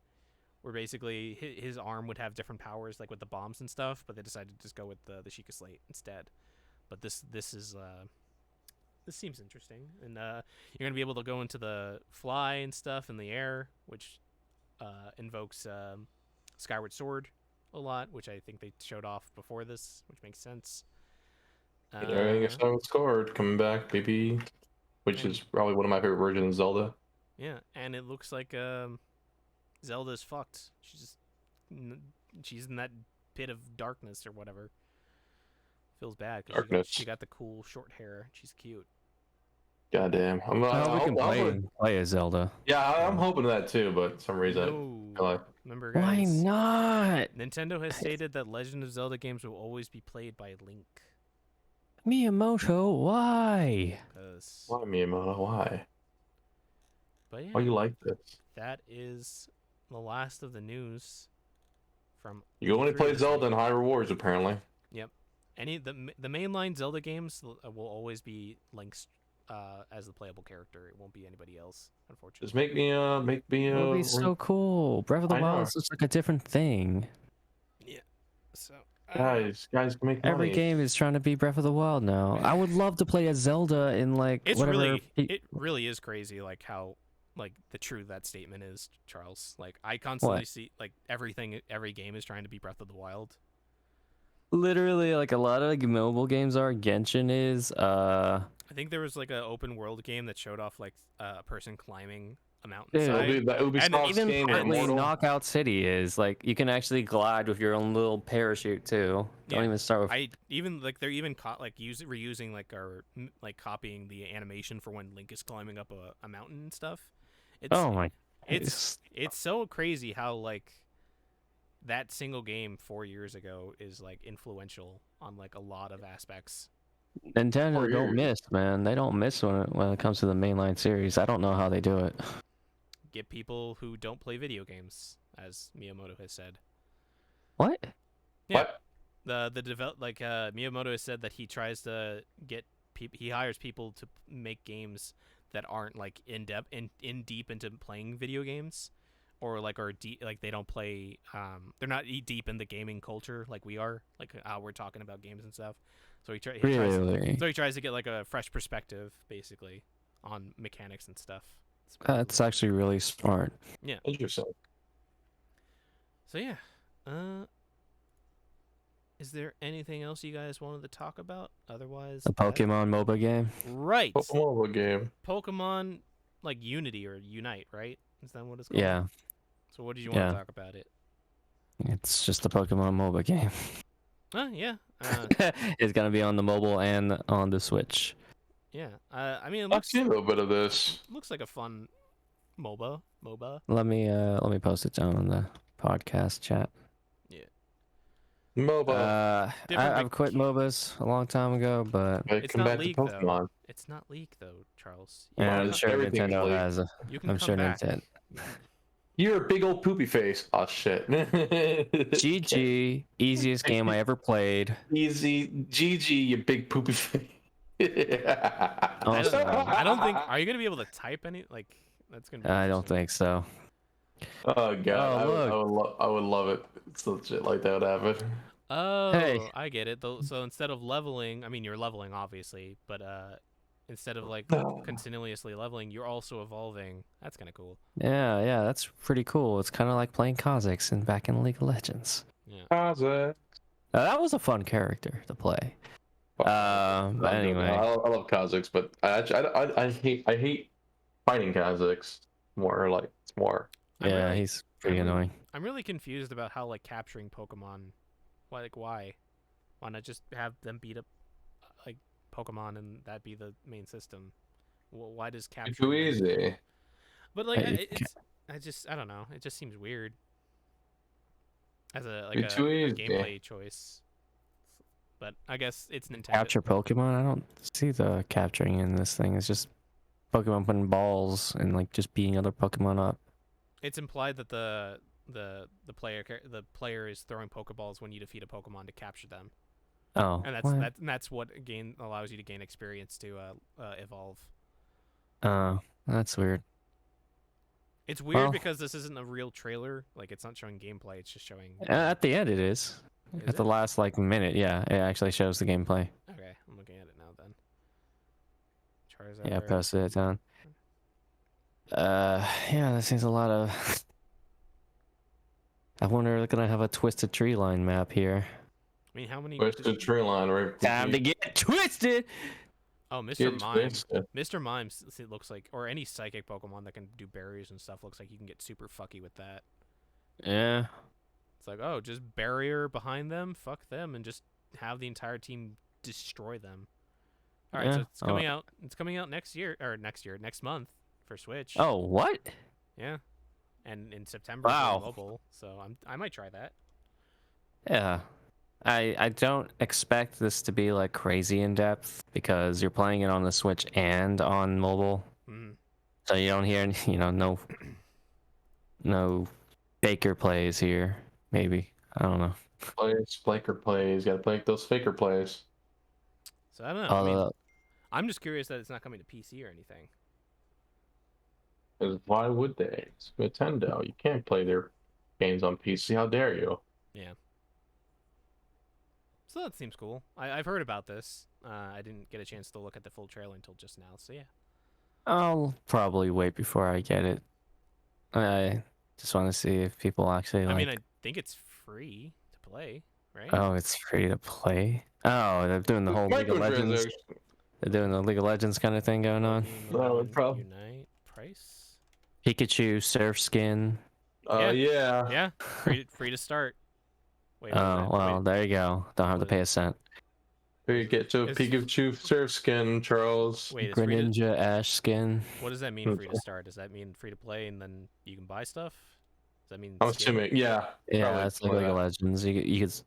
where basically his arm would have different powers, like with the bombs and stuff, but they decided to just go with the Sheikah Slate instead. But this seems interesting, and you're gonna be able to go into the fly and stuff in the air, which invokes Skyward Sword a lot, which I think they showed off before this, which makes sense. Skyward Sword coming back, baby, which is probably one of my favorite versions of Zelda. Yeah, and it looks like Zelda's fucked. She's in that pit of darkness or whatever. Feels bad because she got the cool short hair. She's cute. Goddamn. We can play as Zelda. Yeah, I'm hoping that too, but for some reason. Remember, guys, why not? Nintendo has stated that Legend of Zelda games will always be played by Link. Miyamoto, why? Why Miyamoto? Why? But yeah, why you like this? That is the last of the news from. You only play Zelda in High Rewards, apparently. Yep. The mainline Zelda games will always be Link's as the playable character. It won't be anybody else, unfortunately. Just make me It'll be so cool. Breath of the Wild is just like a different thing. Yeah. So guys can make money. Every game is trying to be Breath of the Wild now. I would love to play as Zelda in like whatever. It really is crazy, like how the truth of that statement is, Charles. Like I constantly see like every game is trying to be Breath of the Wild. Literally, like a lot of like mobile games are. Genshin is. I think there was like an open world game that showed off like a person climbing a mountainside. And even partly Knockout City is like you can actually glide with your own little parachute too. Don't even start with. They're even reusing like copying the animation for when Link is climbing up a mountain and stuff. It's so crazy how like that single game 4 years ago is like influential on like a lot of aspects. Nintendo don't miss, man. They don't miss when it comes to the mainline series. I don't know how they do it. Get people who don't play video games, as Miyamoto has said. What? Yeah. What? Miyamoto has said that he tries to get he hires people to make games that aren't like in deep into playing video games, or like are deep, like they don't play they're not deep in the gaming culture like we are, like how we're talking about games and stuff. So he tries to get like a fresh perspective basically on mechanics and stuff. That's actually really smart. Yeah. Interesting. So yeah. Is there anything else you guys wanted to talk about? Otherwise, the Pokemon MOBA game. Right. Pokemon game. Pokemon like Unity or Unite, right? Is that what it's called? Yeah. So what did you want to talk about it? It's just a Pokemon MOBA game. Yeah. It's gonna be on the mobile and on the Switch. Yeah. I mean, I've seen a little bit of this. Looks like a fun MOBA. Let me post it down in the podcast chat. Yeah. MOBA. I've quit MOBAs a long time ago, but it's not League though. It's not League though, Charles. I'm sure Nintendo has. I'm sure Nintendo. You're a big old poopy face. Oh shit. GG, easiest game I ever played. Easy. GG, you big poopy face. Yeah. Also, I don't think. Are you gonna be able to type any? Like, that's gonna be. I don't interesting. think so. Oh god, Oh, look. I would love it. So shit like that would happen. Hey. Oh, I get it. So instead of leveling, I mean, you're leveling obviously, but instead of like continuously leveling, you're also evolving. That's kind of cool. Yeah, that's pretty cool. It's kind of like playing Kazakhs and back in League of Legends. Yeah. Kaza. Now, that was a fun character to play. But I'm joking. anyway. I love Kazakhs, but I hate fighting Kazakhs. More like it's more. Yeah, he's pretty annoying. I'm really confused about how like capturing Pokemon. Why? Why not just have them beat up like Pokemon and that be the main system? Well, why does It's capturing too them- easy. But like Hey, I don't know. It just seems weird as a It's too easy. gameplay choice. But I guess it's Nintendo. Capture Pokemon? I don't see the capturing in this thing. It's just Pokemon putting balls and like just beating other Pokemon up. It's implied that the player is throwing Pokeballs when you defeat a Pokemon to capture them, Oh, and what? that's what allows you to gain experience to evolve. Oh, that's weird. It's weird Well- because this isn't a real trailer. Like it's not showing gameplay. It's just showing. At the end, it is. Is At the it? last like minute, yeah, it actually shows the gameplay. Okay, I'm looking at it now then. Charizard. Yeah, I posted it down. Yeah, that seems a lot of. I wonder, they're gonna have a twisted tree line map here. I mean, how many? Where's the tree line? Right? Time to get twisted. Oh, Mr. Get Mime. twisted. Mr. Mime it looks like, or any psychic Pokemon that can do barriers and stuff looks like you can get super fucky with that. Yeah. It's like, oh, just barrier behind them, fuck them, and just have the entire team destroy them. All right, so Yeah. it's coming out. It's coming out next month for Switch. Oh, what? Yeah, and in September Wow. for mobile. So I might try that. Yeah. I don't expect this to be like crazy in depth because you're playing it on the Switch and on mobile. Mm. So you don't hear, no faker plays here. Maybe, I don't know. Plays, flaker plays. Gotta play those faker plays. So I don't know. I mean, Uh, I'm just curious that it's not coming to PC or anything. 'Cause why would they? It's Nintendo. You can't play their games on PC. How dare you? Yeah. So that seems cool. I've heard about this. I didn't get a chance to look at the full trailer until just now. So yeah. I'll probably wait before I get it. I just want to see if people actually I like. mean, I think it's free to play, right? Oh, it's free to play. Oh, they're doing the whole League of Legends. Microtransactions. They're doing the League of Legends kind of thing going on. Valid problem. Unite price. Pikachu surf skin. Yeah. Yeah, free to start. Wait, Oh, well, there you go. Don't have to pay a cent. You get to a Is- Pikachu surf skin, Charles. wait, it's free to, Greninja Ash skin. what does that mean? Free to start? Does that mean free to play and then you can buy stuff? Does that mean? I'm skin? assuming, yeah. Yeah, Probably that's like for League of that. Legends.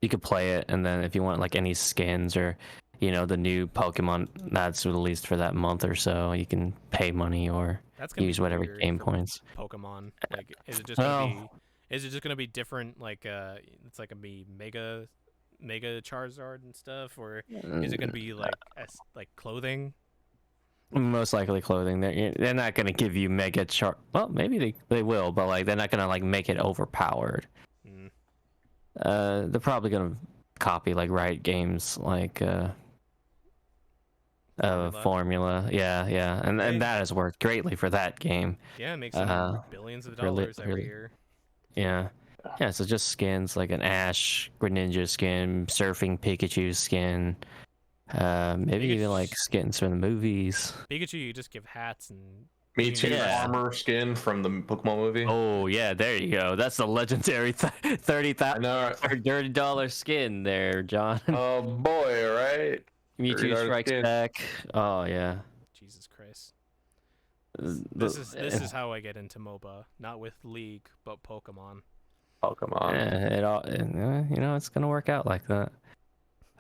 You could play it, and then if you want like any skins or, the new Pokemon that's released for that month or so, you can pay money or That's gonna use be whatever weird game for points. Pokemon. Like, is it just gonna be? Well- Is it just gonna be different? Like, it's like gonna be Mega Charizard and stuff, or is it gonna be like like clothing? Most likely clothing. They're not gonna give you Mega Char. Well, maybe they will, but like they're not gonna like make it overpowered. Mm. They're probably gonna copy like Riot Games like formula. Yeah, and Okay. that has worked greatly for that game. Yeah, it makes billions of really- dollars every really- year. Yeah, so just skins like an Ash Greninja skin, surfing Pikachu skin, maybe Pikachu- even like skins from the movies. Pikachu, you just give hats and. Mewtwo Yeah. armor skin from the Pokemon movie. Oh yeah, there you go. That's the legendary I $30,000 know. Right? $30 skin there, John. Oh boy, right? Mewtwo $30 strikes skin. back. Oh yeah. Jesus Christ. The- This is how I get into MOBA, not with League, but Pokemon. Pokemon. it all it's gonna work out like that.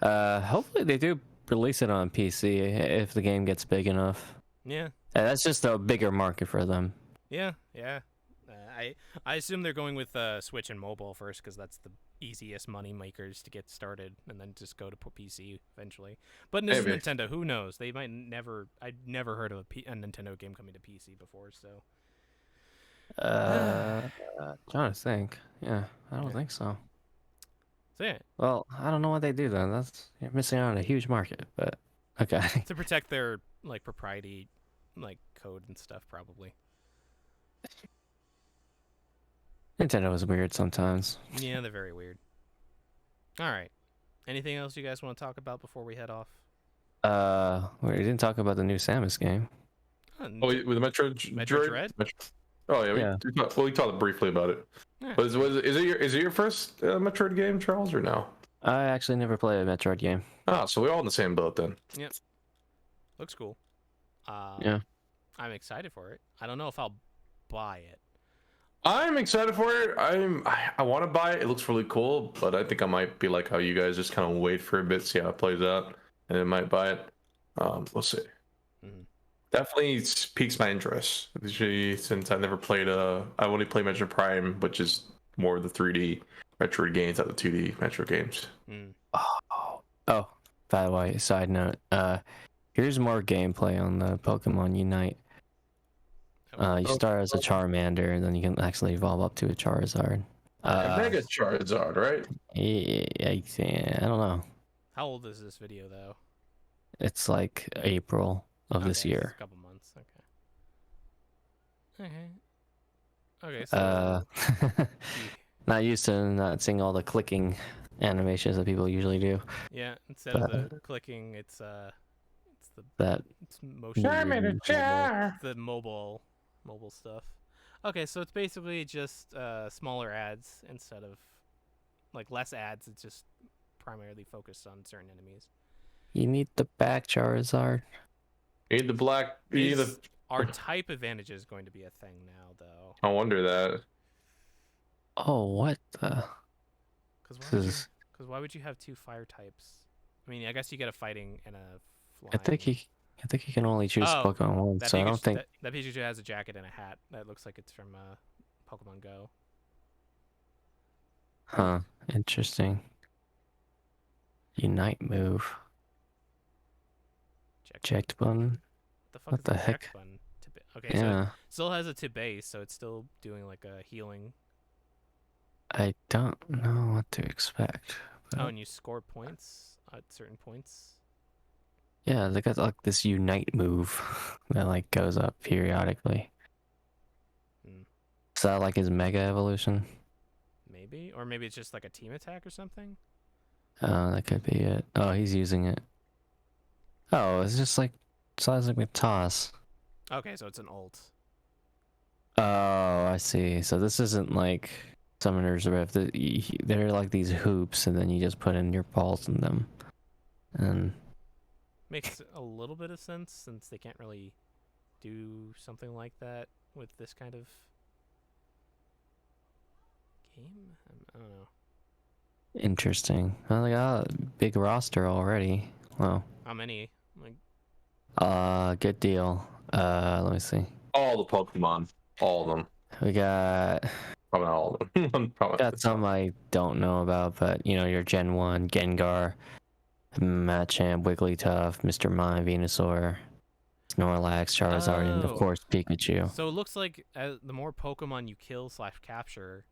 Hopefully they do release it on PC if the game gets big enough. Yeah, That's just a bigger market for them. yeah. I assume they're going with Switch and mobile first because that's the easiest money makers to get started, and then just go to PC eventually. But this Maybe. is Nintendo. Who knows? They might never. I'd never heard of a Nintendo game coming to PC before. So Trying to think. Yeah, I don't Yeah. think so. so yeah, Well, I don't know what they do then. You're missing out on a huge market, but okay. to protect their like propriety, like code and stuff, probably. Nintendo is weird sometimes. Yeah, they're very weird. All right. Anything else you guys want to talk about before we head off? We didn't talk about the new Samus game. Oh, with the Metroid Dread? Oh yeah, Yeah. we talked briefly about it. Yeah. Is it your first Metroid game, Charles, or no? I actually never played a Metroid game. Ah, so we're all in the same boat then. Yep. Looks cool. Yeah. I'm excited for it. I don't know if I'll buy it. I'm excited for it. I want to buy it. It looks really cool, but I think I might be like how you guys just kind of wait for a bit, see how it plays out, and then might buy it. We'll see. Mhm. Definitely piques my interest. Usually, since I never played I only played Metroid Prime, which is more of the 3D Metroid games, not the 2D Metroid games. Mm. Oh, by the way, side note. Here's more gameplay on the Pokemon Unite. You start as a Charmander, and then you can actually evolve up to a Charizard. Mega Charizard, right? Yeah, I don't know. How old is this video though? It's like April of this Okay, so it's year. a couple months. Okay. Okay. So. Not used to not seeing all the clicking animations that people usually do. Yeah. Instead of the clicking, it's the That motion. Charmander, It's the mobile stuff. Okay, so it's basically just smaller ads instead of like less ads. It's just primarily focused on certain enemies. you need the back Charizard. You need the black. You need the. Are type advantages going to be a thing now, though? I wonder that. Oh, what the? Because why would you have two fire types? I mean, I guess you get a fighting and a flying. I think he can only choose Pokemon once, so I don't think that Pikachu has a jacket and a hat that looks like it's from Pokemon Go. Huh. Interesting. Unite move. Checked button. What the is heck? check button? Okay, so Yeah. it still has a to base, so it's still doing like a healing. I don't know what to expect. Oh, and you score points at certain points. Yeah, they got like this Unite move that like goes up periodically. Hmm. Is that like his Mega Evolution? Maybe, or maybe it's just like a team attack or something. That could be it. Oh, he's using it. Oh, it's just like Seismic with Toss. Okay, so it's an ult. Oh, I see. So this isn't like Summoner's Rift. They're like these hoops, and then you just put in your balls in them. And Makes a little bit of sense since they can't really do something like that with this kind of game. I don't know. interesting. Well, they got a big roster already. Wow. How many? Like, Good deal. Let me see. All the Pokemon, all of them. We got Probably not all of them. Probably. got some I don't know about, but you know, your Gen 1, Gengar, Machamp, Wigglytuff, Mr. Mime, Venusaur, Snorlax, Charizard, and of Oh. course Pikachu. so it looks like the more Pokemon you kill / capture,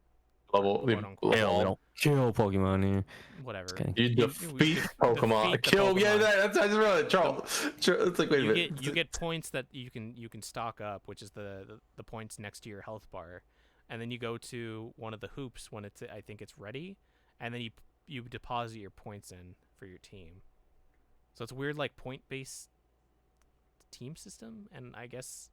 Level. quote unquote, Kill Pokemon here. whatever. kidding. You defeat Pokemon. defeat the Kill. Pokemon. Yeah, that's I just realized. Charles. It's like wait a minute. You get points that you can stock up, which is the points next to your health bar, and then you go to one of the hoops when I think it's ready, and then you deposit your points in for your team. So it's weird, like point based team system, and I guess,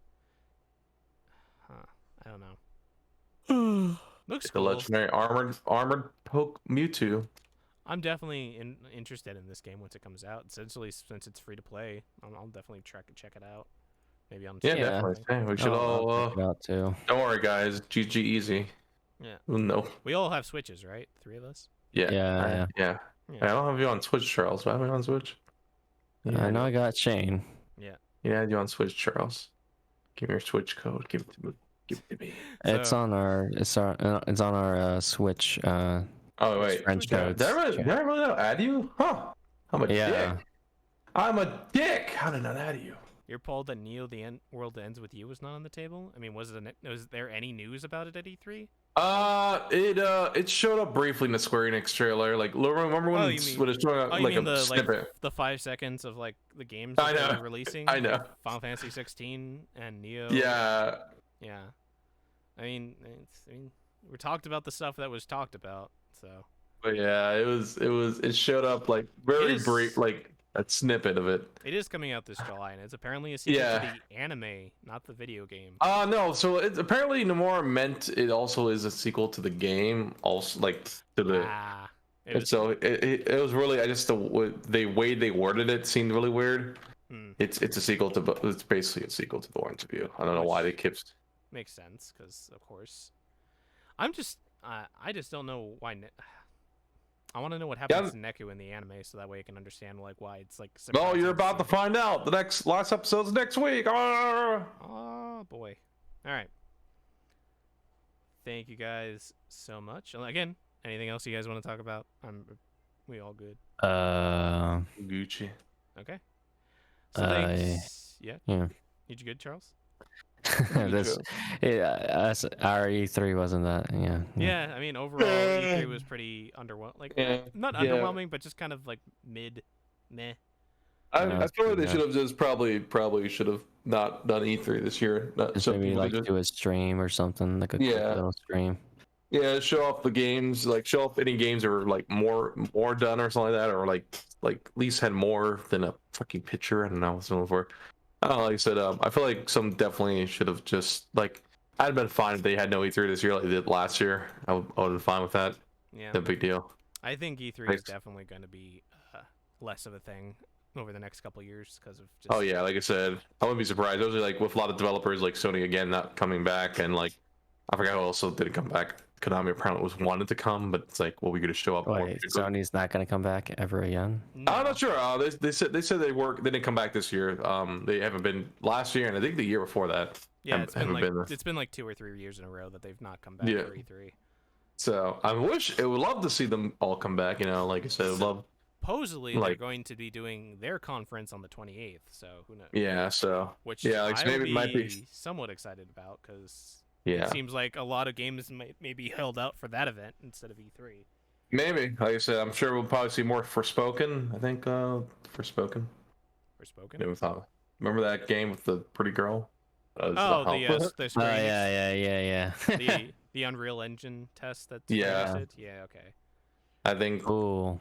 I don't know. Looks The cool. legendary armored poke Mewtwo. I'm definitely interested in this game once it comes out. Essentially, since it's free to play, I'll definitely check it out. Maybe on Yeah, Steam or definitely. something. Hey, we should I'll all. check it out too. Don't worry, guys. GG easy. Yeah. No. We all have Switches, right? 3 of us. Yeah. Yeah. Yeah. I don't have you on Switch, Charles. Do I have you on Switch? I know I got Shane. Yeah, I have you on Switch, Charles. Give me your Switch code. Give it to me. Give it to me. It's So- on our Switch. Oh wait, French yeah. codes. Did I really not add you? Huh? I'm a Yeah. dick. I'm a dick. How did I not add you? Your poll that Neo the World Ends With You was not on the table? I mean, was there any news about it at E3? It showed up briefly in the Square Enix trailer. Like, remember when Oh, when it's showing up Oh, you like mean a the snippet? the 5 seconds of like the games I that know. they're releasing? I know. Like Final Fantasy 16 and Neo. Yeah. Yeah. I mean, we talked about the stuff that was talked about, so. But yeah, it showed up like very is- brief, like a snippet of it. It is coming out this July, and it's apparently a sequel Yeah. to the anime, not the video game. No, so it's apparently Nomura meant it also is a sequel to the game, also like to the. Ah. So it was really the way they worded it seemed really weird. Hmm. It's a sequel to it's basically a sequel to the Orange View. I don't know why they kept. Makes sense, because of course. I just don't know why. I want to know what happens to Neku in the anime, so that way I can understand like why it's like. Oh, you're about to see- find out. The last episode's next week. Oh boy! All right. Thank you guys so much. And again, anything else you guys want to talk about? We all good. Gucci. Okay. So thanks. Yeah. Yeah. You good, Charles? This, our E3 wasn't that. Yeah. Yeah. I mean, overall, E3 was pretty underwhelming. Like, Yeah, not yeah. underwhelming, but just kind of like meh. I feel like they Yeah. should have just probably should have not done E3 this year. Not Just some maybe people like just- do a stream or something, like a quick Yeah. little stream. yeah, show off the games, like show off any games that were like more done or something like that, or like at least had more than a fucking picture. I don't know what's going for. I don't know. Like I said, I feel like some definitely should have just like. I'd been fine if they had no E3 this year like they did last year. I would have been fine with that. Yeah. No big deal. I think E3 is Thanks. definitely going to be less of a thing over the next couple years because of just. Oh yeah, like I said, I wouldn't be surprised. Those are like with a lot of developers like Sony again not coming back, and like I forgot who also didn't come back. Konami apparently was wanted to come, but it's like, well, we could just show up. more Wait, quickly. Sony's not gonna come back ever again? No. I'm not sure. They said they didn't come back this year. They haven't been last year, and I think the year before that. Yeah, it's haven't been there. it's been like 2 or 3 years in a row that they've not come back Yeah. for E3. So I would love to see them all come back. You know, like I said, love. Supposedly they're Like- going to be doing their conference on the 28th, so who knows? Yeah. So Which yeah, like, I maybe would it might be. be somewhat excited about because Yeah. it seems like a lot of games may be held out for that event instead of E3. Maybe, like I said, I'm sure we'll probably see more Forspoken. I think Forspoken. For spoken. Never thought. Remember that game with the pretty girl? Oh, the Oh screen, yeah. the Unreal Engine test that's Yeah. posted? Yeah, okay. I think Cool.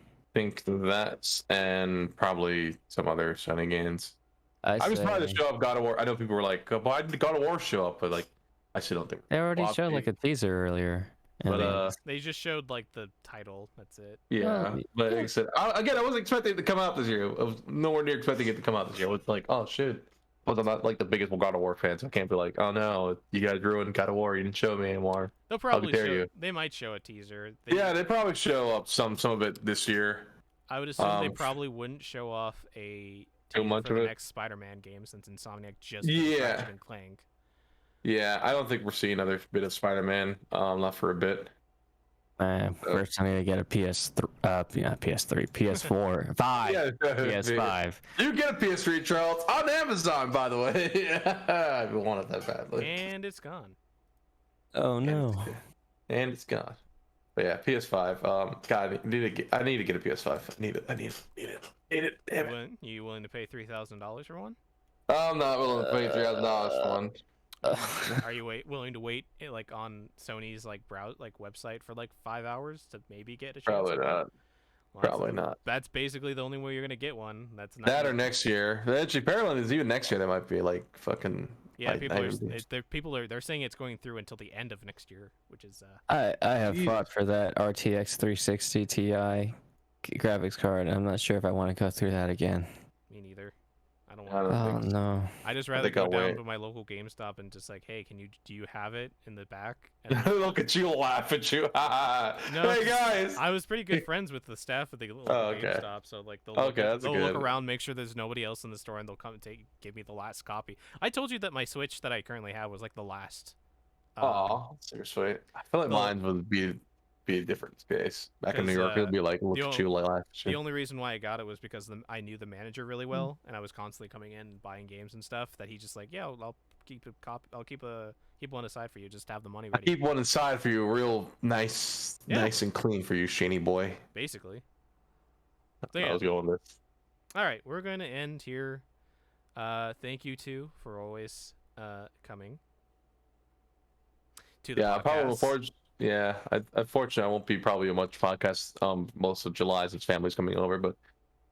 that's and probably some other Sony games. I I'm say, surprised to show up God of War. I know people were like, "Why did God of War show up?" But like, I still don't think. they already Well, showed like a teaser earlier. But They just showed like the title. That's it. yeah. Well, But like I said, I wasn't expecting it to come out this year. I was nowhere near expecting it to come out this year. I was like, oh shit. But I'm not like the biggest God of War fan, so I can't be like, oh no, you guys ruined God of War. You didn't show me anymore. They'll probably dare show. you. They might show a teaser. Yeah, they probably show up some of it this year. I would assume they Um, probably wouldn't show off a Too teaser much for of the it? next Spider-Man game since Insomniac just did Yeah. Ratchet and Clank. Yeah, I don't think we're seeing another bit of Spider-Man. Not for a bit. First, I need to get a PS3, PS3, PS4, 5, Yeah, PS5. You get a PS3, Charles, on Amazon, by the way. I wanted that badly. And it's gone. Oh no. And it's gone. But yeah, PS5. God, I need to get a PS5. I need it. Damn it. You willing to pay $3,000 for one? I'm not willing to pay $3,000 for one. Are you willing to wait like on Sony's like website for like 5 hours to maybe get a chance? Probably at one? not. Well, Probably not. That's basically the only way you're gonna get one. That's not That or next year. Actually, apparently, there's even next year. They might be like fucking. Yeah, like, people are saying it's going through until the end of next year, which is I have Jeez. fought for that RTX 360 Ti graphics card. I'm not sure if I want to go through that again. me neither. I don't I want. don't Oh think no. I just rather think go I'll down wait. to my local GameStop and just like, hey, do you have it in the back? And Look at you, laugh at you. No, Hey guys. I was pretty good friends with the staff at the local Oh, okay. GameStop, so like they'll Okay, that's they'll good. look around, make sure there's nobody else in the store, and they'll come and give me the last copy. I told you that my Switch that I currently have was like the last Oh, seriously. I feel like well, mine would be a different case. Back in New 'cause, York, it'd be like look the at o- you like last the year. only reason why I got it was because I knew the manager really well, and I was constantly coming in and buying games and stuff. That he just like, yeah, I'll keep a cop. I'll keep one aside for you. Just have the money I ready. keep one inside for you, real nice, Yeah. nice and clean for you, Shaney boy. Basically. So I yeah. was going with. All right, we're going to end here. Thank you two for always coming to the Yeah, podcast. unfortunately, I won't be probably a much podcast. Most of July since family's coming over, but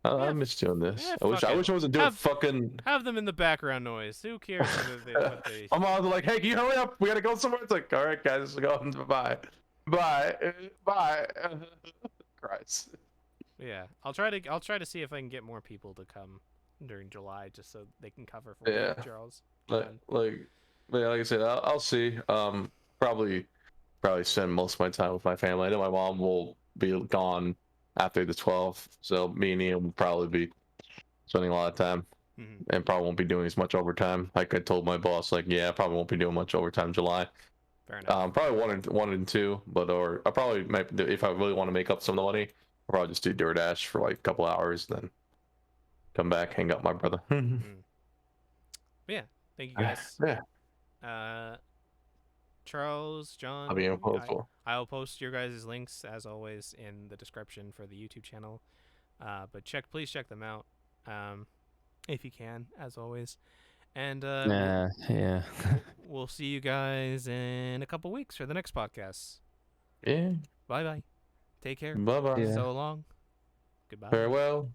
I Yeah, miss doing this. I wish fuck I it. wish I wasn't doing fucking. Have them in the background noise. Who cares what they? My mom's like, "Hey, can you hurry up? We gotta go somewhere." It's like, "All right, guys, let's go. Bye, bye." Christ. Yeah, I'll try to see if I can get more people to come during July, just so they can cover for Yeah. Charles. Like, but yeah, like I said, I'll see. Probably spend most of my time with my family. I know my mom will be gone after the 12th, so me and Ian will probably be spending a lot of time, Mm-hmm. and probably won't be doing as much overtime. Like I told my boss, like, yeah, I probably won't be doing much overtime in July. Fair enough. Probably one and two, but or I probably might if I really want to make up some of the money, I'll probably just do DoorDash for like a couple hours, then come back, hang out with my brother. Yeah, thank you guys. Yeah, Charles, John, I'll be helpful. I'll post your guys' links as always in the description for the YouTube channel. But please check them out, if you can, as always. And Yeah. we'll see you guys in a couple weeks for the next podcast. Yeah. Bye bye. Take care. Bye bye. Yeah. So long. Goodbye. Farewell.